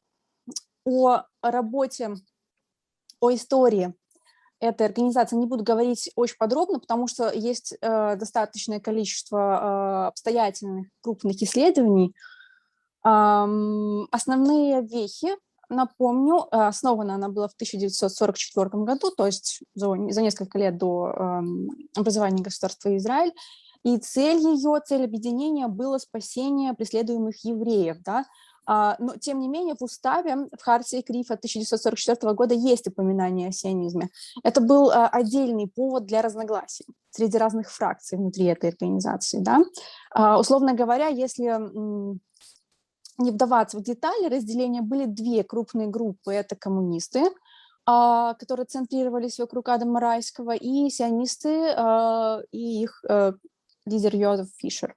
О работе, о истории этой организации не буду говорить очень подробно, потому что есть достаточное количество обстоятельных крупных исследований. Основные вехи, напомню, основана она была в 1944 году, то есть за несколько лет до образования государства Израиль, и цель объединения было спасение преследуемых евреев, да? Но, тем не менее, в уставе, в хартии КРИФа 1944 года есть упоминание о сионизме. Это был отдельный повод для разногласий среди разных фракций внутри этой организации. Да? Условно говоря, если не вдаваться в детали, разделения были две крупные группы. Это коммунисты, которые центрировались вокруг Адама Райского, и сионисты, и их лидер Йозеф Фишер.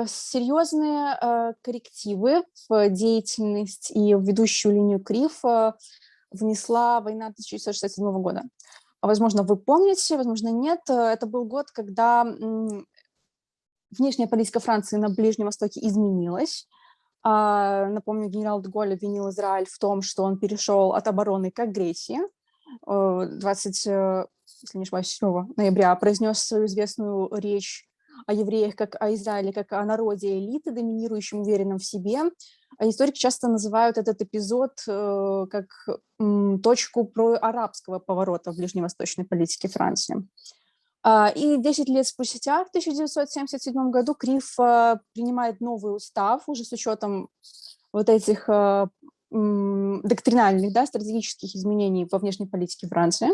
Серьезные коррективы в деятельность и в ведущую линию КРИФ внесла война 1967 года. Возможно, вы помните, возможно, нет. Это был год, когда внешняя политика Франции на Ближнем Востоке изменилась. Напомню, генерал де Голль обвинил Израиль в том, что он перешел от обороны к агрессии. 7 ноября произнес свою известную речь о евреях как о Израиле, как о народе элиты, доминирующем, уверенном в себе. Историки часто называют этот эпизод как точку проарабского поворота в ближневосточной политике Франции. И 10 лет спустя, в 1977 году, КРИФ принимает новый устав уже с учетом вот этих доктринальных, да, стратегических изменений во внешней политике Франции.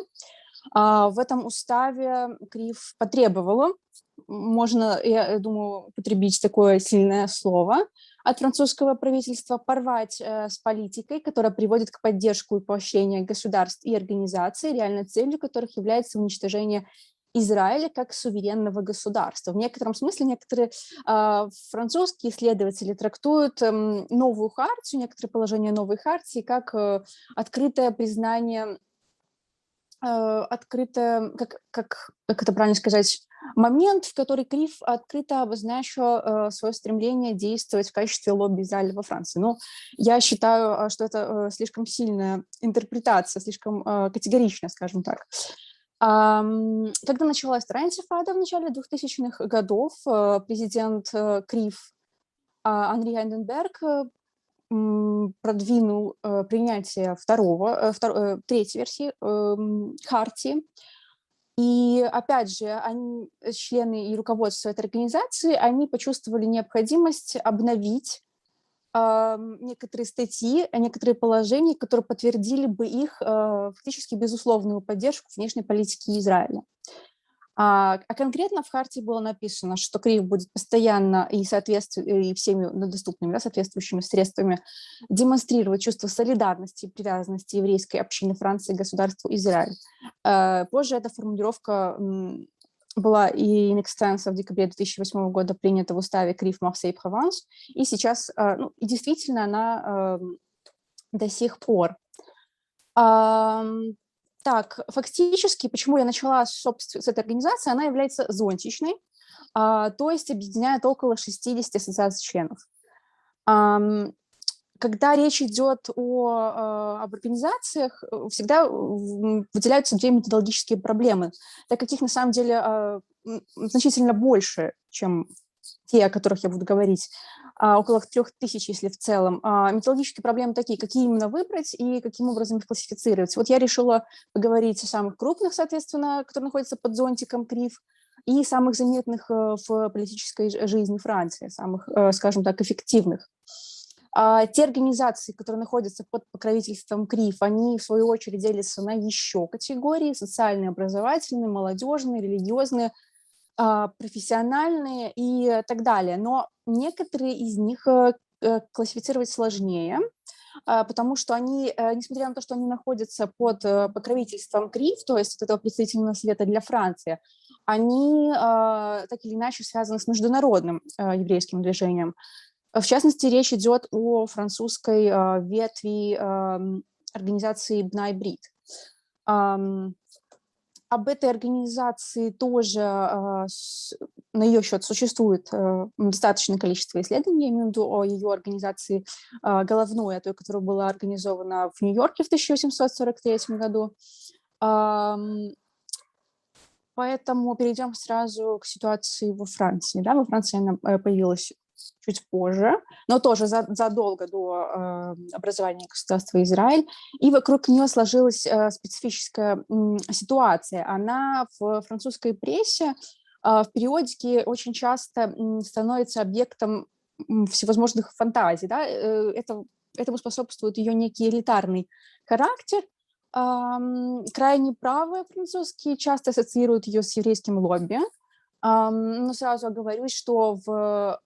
В этом уставе КРИФ потребовала, можно, я думаю, употребить такое сильное слово, от французского правительства порвать с политикой, которая приводит к поддержке и поощрению государств и организаций, реальной целью которых является уничтожение Израиля как суверенного государства. В некотором смысле некоторые французские исследователи трактуют новую хартию, некоторые положения новой хартии как открытое признание, открытое, как это правильно сказать, момент, в который КРИФ открыто обозначил свое стремление действовать в качестве лобби Израиля во Франции. Но я считаю, что это слишком сильная интерпретация, слишком категоричная, скажем так. Когда началась вторая интифада в начале 2000-х годов, президент КРИФ Анри Хайденберг продвинул принятие третьей версии хартии. И опять же, члены и руководство этой организации, они почувствовали необходимость обновить некоторые статьи, некоторые положения, которые подтвердили бы их фактически безусловную поддержку внешней политики Израиля. А конкретно в хартии было написано, что КРИФ будет постоянно и всеми доступными, да, соответствующими средствами демонстрировать чувство солидарности и привязанности еврейской общины Франции к государству Израиль. Позже эта формулировка была и in extenso в декабре 2008 года принята в уставе КРИФ Марсель-Прованс, и сейчас, и действительно она до сих пор. Так, фактически, почему я начала с этой организации, она является зонтичной, то есть объединяет около 60 ассоциаций членов. Когда речь идет об организациях, всегда выделяются две методологические проблемы, так как их на самом деле значительно больше, чем те, о которых я буду говорить, около 3000, если в целом. Методологические проблемы такие, какие именно выбрать и каким образом их классифицировать. Вот я решила поговорить о самых крупных, соответственно, которые находятся под зонтиком КРИФ, и самых заметных в политической жизни Франции, самых, скажем так, эффективных. Те организации, которые находятся под покровительством КРИФ, они, в свою очередь, делятся на еще категории: социальные, образовательные, молодежные, религиозные, профессиональные и так далее. Но некоторые из них классифицировать сложнее, потому что они, несмотря на то, что они находятся под покровительством КРИФ, то есть от этого представительного совета для Франции, они так или иначе связаны с международным еврейским движением. В частности, речь идет о французской ветви организации B'nai B'rith. Об этой организации тоже на ее счет существует достаточное количество исследований, я имею в виду о ее организации головной, той, которая была организована в Нью-Йорке в 1843 году. Поэтому перейдем сразу к ситуации во Франции. Да? Во Франции она появилась чуть позже, но тоже задолго до образования государства Израиль, и вокруг нее сложилась специфическая ситуация. Она в французской прессе, в периодике очень часто становится объектом всевозможных фантазий. Да? Этому способствует ее некий элитарный характер. Крайне правые французские часто ассоциируют ее с еврейским лобби. Но сразу оговорюсь, что во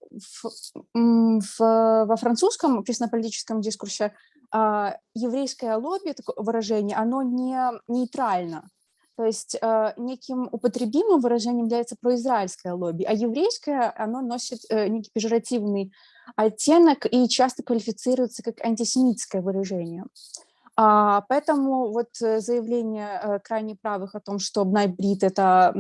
французском общественно-политическом дискурсе еврейское лобби, такое выражение, оно не нейтрально. То есть неким употребимым выражением является произраильское лобби, а еврейское, оно носит некий пежоративный оттенок и часто квалифицируется как антисемитское выражение. Поэтому вот заявление крайне правых о том, что B'nai B'rith – это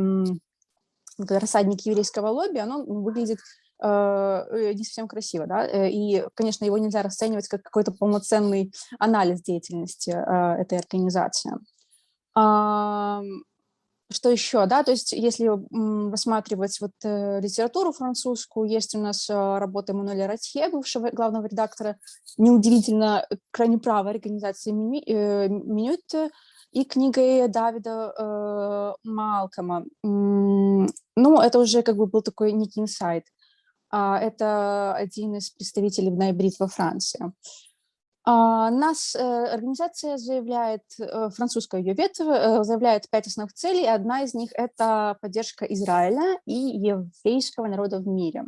рассадник еврейского лобби, оно выглядит не совсем красиво, да, и, конечно, его нельзя расценивать как какой-то полноценный анализ деятельности этой организации. Что еще, да, то есть если рассматривать вот литературу французскую, есть у нас работа Эммануэля Ратье, бывшего главного редактора, неудивительно, крайне правой организации «Минют», и книгой Давида Малкома. Ну, это уже как бы был такой некий инсайт. Это один из представителей B'nai B'rith во Франции. Организация заявляет, французская ее ветвь, заявляет 5 основных целей, и одна из них – это поддержка Израиля и еврейского народа в мире.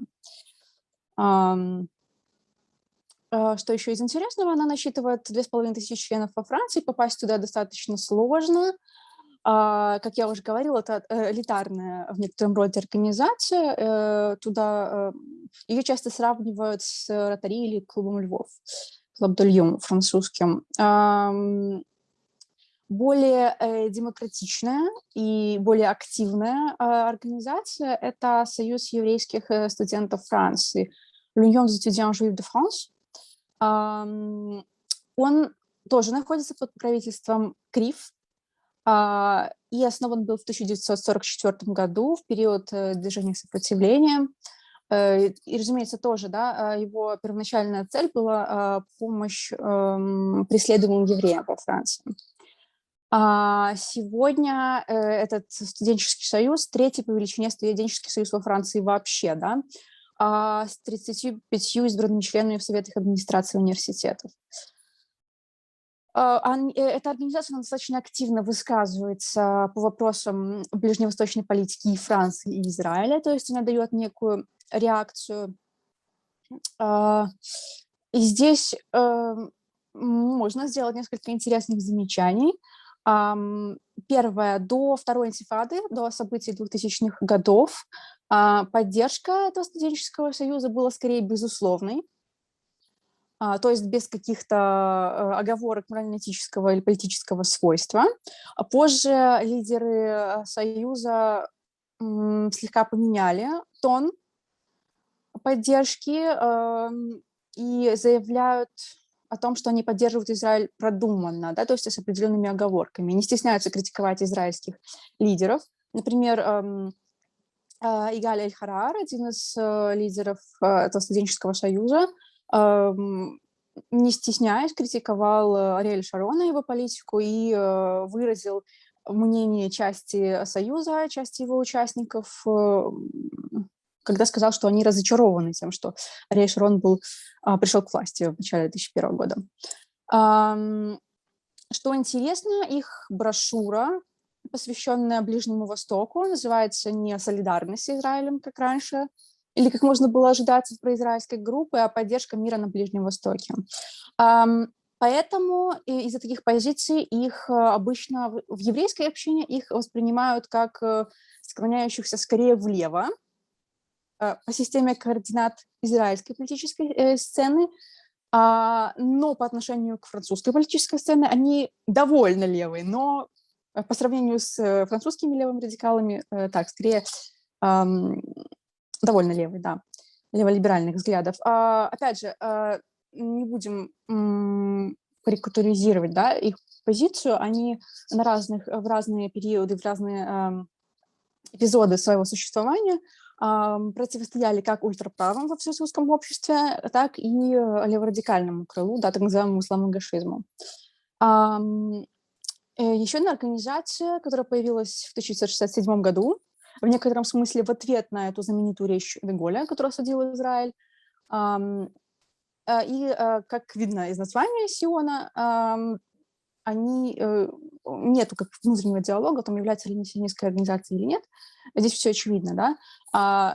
Что еще из интересного, она насчитывает 2500 членов во Франции, попасть туда достаточно сложно. Как я уже говорила, это элитарная в некотором роде организация. Туда ее часто сравнивают с Ротари или клубом Львов, клуб де Льон французским. Более демократичная и более активная организация – это Союз еврейских студентов Франции, l'Union des étudiants juifs de France. Он тоже находится под правительством КРИФ и основан был в 1944 году в период движения сопротивления. И, разумеется, тоже, да, его первоначальная цель была помощь преследуемым евреям во Франции. Сегодня этот студенческий союз третий по величине студенческий союз во Франции вообще, да, с 35 избранными членами в советах администрации университетов. Эта организация достаточно активно высказывается по вопросам ближневосточной политики и Франции, и Израиля, то есть она дает некую реакцию. И здесь можно сделать несколько интересных замечаний. Первое, до второй интифады, до событий 2000-х годов, поддержка этого студенческого союза была скорее безусловной, то есть без каких-то оговорок морально-этического или политического свойства. Позже лидеры союза слегка поменяли тон поддержки и заявляют о том, что они поддерживают Израиль продуманно, да, то есть с определенными оговорками, не стесняются критиковать израильских лидеров. Например, Игаль Эль-Харар, один из лидеров этого студенческого союза, не стесняясь, критиковал Ариэля Шарона, его политику, и выразил мнение части союза, части его участников, когда сказал, что они разочарованы тем, что Ариэль Шарон пришел к власти в начале 2001 года. Что интересно, их брошюра, посвященная Ближнему Востоку, называется не «Солидарность с Израилем», как раньше, или как можно было ожидать от произраильской группы, а «Поддержка мира на Ближнем Востоке». Поэтому из-за таких позиций их обычно в еврейской общине их воспринимают как склоняющихся скорее влево по системе координат израильской политической сцены, Но по отношению к французской политической сцене они довольно левые, но по сравнению с французскими левыми радикалами, так, скорее, довольно левые, да, леволиберальных взглядов. Опять же, не будем карикатуризировать, да, их позицию, они в разные периоды, в разные эпизоды своего существования противостояли как ультраправым во всероссийском обществе, так и леворадикальному крылу, да, так называемому исламогашизму. Еще одна организация, которая появилась в 1967 году, в некотором смысле в ответ на эту знаменитую речь де Голля, которую осудил Израиль. И, как видно из названия Сиона, нету как внутреннего диалога о том, является ли они сионистской организацией или нет. Здесь все очевидно, да.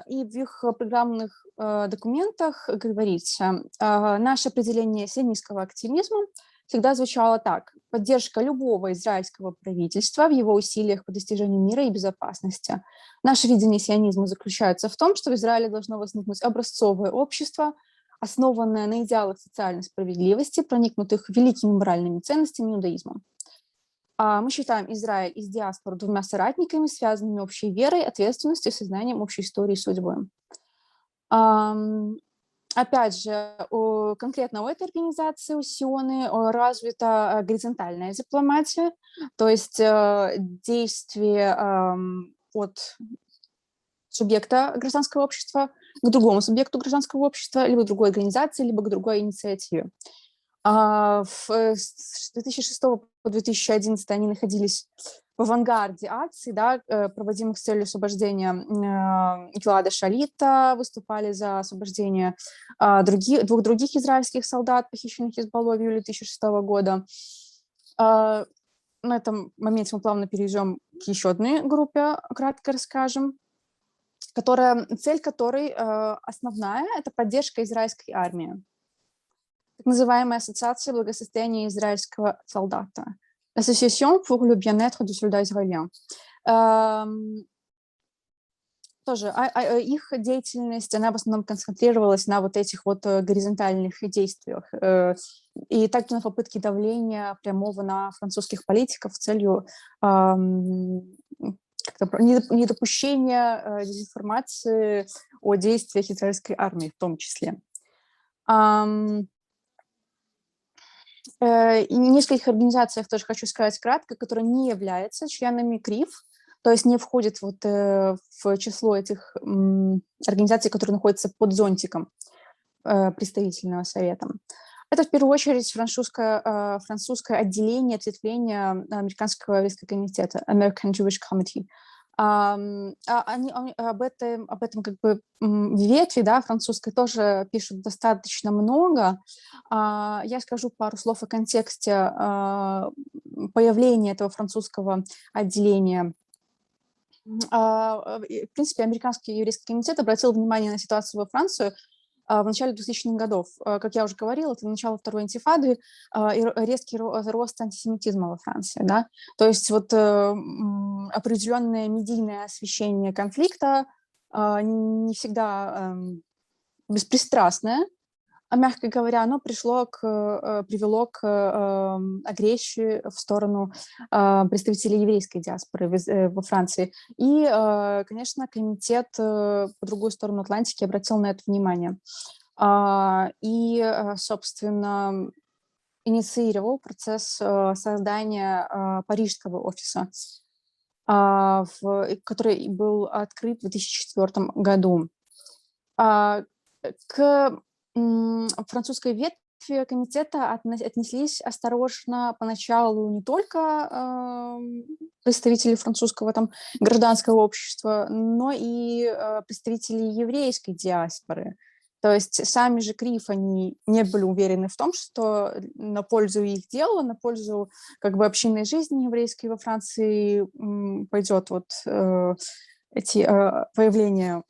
И в их программных документах говорится, наше определение сионистского активизма всегда звучало так: поддержка любого израильского правительства в его усилиях по достижению мира и безопасности. Наше видение сионизма заключается в том, что в Израиле должно возникнуть образцовое общество, основанное на идеалах социальной справедливости, проникнутых великими моральными ценностями иудаизма. Мы считаем Израиль из диаспоры двумя соратниками, связанными общей верой, ответственностью, сознанием общей истории и судьбы. Опять же, конкретно у этой организации, у Сионы, развита горизонтальная дипломатия, то есть действие от субъекта гражданского общества к другому субъекту гражданского общества, либо к другой организации, либо к другой инициативе. С 2006 по 2011 они находились в авангарде акций, да, проводимых с целью освобождения Гилада Шалита, выступали за освобождение двух других израильских солдат, похищенных Хизбаллой в июле 2006 года. На этом моменте мы плавно перейдем к еще одной группе, кратко расскажем, цель которой основная – это поддержка израильской армии. Так называемая Ассоциация благосостояния израильского солдата. Association pour le bien-être du soldat israélien. Тоже их деятельность, она в основном концентрировалась на вот этих вот горизонтальных действиях и также на попытке давления прямого на французских политиков с целью недопущения дезинформации о действиях израильской армии в том числе. И нескольких организациях тоже хочу сказать кратко, которые не являются членами КРИФ, то есть не входят вот в число этих организаций, которые находятся под зонтиком представительного совета. Это в первую очередь французское отделение, ответвление Американского еврейского комитета, American Jewish Committee. Они об этом как бы ветви, да, французской тоже пишут достаточно много. Я скажу пару слов о контексте появления этого французского отделения. В принципе, Американский еврейский комитет обратил внимание на ситуацию во Франции в начале 2000-х годов. Как я уже говорила, это начало второй интифады и резкий рост антисемитизма во Франции. Да? То есть вот определенное медийное освещение конфликта не всегда беспристрастное, а, мягко говоря, оно привело к агрессии в сторону представителей еврейской диаспоры во Франции. И, конечно, комитет по другую сторону Атлантики обратил на это внимание. И, собственно, инициировал процесс создания парижского офиса, который был открыт в 2004 году. К французской ветви комитета отнеслись осторожно поначалу не только представители французского там гражданского общества, но и представители еврейской диаспоры. То есть сами же КРИФ, они не были уверены в том, что на пользу их дела, на пользу как бы общинной жизни еврейской во Франции пойдет вот появление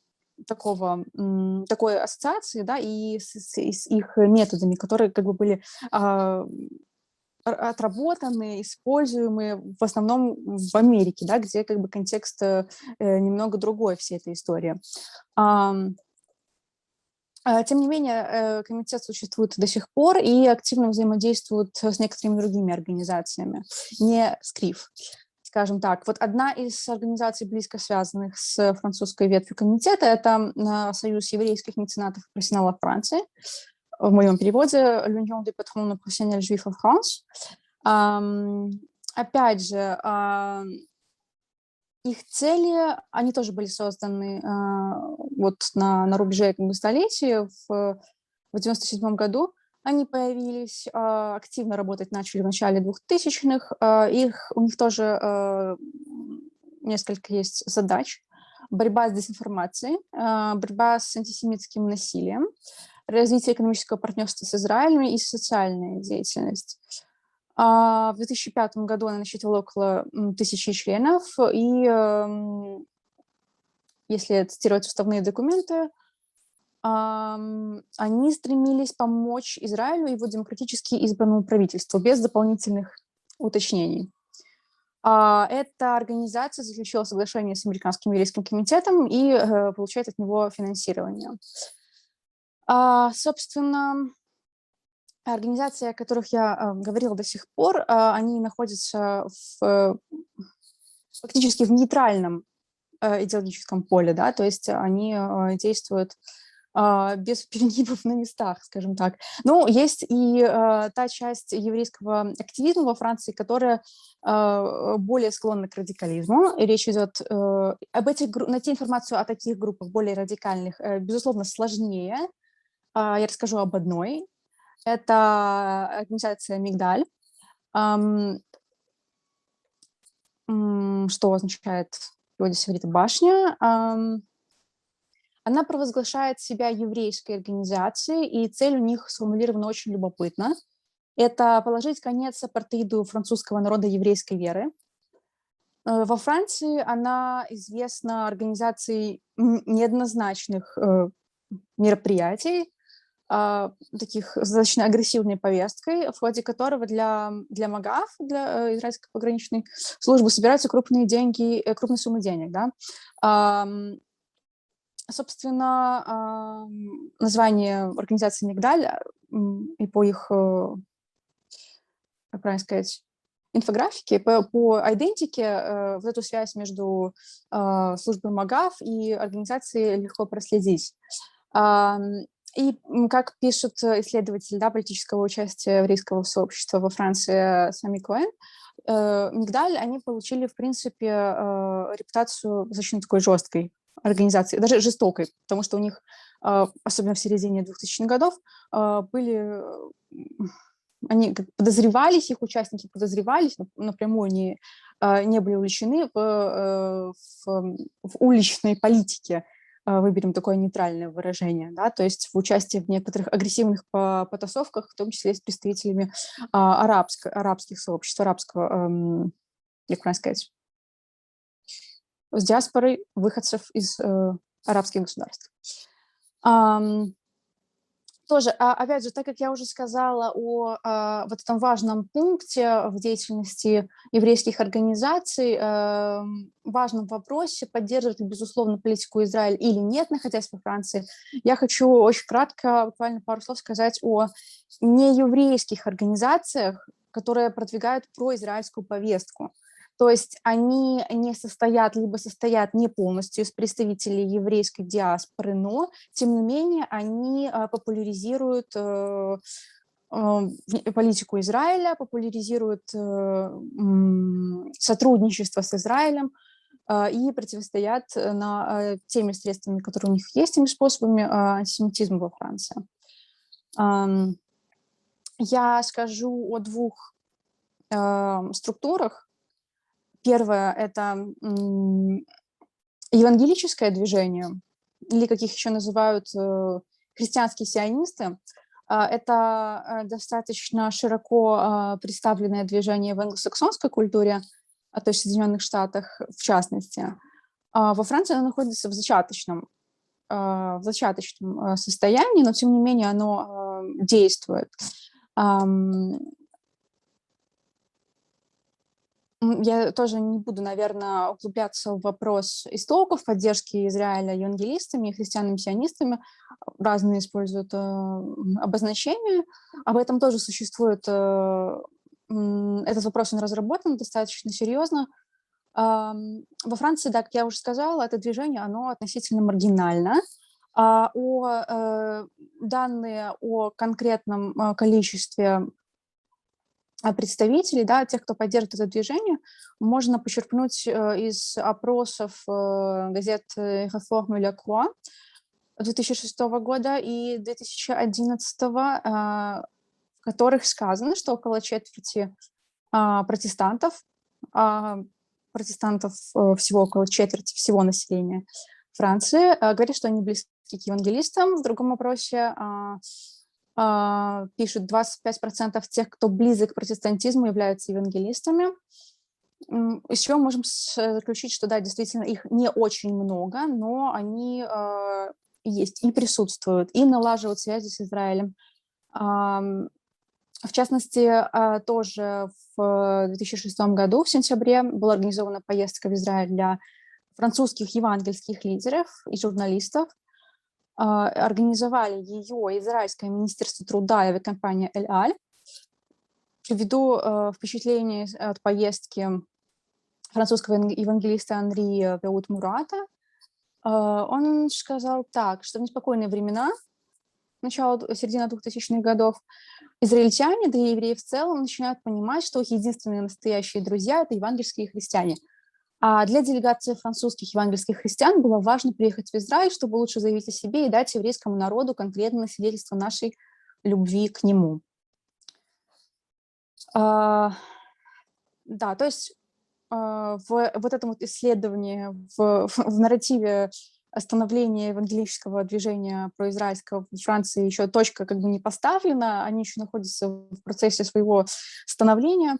такой ассоциации, да, и с их методами, которые как бы были отработаны, используемы в основном в Америке, да, где как бы контекст немного другой всей этой истории. Тем не менее, комитет существует до сих пор и активно взаимодействует с некоторыми другими организациями, не с КРИФ, скажем так. Вот одна из организаций, близко связанных с французской ветвью комитета, это Союз еврейских меценатов и профессионалов Франции, в моем переводе «L'Union des patrons professionnels juifs en France». Опять же, их цели, они тоже были созданы вот на рубеже столетия, в 1997 году они появились, активно работать начали в начале 2000-х. У них тоже несколько есть задач. Борьба с дезинформацией, борьба с антисемитским насилием, развитие экономического партнерства с Израилем и социальная деятельность. В 2005 году она насчитывала около 1000 членов, и, если цитировать уставные документы, они стремились помочь Израилю и его демократически избранному правительству без дополнительных уточнений. Эта организация заключила соглашение с Американским еврейским комитетом и получает от него финансирование. Собственно, организации, о которых я говорила до сих пор, они находятся фактически в нейтральном идеологическом поле, да, то есть они действуют без перегибов на местах, скажем так. Но есть и та часть еврейского активизма во Франции, которая более склонна к радикализму. И речь идет найти информацию о таких группах более радикальных, безусловно, сложнее. Я расскажу об одной. Это организация «Мигдаль», что означает в переводе с иврита «башня». Она провозглашает себя еврейской организацией, и цель у них сформулирована очень любопытно. Это положить конец апартеиду французского народа еврейской веры. Во Франции она известна организацией неоднозначных мероприятий, таких с достаточно агрессивной повесткой, в ходе которого для МАГАФ, для израильской пограничной службы, собираются крупные суммы денег. Да? Собственно, название организации «Мигдаль» и по их, как правильно сказать, инфографике, по идентике, вот эту связь между службой МАГАФ и организацией легко проследить. И, как пишет исследователь, да, политического участия еврейского сообщества во Франции Сами Коэн, «Мигдаль», они получили, в принципе, репутацию достаточно такой жесткой организации, даже жестокой, потому что у них, особенно в середине 2000-х годов, они подозревались, их участники подозревались, но напрямую не были увлечены в уличной политике, выберем такое нейтральное выражение, да, то есть в участии в некоторых агрессивных потасовках, в том числе с представителями арабских сообществ, арабского, как правильно сказать, с диаспорой выходцев из арабских государств. Тоже, опять же, так как я уже сказала о вот этом важном пункте в деятельности еврейских организаций, важном вопросе, поддерживать ли, безусловно, политику Израиля или нет, находясь во Франции, я хочу очень кратко, буквально пару слов сказать о нееврейских организациях, которые продвигают произраильскую повестку. То есть они не состоят, либо состоят не полностью из представителей еврейской диаспоры, но, тем не менее, они популяризируют политику Израиля, популяризируют сотрудничество с Израилем и противостоят теми средствами, которые у них есть, теми способами антисемитизма во Франции. Я скажу о двух структурах. Первое – это евангелическое движение, или как их еще называют христианские сионисты. Это достаточно широко представленное движение в англосаксонской культуре, то есть в Соединенных Штатах в частности. Во Франции оно находится в зачаточном состоянии, но тем не менее оно действует. Я тоже не буду, наверное, углубляться в вопрос истоков поддержки Израиля евангелистами и христианами-сионистами. Разные используют обозначения. Об этом тоже существует. Этот вопрос он разработан достаточно серьезно. Во Франции, да, как я уже сказала, это движение, оно относительно маргинально. Данные о конкретном количестве представителей, да, тех, кто поддерживает это движение, можно почерпнуть из опросов газет «Реформ» и «La Croix» 2006 года и 2011, в которых сказано, что около четверти протестантов всего около четверти всего населения Франции говорят, что они близки к евангелистам. В другом опросе пишут 25% тех, кто близок к протестантизму, являются евангелистами. Из чего можем заключить, что да, действительно их не очень много, но они есть и присутствуют, и налаживают связи с Израилем. В частности, тоже в 2006 году, в сентябре, была организована поездка в Израиль для французских евангельских лидеров и журналистов. Организовали ее Израильское министерство труда и авиакомпания «Эль-Аль». Приведу впечатление от поездки французского евангелиста Анри Мурата. Он сказал так, что в неспокойные времена, середина 2000-х годов, израильтяне, да и евреи в целом, начинают понимать, что их единственные настоящие друзья – это евангельские христиане. А для делегации французских евангельских христиан было важно приехать в Израиль, чтобы лучше заявить о себе и дать еврейскому народу конкретное свидетельство нашей любви к нему. Да, то есть в вот этом вот исследовании, в нарративе становления евангелического движения произраильского в Франции еще точка как бы не поставлена, они еще находятся в процессе своего становления.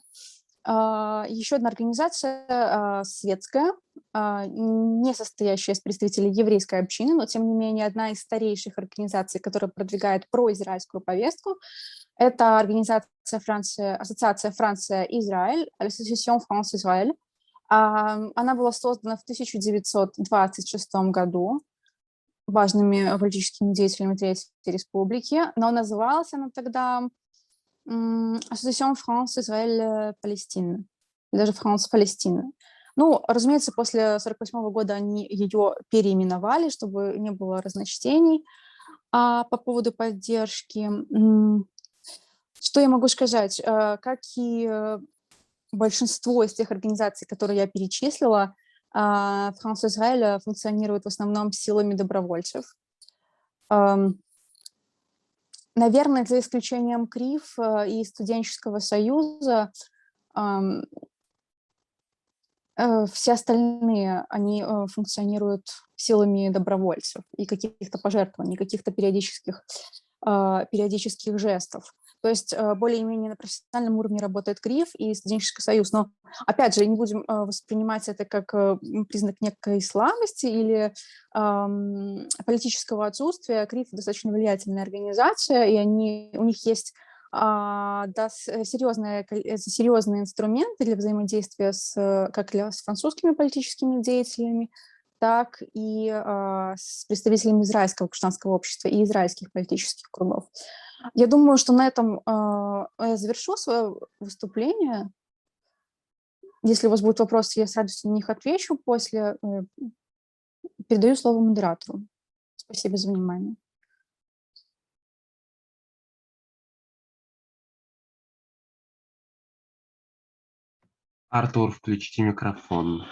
Еще одна организация светская, не состоящая из представителей еврейской общины, но тем не менее одна из старейших организаций, которая продвигает произраильскую повестку, это Ассоциация Франция-Израиль, Association France-Israël. Она была создана в 1926 году важными политическими деятелями Третьей Республики, но называлась она тогда Association France-Israël-Palestine, даже France-Palestine. Ну, разумеется, после 1948 года они ее переименовали, чтобы не было разночтений по поводу поддержки. Что я могу сказать? Как и большинство из тех организаций, которые я перечислила, France-Израиль функционирует в основном силами добровольцев. Наверное, за исключением КРИФ и студенческого союза, все остальные, они функционируют силами добровольцев и каких-то пожертвований, каких-то периодических жестов. То есть более-менее на профессиональном уровне работает КРИФ и студенческий союз. Но, опять же, не будем воспринимать это как признак некой слабости или политического отсутствия. КРИФ достаточно влиятельная организация, и у них есть серьезные инструменты для взаимодействия как с французскими политическими деятелями, так и с представителями израильского гражданского общества и израильских политических кругов. Я думаю, что на этом я завершу свое выступление. Если у вас будут вопросы, я с радостью на них отвечу. После передаю слово модератору. Спасибо за внимание. Артур, включите микрофон.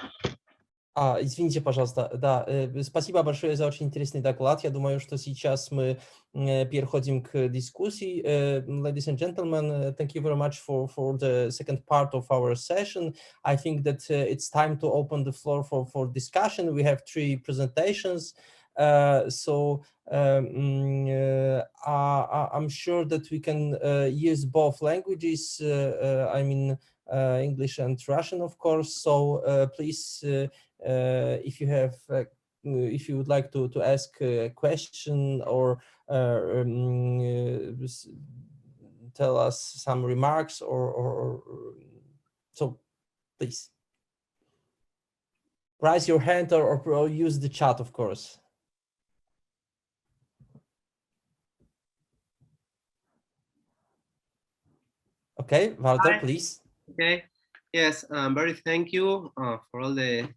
Извините, пожалуйста. Да, спасибо большое за очень интересный доклад. Я думаю, что сейчас мы переходим к дискуссии. Ladies and gentlemen, thank you very much for the second part of our session. I think that it's time to open the floor for discussion. We have 3 presentations. I'm sure that we can use both languages. I mean, English and Russian, of course. So please, if you would like to ask a question or tell us some remarks, or so please. Raise your hand or use the chat, of course. Okay, Walter, please. Okay. Yes, very thank you for all the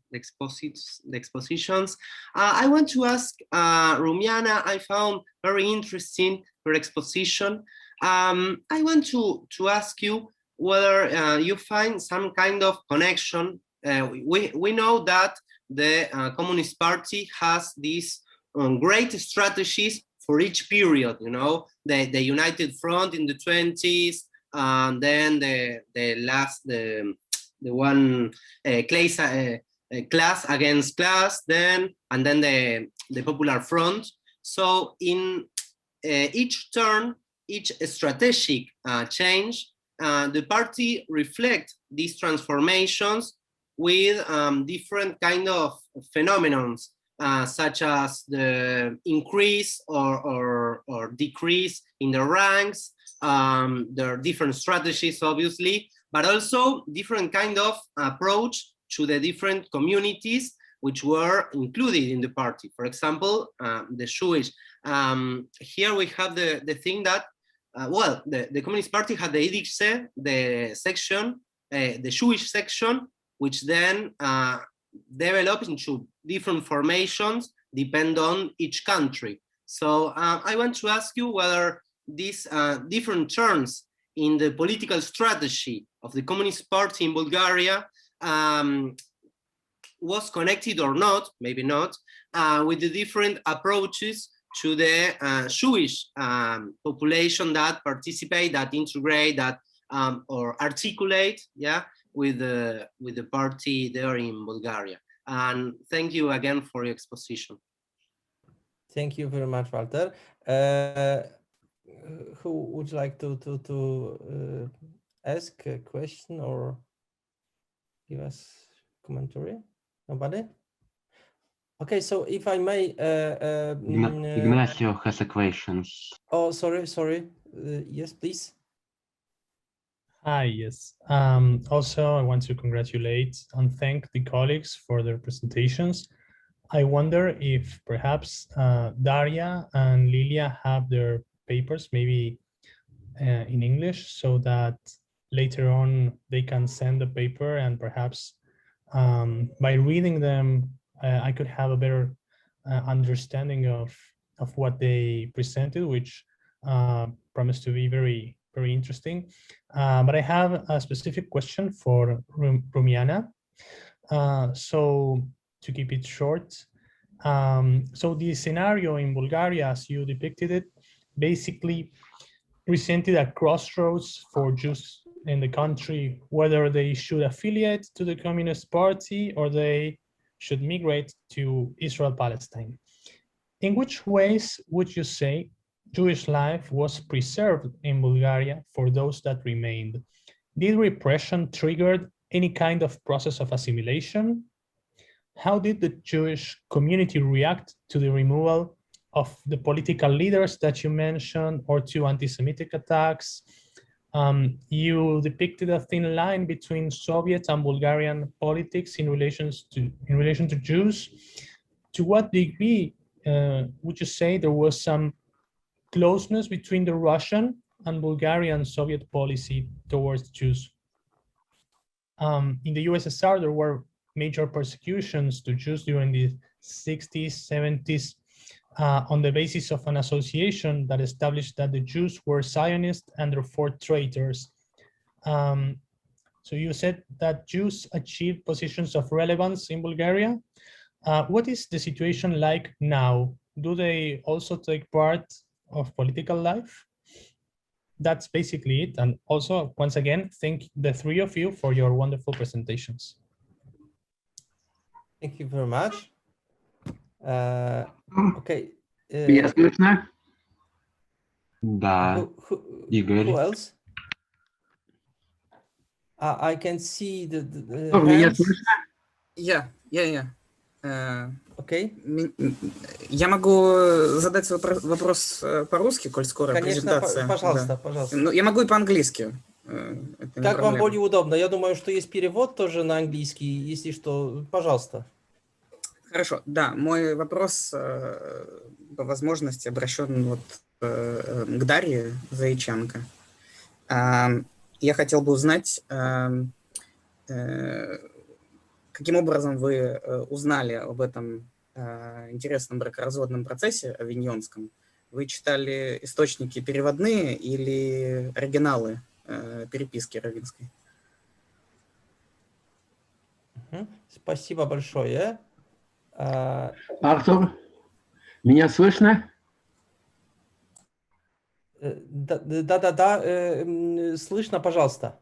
expositions. I want to ask Rumiana, I found very interesting your exposition. I want to ask you whether you find some kind of connection. We know that the Communist Party has these great strategies for each period, you know, the United Front in the 20s, and then the one class against class, and then the Popular Front. So in each turn, each strategic change, the party reflects these transformations with different kind of phenomena, such as the increase or decrease in the ranks. There are different strategies, obviously, but also different kind of approach to the different communities which were included in the party. For example, the Jewish. Here we have the thing that, well, the Communist Party had the iudaike, the section, the Jewish section, which then developed into different formations depend on each country. So I want to ask you whether these different turns in the political strategy of the Communist Party in Bulgaria was connected or not, maybe not, with the different approaches to the Jewish population that participate, that integrate, that or articulate, yeah, with the party there in Bulgaria. And thank you again for your exposition. Thank you very much, Walter. Who would like to ask a question or give us commentary? Nobody? Okay, so if I may, Ignacio has a question. Oh, sorry. Yes, please. Hi, yes. Also, I want to congratulate and thank the colleagues for their presentations. I wonder if perhaps Daria and Lilia have their papers maybe in English, so that later on they can send the paper, and perhaps by reading them, I could have a better understanding of what they presented, which promised to be very, very interesting. But I have a specific question for Rumiana. So to keep it short, so the scenario in Bulgaria, as you depicted it, basically presented a crossroads for Jews in the country, whether they should affiliate to the Communist Party or they should migrate to Israel-Palestine. In which ways would you say Jewish life was preserved in Bulgaria for those that remained? Did repression trigger any kind of process of assimilation? How did the Jewish community react to the removal of the political leaders that you mentioned, or to anti-Semitic attacks? You depicted a thin line between Soviet and Bulgarian politics in relation to Jews. To what degree would you say there was some closeness between the Russian and Bulgarian Soviet policy towards Jews? In the USSR, there were major persecutions to Jews during the 60s, 70s, on the basis of an association that established that the Jews were Zionists and therefore traitors. So you said that Jews achieved positions of relevance in Bulgaria. What is the situation like now? Do they also take part of political life? That's basically it. And also, once again, thank the three of you for your wonderful presentations. Thank you very much. Okay. Yes, listener. Да, Игорь. Who else? I can see the Yes, hands. listener. Я. Okay. Я могу задать свой вопрос по-русски, коль скоро Конечно, презентация. пожалуйста, Да. пожалуйста. Ну, я могу и по-английски. Это не Как вам проблема. более удобно? Я думаю, что есть перевод тоже на английский. Если что, пожалуйста. Хорошо, да, мой вопрос по возможности обращен вот к Дарье Заиченко. Я хотел бы узнать, каким образом вы узнали об этом интересном бракоразводном процессе авиньонском? Вы читали источники переводные или оригиналы переписки раввинской? Спасибо большое. Артур, меня слышно? Да, слышно, пожалуйста.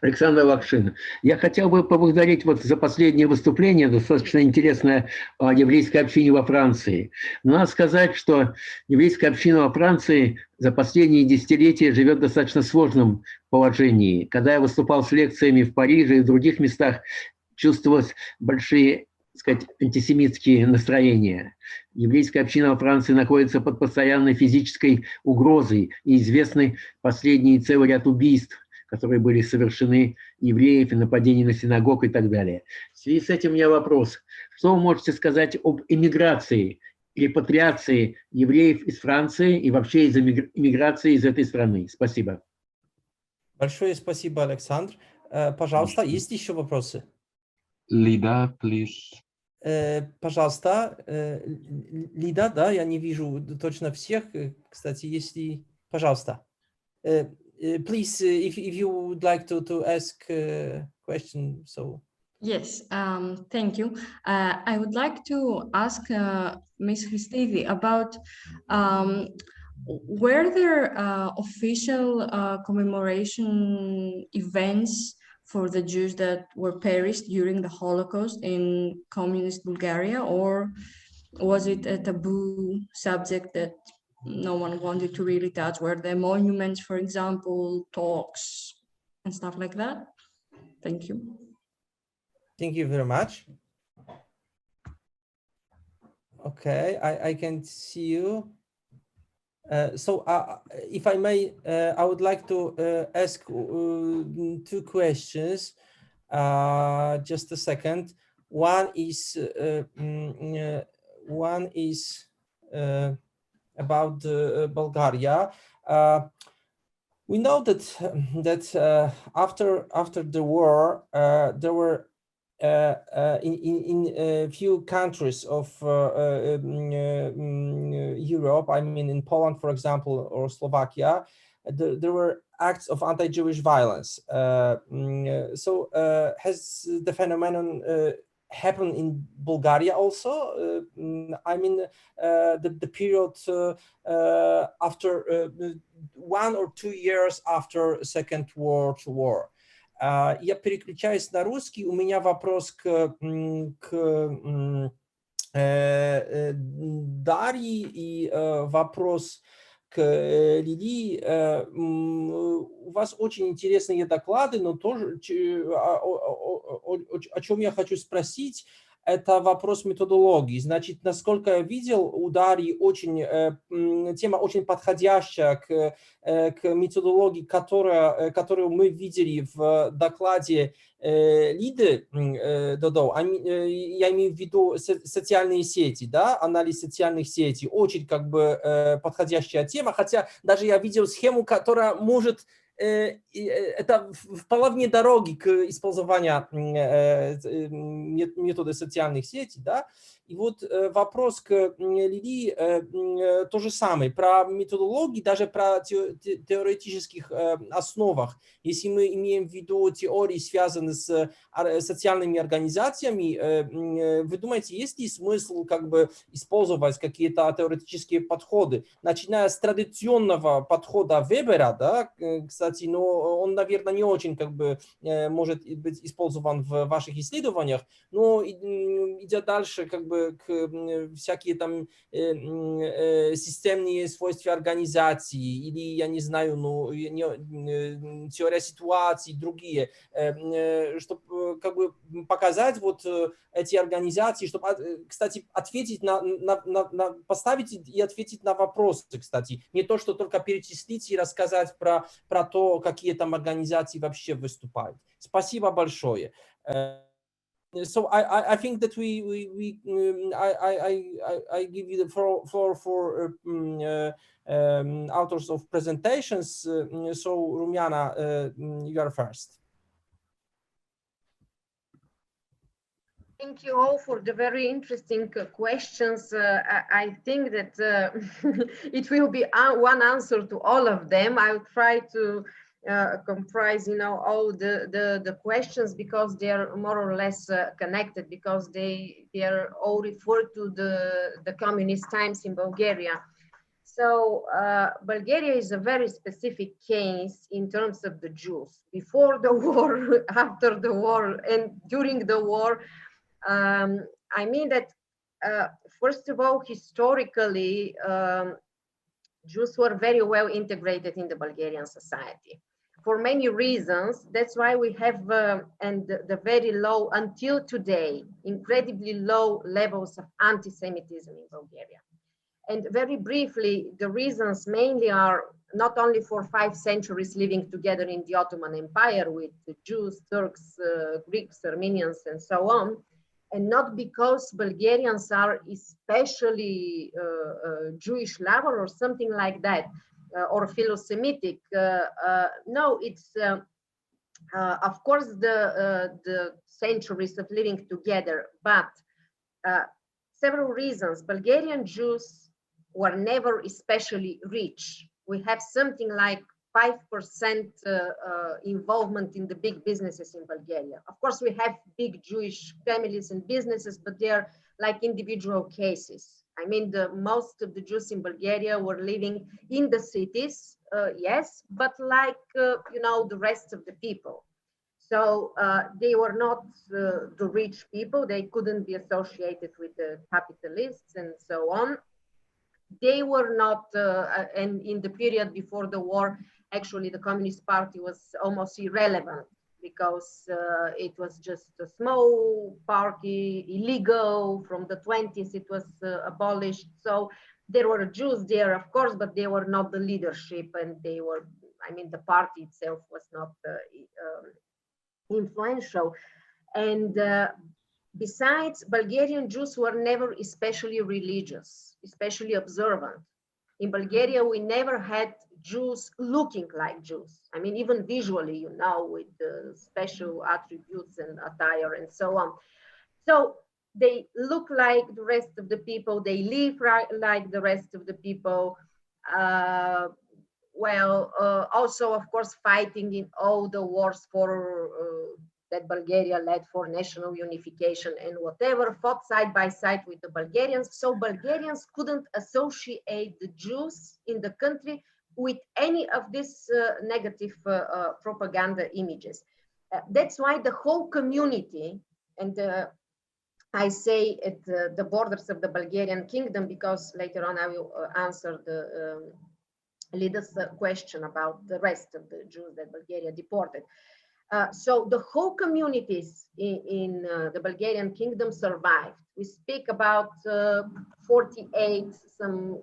Александр Лакшин. Я хотел бы поблагодарить вот за последнее выступление, достаточно интересное, о еврейской общине во Франции. Но надо сказать, что еврейская община во Франции за последние десятилетия живет в достаточно сложном положении. Когда я выступал с лекциями в Париже и в других местах, чувствовалось большие, так сказать, антисемитские настроения. Еврейская община во Франции находится под постоянной физической угрозой, и известны последние целый ряд убийств, которые были совершены евреев, и нападений на синагог и так далее. В связи с этим у меня вопрос. Что вы можете сказать об эмиграции, репатриации евреев из Франции и вообще из эмиграции из этой страны? Спасибо. Большое спасибо, Александр. Пожалуйста, есть еще вопросы? Лида, please. Пожалуйста, Лида, да, я не вижу точно всех. Кстати, если... Пожалуйста. Please, if you would like to ask a question, so. Yes, thank you. I would like to ask Ms. Christevi about were there official commemoration events for the Jews that were perished during the Holocaust in communist Bulgaria, or was it a taboo subject that no one wanted to really touch? Were there monuments, for example, talks and stuff like that? Thank you. Thank you very much. Okay, I can see you. So if I may, I would like to ask two questions. Just a second. One is about Bulgaria. We know that after the war, there were in a few countries of Europe, I mean in Poland, for example, or Slovakia, there were acts of anti-Jewish violence. So has the phenomenon happened in Bulgaria also? I mean, the period after 1 or 2 years after Second World War. Я переключаюсь на русский. У меня вопрос к Дарье и вопрос к Лили. У вас очень интересные доклады, но тоже о чем я хочу спросить, это вопрос методологии. Значит, насколько я видел, у Дарьи тема очень подходящая к методологии, которую мы видели в докладе Лиды Додо. Я имею в виду социальные сети, да, анализ социальных сетей. Очень подходящая тема, хотя даже я видел схему, которая может... Это в половине дороги к использованию метода социальных сетей, да. И вот вопрос к Лили то же самое, про методологии, даже про теоретических основах. Если мы имеем в виду теории, связанные с социальными организациями, вы думаете, есть ли смысл использовать какие-то теоретические подходы, начиная с традиционного подхода Вебера, да, кстати, но он, наверное, не очень может быть использован в ваших исследованиях, но идя дальше, к всякие там системные свойства организации или, я не знаю, теория ситуаций, другие, чтобы как бы показать вот эти организации, чтобы, кстати, ответить поставить и ответить на вопросы, кстати. Не то, что только перечислить и рассказать про то, какие там организации вообще выступают. Спасибо большое. So I think that I give you the floor for authors of presentations. So Rumiana, you are first. Thank you all for the very interesting questions. I think that it will be one answer to all of them. I'll try to comprise, all the questions because they are more or less connected, because they are all referred to the communist times in Bulgaria. So Bulgaria is a very specific case in terms of the Jews. Before the war, after the war, and during the war, I mean that, first of all, historically, Jews were very well integrated in the Bulgarian society. For many reasons, that's why we have, and the very low, until today, incredibly low levels of anti-Semitism in Bulgaria. And very briefly, the reasons mainly are not only for 5 centuries living together in the Ottoman Empire with the Jews, Turks, Greeks, Armenians, and so on, and not because Bulgarians are especially Jewish lover or something like that, or philo-Semitic. No, it's of course the centuries of living together, but several reasons. Bulgarian Jews were never especially rich. We have something like 5% involvement in the big businesses in Bulgaria. Of course, we have big Jewish families and businesses, but they're like individual cases. I mean, most of the Jews in Bulgaria were living in the cities, yes, but like, the rest of the people. So they were not the rich people. They couldn't be associated with the capitalists and so on. They were not, and in the period before the war, actually the Communist Party was almost irrelevant because it was just a small party, illegal. From the 20s, it was abolished. So there were Jews there, of course, but they were not the leadership, and they were, the party itself was not influential. And besides, Bulgarian Jews were never especially religious, especially observant. In Bulgaria, we never had Jews looking like Jews. Even visually, with the special attributes and attire and so on. So they look like the rest of the people. They live like the rest of the people. Also, of course, fighting in all the wars for that Bulgaria led for national unification and whatever, fought side by side with the Bulgarians. So Bulgarians couldn't associate the Jews in the country with any of these negative propaganda images. That's why the whole community, and I say at the borders of the Bulgarian kingdom, because later on I will answer the leader's question about the rest of the Jews that Bulgaria deported. So the whole communities in the Bulgarian kingdom survived. We speak about 48, some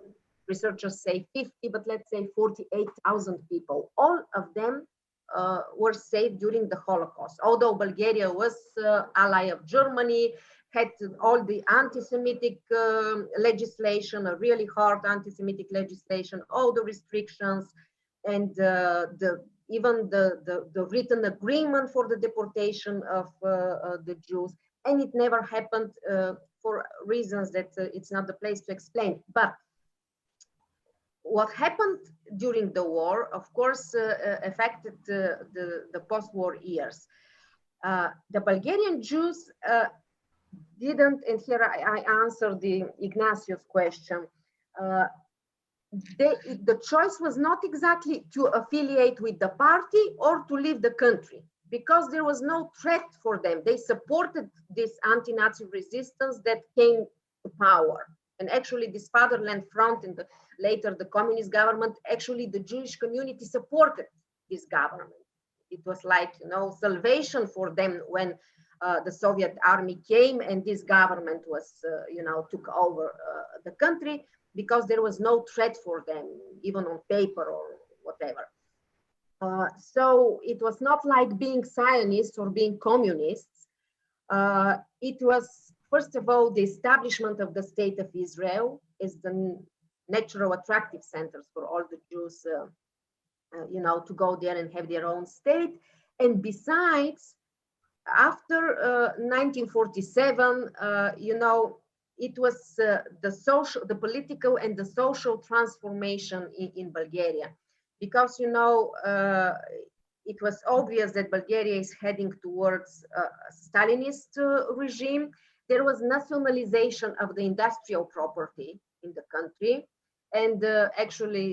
researchers say 50, but let's say 48,000 people. All of them were saved during the Holocaust. Although Bulgaria was ally of Germany, had all the anti-Semitic legislation, a really hard anti-Semitic legislation, all the restrictions, and even the written agreement for the deportation of the Jews, and it never happened for reasons that it's not the place to explain. But what happened during the war, of course, affected the post-war years. The Bulgarian Jews didn't, and here I answer the Ignacio's question, the choice was not exactly to affiliate with the party or to leave the country, because there was no threat for them. They supported this anti-Nazi resistance that came to power. And actually this Fatherland Front and later the communist government, actually the Jewish community supported this government. it was like, you know, salvation for them when the Soviet army came and this government was, you know, took over the country, because there was no threat for them, even on paper or whatever. So it was not like being Zionists or being communists. It was, first of all, the establishment of the State of Israel as the natural attractive centers for all the Jews, you know, to go there and have their own state. And besides, after 1947, you know, it was the political and the social transformation in Bulgaria, because, you know, it was obvious that Bulgaria is heading towards a Stalinist regime. There was nationalization of the industrial property in the country, and actually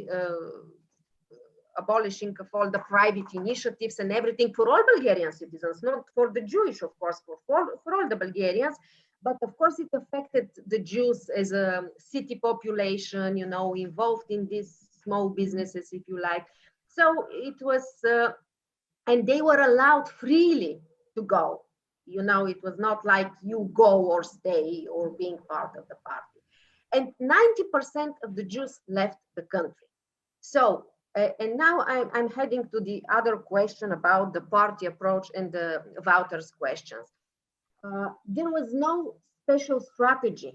abolishing of all the private initiatives and everything for all Bulgarian citizens, not for the Jewish, of course, for all the Bulgarians. But of course, it affected the Jews as a city population, you know, involved in these small businesses, if you like. So it was, and they were allowed freely to go. You know, it was not like you go or stay or being part of the party. And 90% of the Jews left the country. So, and now I'm heading to the other question about the party approach and the Wouter's questions. There was no special strategy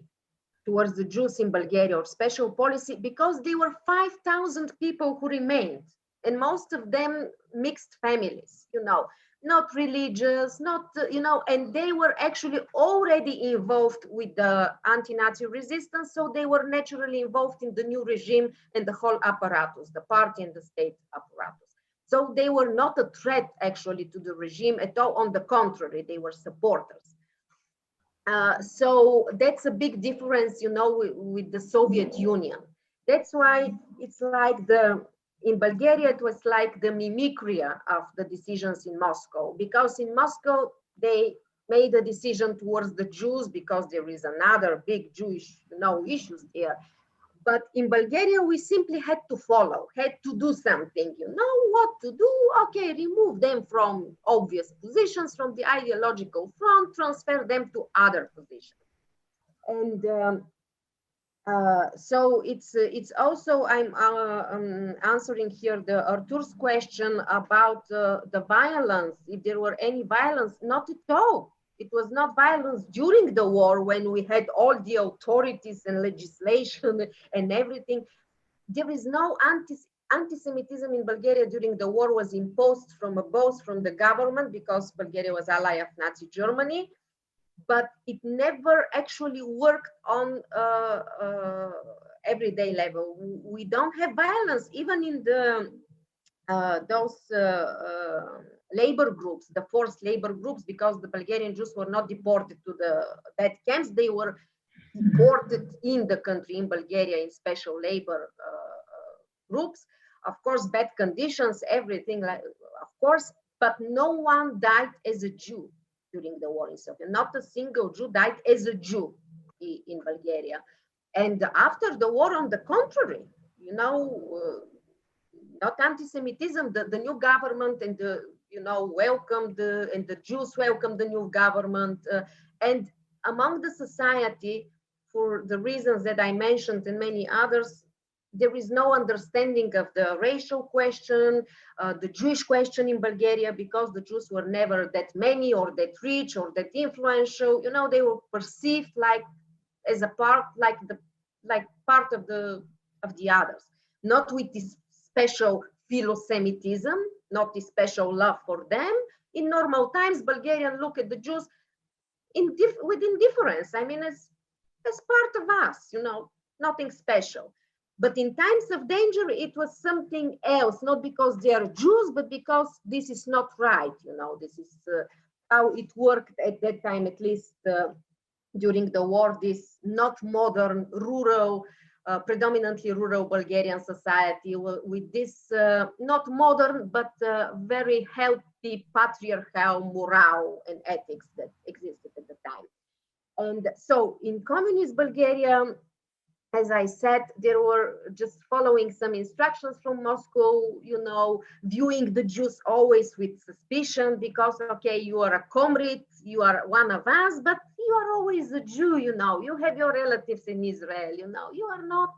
towards the Jews in Bulgaria or special policy, because there were 5,000 people who remained, and most of them mixed families, you know, not religious, not, you know, and they were actually already involved with the anti-Nazi resistance, so they were naturally involved in the new regime and the whole apparatus, the party and the state apparatus. So they were not a threat actually to the regime at all, on the contrary, they were supporters. So that's a big difference, you know, with the Soviet Union. That's why it's like in Bulgaria, it was like the mimicry of the decisions in Moscow, because in Moscow, they made a decision towards the Jews because there is another big Jewish, you know, issues there. But in Bulgaria, we simply had to follow, had to do something, you know what to do, okay, remove them from obvious positions, from the ideological front, transfer them to other positions. And so it's also, I'm answering here the Artur's question about the violence, if there were any violence, not at all. It was not violence during the war when we had all the authorities and legislation and everything. There is no anti-Semitism in Bulgaria during the war was imposed from above, from the government, because Bulgaria was ally of Nazi Germany, but it never actually worked on everyday level. We don't have violence, even in the those labor groups, the forced labor groups, because the Bulgarian Jews were not deported to the death camps. They were deported in the country, in Bulgaria, in special labor groups. Of course, bad conditions, everything, like, of course, but no one died as a Jew during the war in Soviet. Not a single Jew died as a Jew in Bulgaria. And after the war, on the contrary, you know, not anti-Semitism, the new government and the, you know, welcomed, and the Jews welcomed the new government. And among the society, for the reasons that I mentioned and many others, there is no understanding of the racial question, the Jewish question in Bulgaria, because the Jews were never that many or that rich or that influential. You know, they were perceived like as a part, like part of the others, not with this special philo-Semitism, not this special love for them. In normal times, Bulgarians look at the Jews with indifference. I mean, as part of us, you know, nothing special. But in times of danger, it was something else, not because they are Jews, but because this is not right. You know, this is how it worked at that time, at least during the war, this not modern, rural, predominantly rural Bulgarian society with this not modern, but very healthy patriarchal morale and ethics that existed at the time. And so in communist Bulgaria, as I said, they were just following some instructions from Moscow, you know, viewing the Jews always with suspicion because, okay, you are a comrade, you are one of us, but you are always a Jew, you know, you have your relatives in Israel, you know, you are not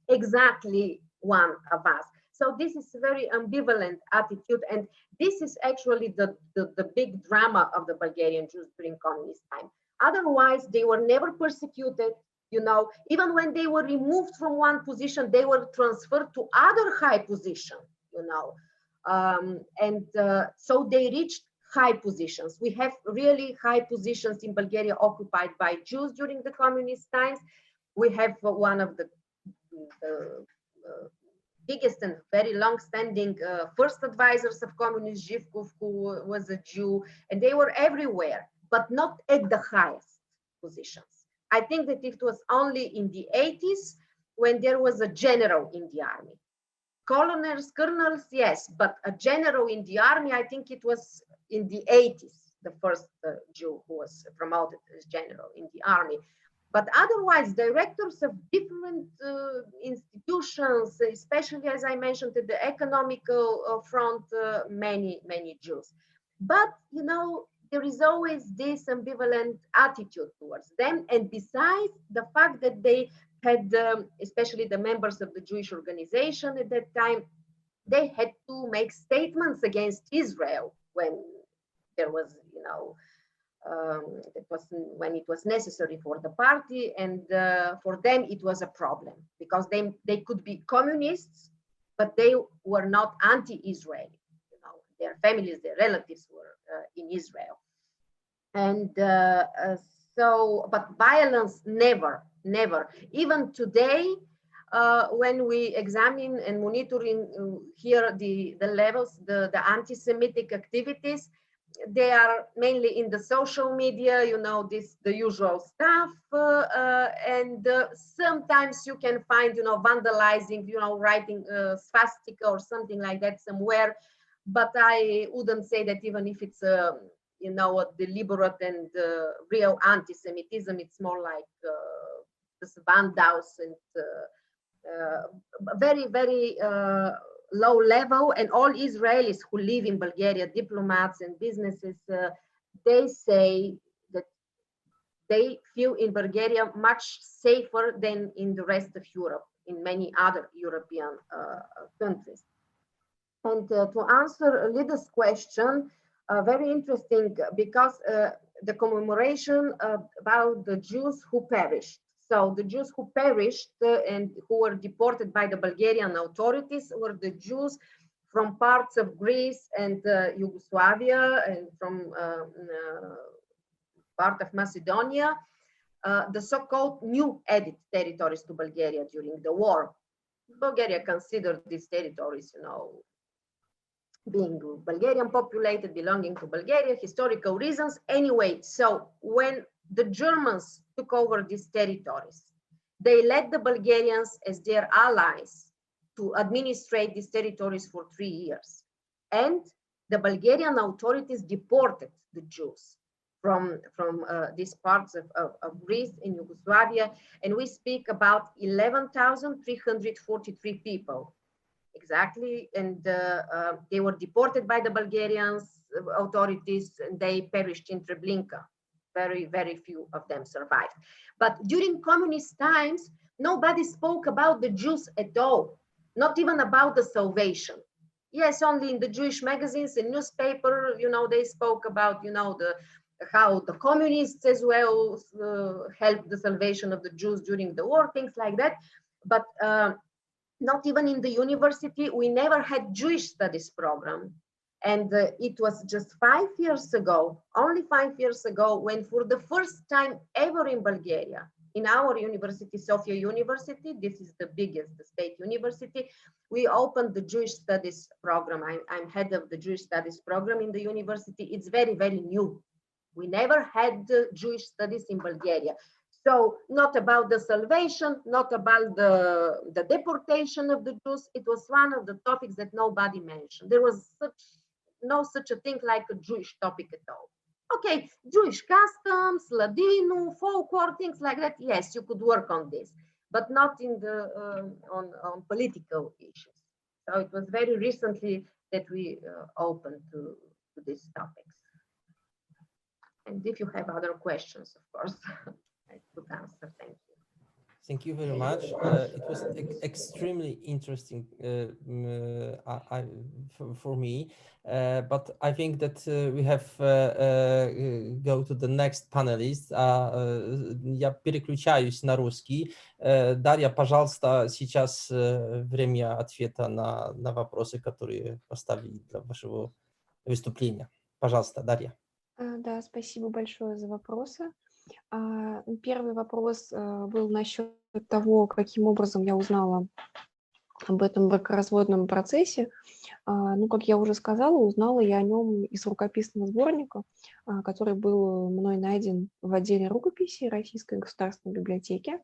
exactly one of us. So this is a very ambivalent attitude, and this is actually the big drama of the Bulgarian Jews during communist time. Otherwise, they were never persecuted. You know, even when they were removed from one position, they were transferred to other high position, you know. So they reached high positions. We have really high positions in Bulgaria occupied by Jews during the communist times. We have one of the biggest and very long-standing first advisors of communist, Zhivkov, who was a Jew, and they were everywhere, but not at the highest positions. I think that it was only in the 80s when there was a general in the army. Colonels, yes, but a general in the army, I think it was in the 80s, the first Jew who was promoted as general in the army. But otherwise, directors of different institutions, especially as I mentioned at the economical front, many Jews. But, you know, there is always this ambivalent attitude towards them. And besides the fact that they had, especially the members of the Jewish organization at that time, they had to make statements against Israel when there was, you know, it was when it was necessary for the party, and for them it was a problem because they could be communists, but they were not anti-Israeli. You know, their families, their relatives were in Israel. And but violence, never. Even today, when we examine and monitoring here the levels, the anti-Semitic activities, they are mainly in the social media, you know, the usual stuff. And sometimes you can find, you know, vandalizing, you know, writing swastika or something like that somewhere. But I wouldn't say that even if it's you know, a deliberate and real anti-Semitism, it's more like this vandals and very low level. And all Israelis who live in Bulgaria, diplomats and businesses, they say that they feel in Bulgaria much safer than in the rest of Europe, in many other European countries. And to answer Lida's question, very interesting because the commemoration about the Jews who perished. So the Jews who perished and who were deported by the Bulgarian authorities were the Jews from parts of Greece and Yugoslavia and from part of Macedonia, the so-called new added territories to Bulgaria during the war. Bulgaria considered these territories, you know, being Bulgarian populated, belonging to Bulgaria, historical reasons. Anyway, so when the Germans took over these territories, they led the Bulgarians as their allies to administrate these territories for 3 years. And the Bulgarian authorities deported the Jews from these parts of Greece and Yugoslavia. And we speak about 11,343 people. Exactly, and they were deported by the Bulgarian authorities, and they perished in Treblinka. Very few of them survived. But during communist times, nobody spoke about the Jews at all, not even about the salvation. Yes, only in the Jewish magazines and newspaper, you know, they spoke about, you know, how the communists as well helped the salvation of the Jews during the war, things like that. But not even in the university, we never had Jewish studies program. And it was just 5 years ago, only 5 years ago, when for the first time ever in Bulgaria, in our university, Sofia University, this is the biggest, the state university, we opened the Jewish studies program. I'm head of the Jewish studies program in the university. It's very new. We never had Jewish studies in Bulgaria. So not about the salvation, not about the deportation of the Jews. It was one of the topics that nobody mentioned. There was no such a thing like a Jewish topic at all. Okay, Jewish customs, Ladino, folklore, things like that. Yes, you could work on this. but not in the on political issues. So it was very recently that we opened to these topics. And if you have other questions, of course, I could answer. Thank you. Thank you very much. It was extremely interesting for me, but I think that we have go to the next panelist. Я переключаюсь на русский. Дарья, пожалуйста, сейчас время ответа на вопросы, которые поставили для вашего выступления. Пожалуйста, Дарья. Да, спасибо большое за вопросы. Первый вопрос был насчет того, каким образом я узнала об этом бракоразводном процессе. Ну, как я уже сказала, узнала я о нем из рукописного сборника, который был мной найден в отделе рукописей Российской государственной библиотеки.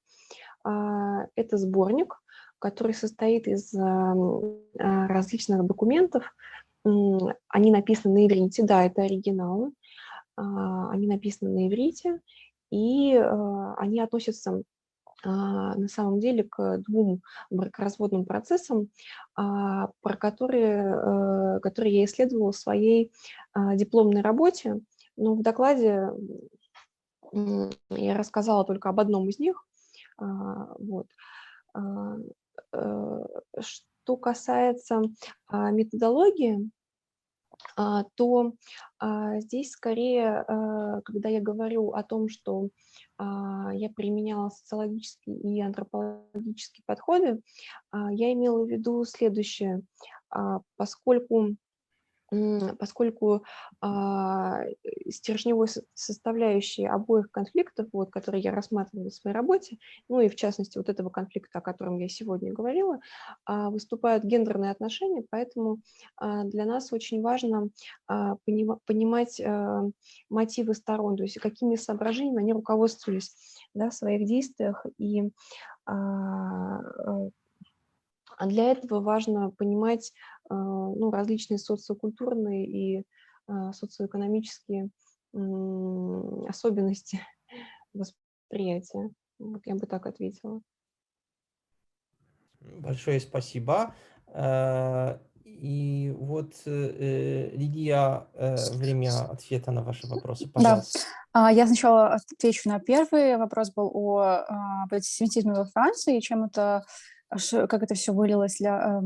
Это сборник, который состоит из различных документов. Они написаны на иврите, да, это оригиналы. Они написаны на иврите, и они относятся на самом деле к двум бракоразводным процессам, про которые я исследовала в своей дипломной работе. Но в докладе я рассказала только об одном из них. Вот. Что касается методологии, то здесь скорее, когда я говорю о том, что я применяла социологические и антропологические подходы, я имела в виду следующее. Поскольку стержневой составляющей обоих конфликтов, вот, которые я рассматривала в своей работе, ну и в частности вот этого конфликта, о котором я сегодня говорила, выступают гендерные отношения, поэтому для нас очень важно понимать мотивы сторон, то есть какими соображениями они руководствовались, да, в своих действиях, и для этого важно понимать ну, различные социокультурные и социоэкономические особенности восприятия. Вот я бы так ответила. Большое спасибо. И вот, Лидия, время ответа на ваши вопросы, пожалуйста. Да. Я сначала отвечу на первый вопрос, был о антисемитизме во Франции, чем это, как это все вылилось ли это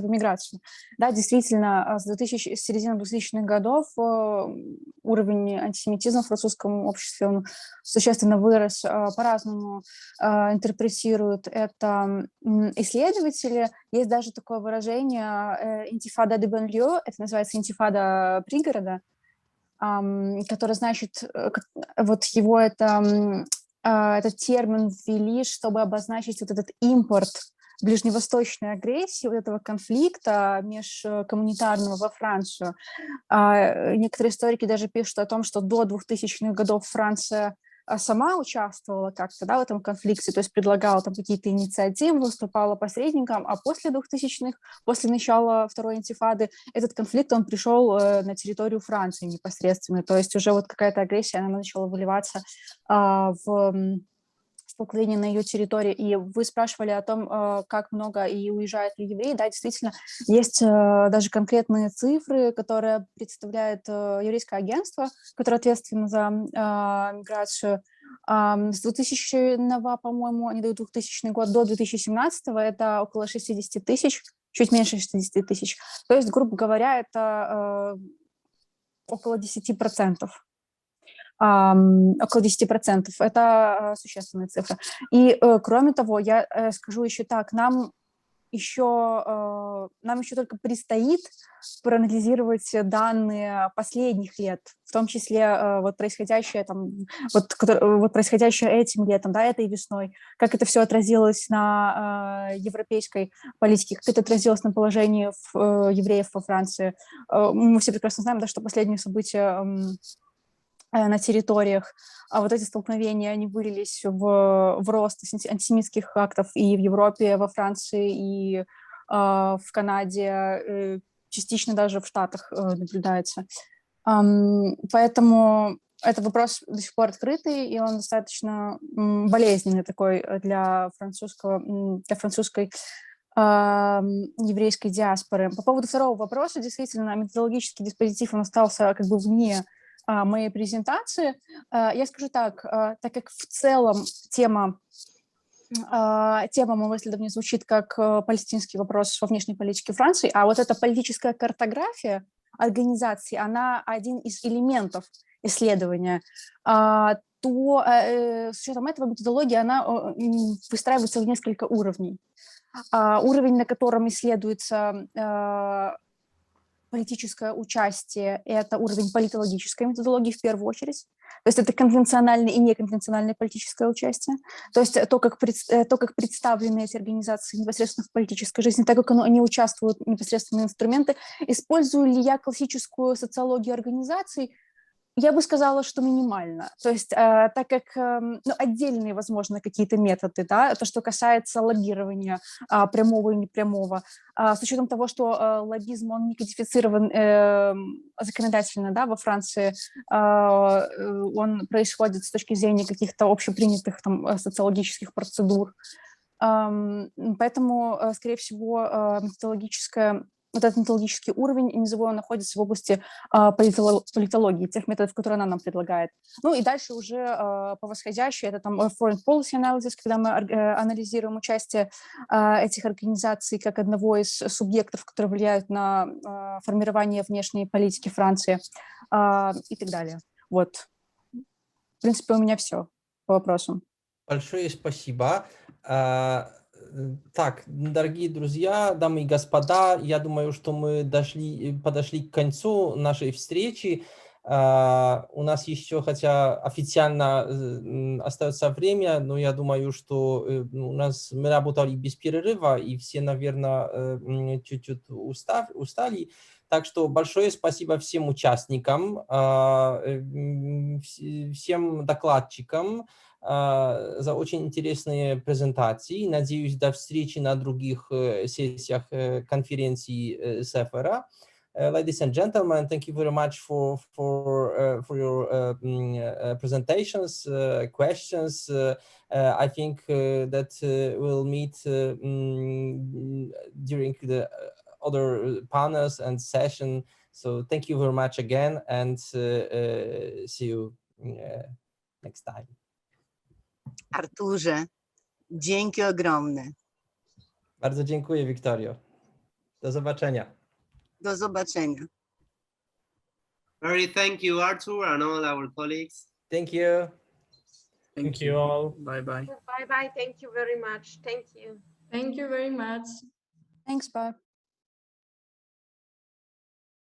в миграцию. Да, действительно, с середины 2000-х годов уровень антисемитизма в французском обществе он существенно вырос, по-разному интерпретируют это исследователи. Есть даже такое выражение «интифада де банлиeu», это называется «интифада пригорода», которое значит, вот его этот термин ввели, чтобы обозначить вот этот импорт ближневосточной агрессии, вот этого конфликта межкоммунитарного во Францию. Некоторые историки даже пишут о том, что до 2000-х годов Франция сама участвовала как-то, да, в этом конфликте, то есть предлагала там какие-то инициативы, выступала посредником, а после 2000-х, после начала второй интифады, этот конфликт, он пришел на территорию Франции непосредственно, то есть уже вот какая-то агрессия, она начала выливаться в столкновение на ее территории. И вы спрашивали о том, как много и уезжают ли евреи. Да, действительно, есть даже конкретные цифры, которые представляет еврейское агентство, которое ответственно за миграцию. С 2000, по-моему, они дают 2000 год до 2017, это около 60 тысяч, чуть меньше 60 тысяч. То есть, грубо говоря, это около 10%. Около 10%. Это существенная цифра. И, кроме того, я скажу еще так, нам еще только предстоит проанализировать данные последних лет, в том числе вот происходящее этим летом, да, этой весной, как это все отразилось на европейской политике, как это отразилось на положении евреев во Франции. Мы все прекрасно знаем, да, что последние события на территориях, а вот эти столкновения, они вылились в рост антисемитских актов и в Европе, во Франции, и в Канаде, частично даже в Штатах наблюдается. Поэтому это вопрос до сих пор открытый, и он достаточно болезненный такой для французской еврейской диаспоры. По поводу второго вопроса, действительно, методологический диспозитив, он остался как бы вне моей презентации. Я скажу так, так как в целом тема моего исследования звучит как палестинский вопрос во внешней политике Франции, а вот эта политическая картография организации, она один из элементов исследования, то с учетом этого методология, она выстраивается в несколько уровней. Уровень, на котором исследуется политическое участие, это уровень политологической методологии в первую очередь. То есть это конвенциональное и неконвенциональное политическое участие. То есть то, как представлены эти организации непосредственно в политической жизни, так как они участвуют в непосредственные инструменты. Использую ли я классическую социологию организаций? Я бы сказала, что минимально. То есть так как отдельные, возможно, какие-то методы, да, то, что касается лоббирования прямого и непрямого, с учетом того, что лоббизм, он не кодифицирован законодательно, да, во Франции, он происходит с точки зрения каких-то общепринятых там социологических процедур. Поэтому, скорее всего, этот методологический уровень низовой, он находится в области политологии, тех методов, которые она нам предлагает. Ну и дальше уже по восходящей, это там foreign policy analysis, когда мы анализируем участие этих организаций как одного из субъектов, которые влияют на формирование внешней политики Франции и так далее. Вот. В принципе, у меня все по вопросам. Большое спасибо. Так, дорогие друзья, дамы и господа, я думаю, что мы подошли к концу нашей встречи. У нас еще, хотя официально остается время, но я думаю, что мы работали без перерыва, и все, наверное, чуть-чуть устали. Так что большое спасибо всем участникам, всем докладчикам за очень интересные презентации. Надеюсь, до встречи на других сессиях конференции Сэфера. Ladies and gentlemen, thank you very much for your presentations, questions. I think that we'll meet during the other panels and session. So thank you very much again, and see you next time. Arturze, dzięki ogromne. Bardzo dziękuję, Wiktorio. Do zobaczenia. Do zobaczenia. Very thank you, Arthur, and all our colleagues. Thank you. Thank you all. Bye-bye. Bye-bye. Thank you very much. Thank you. Thank you very much. Thanks, bye.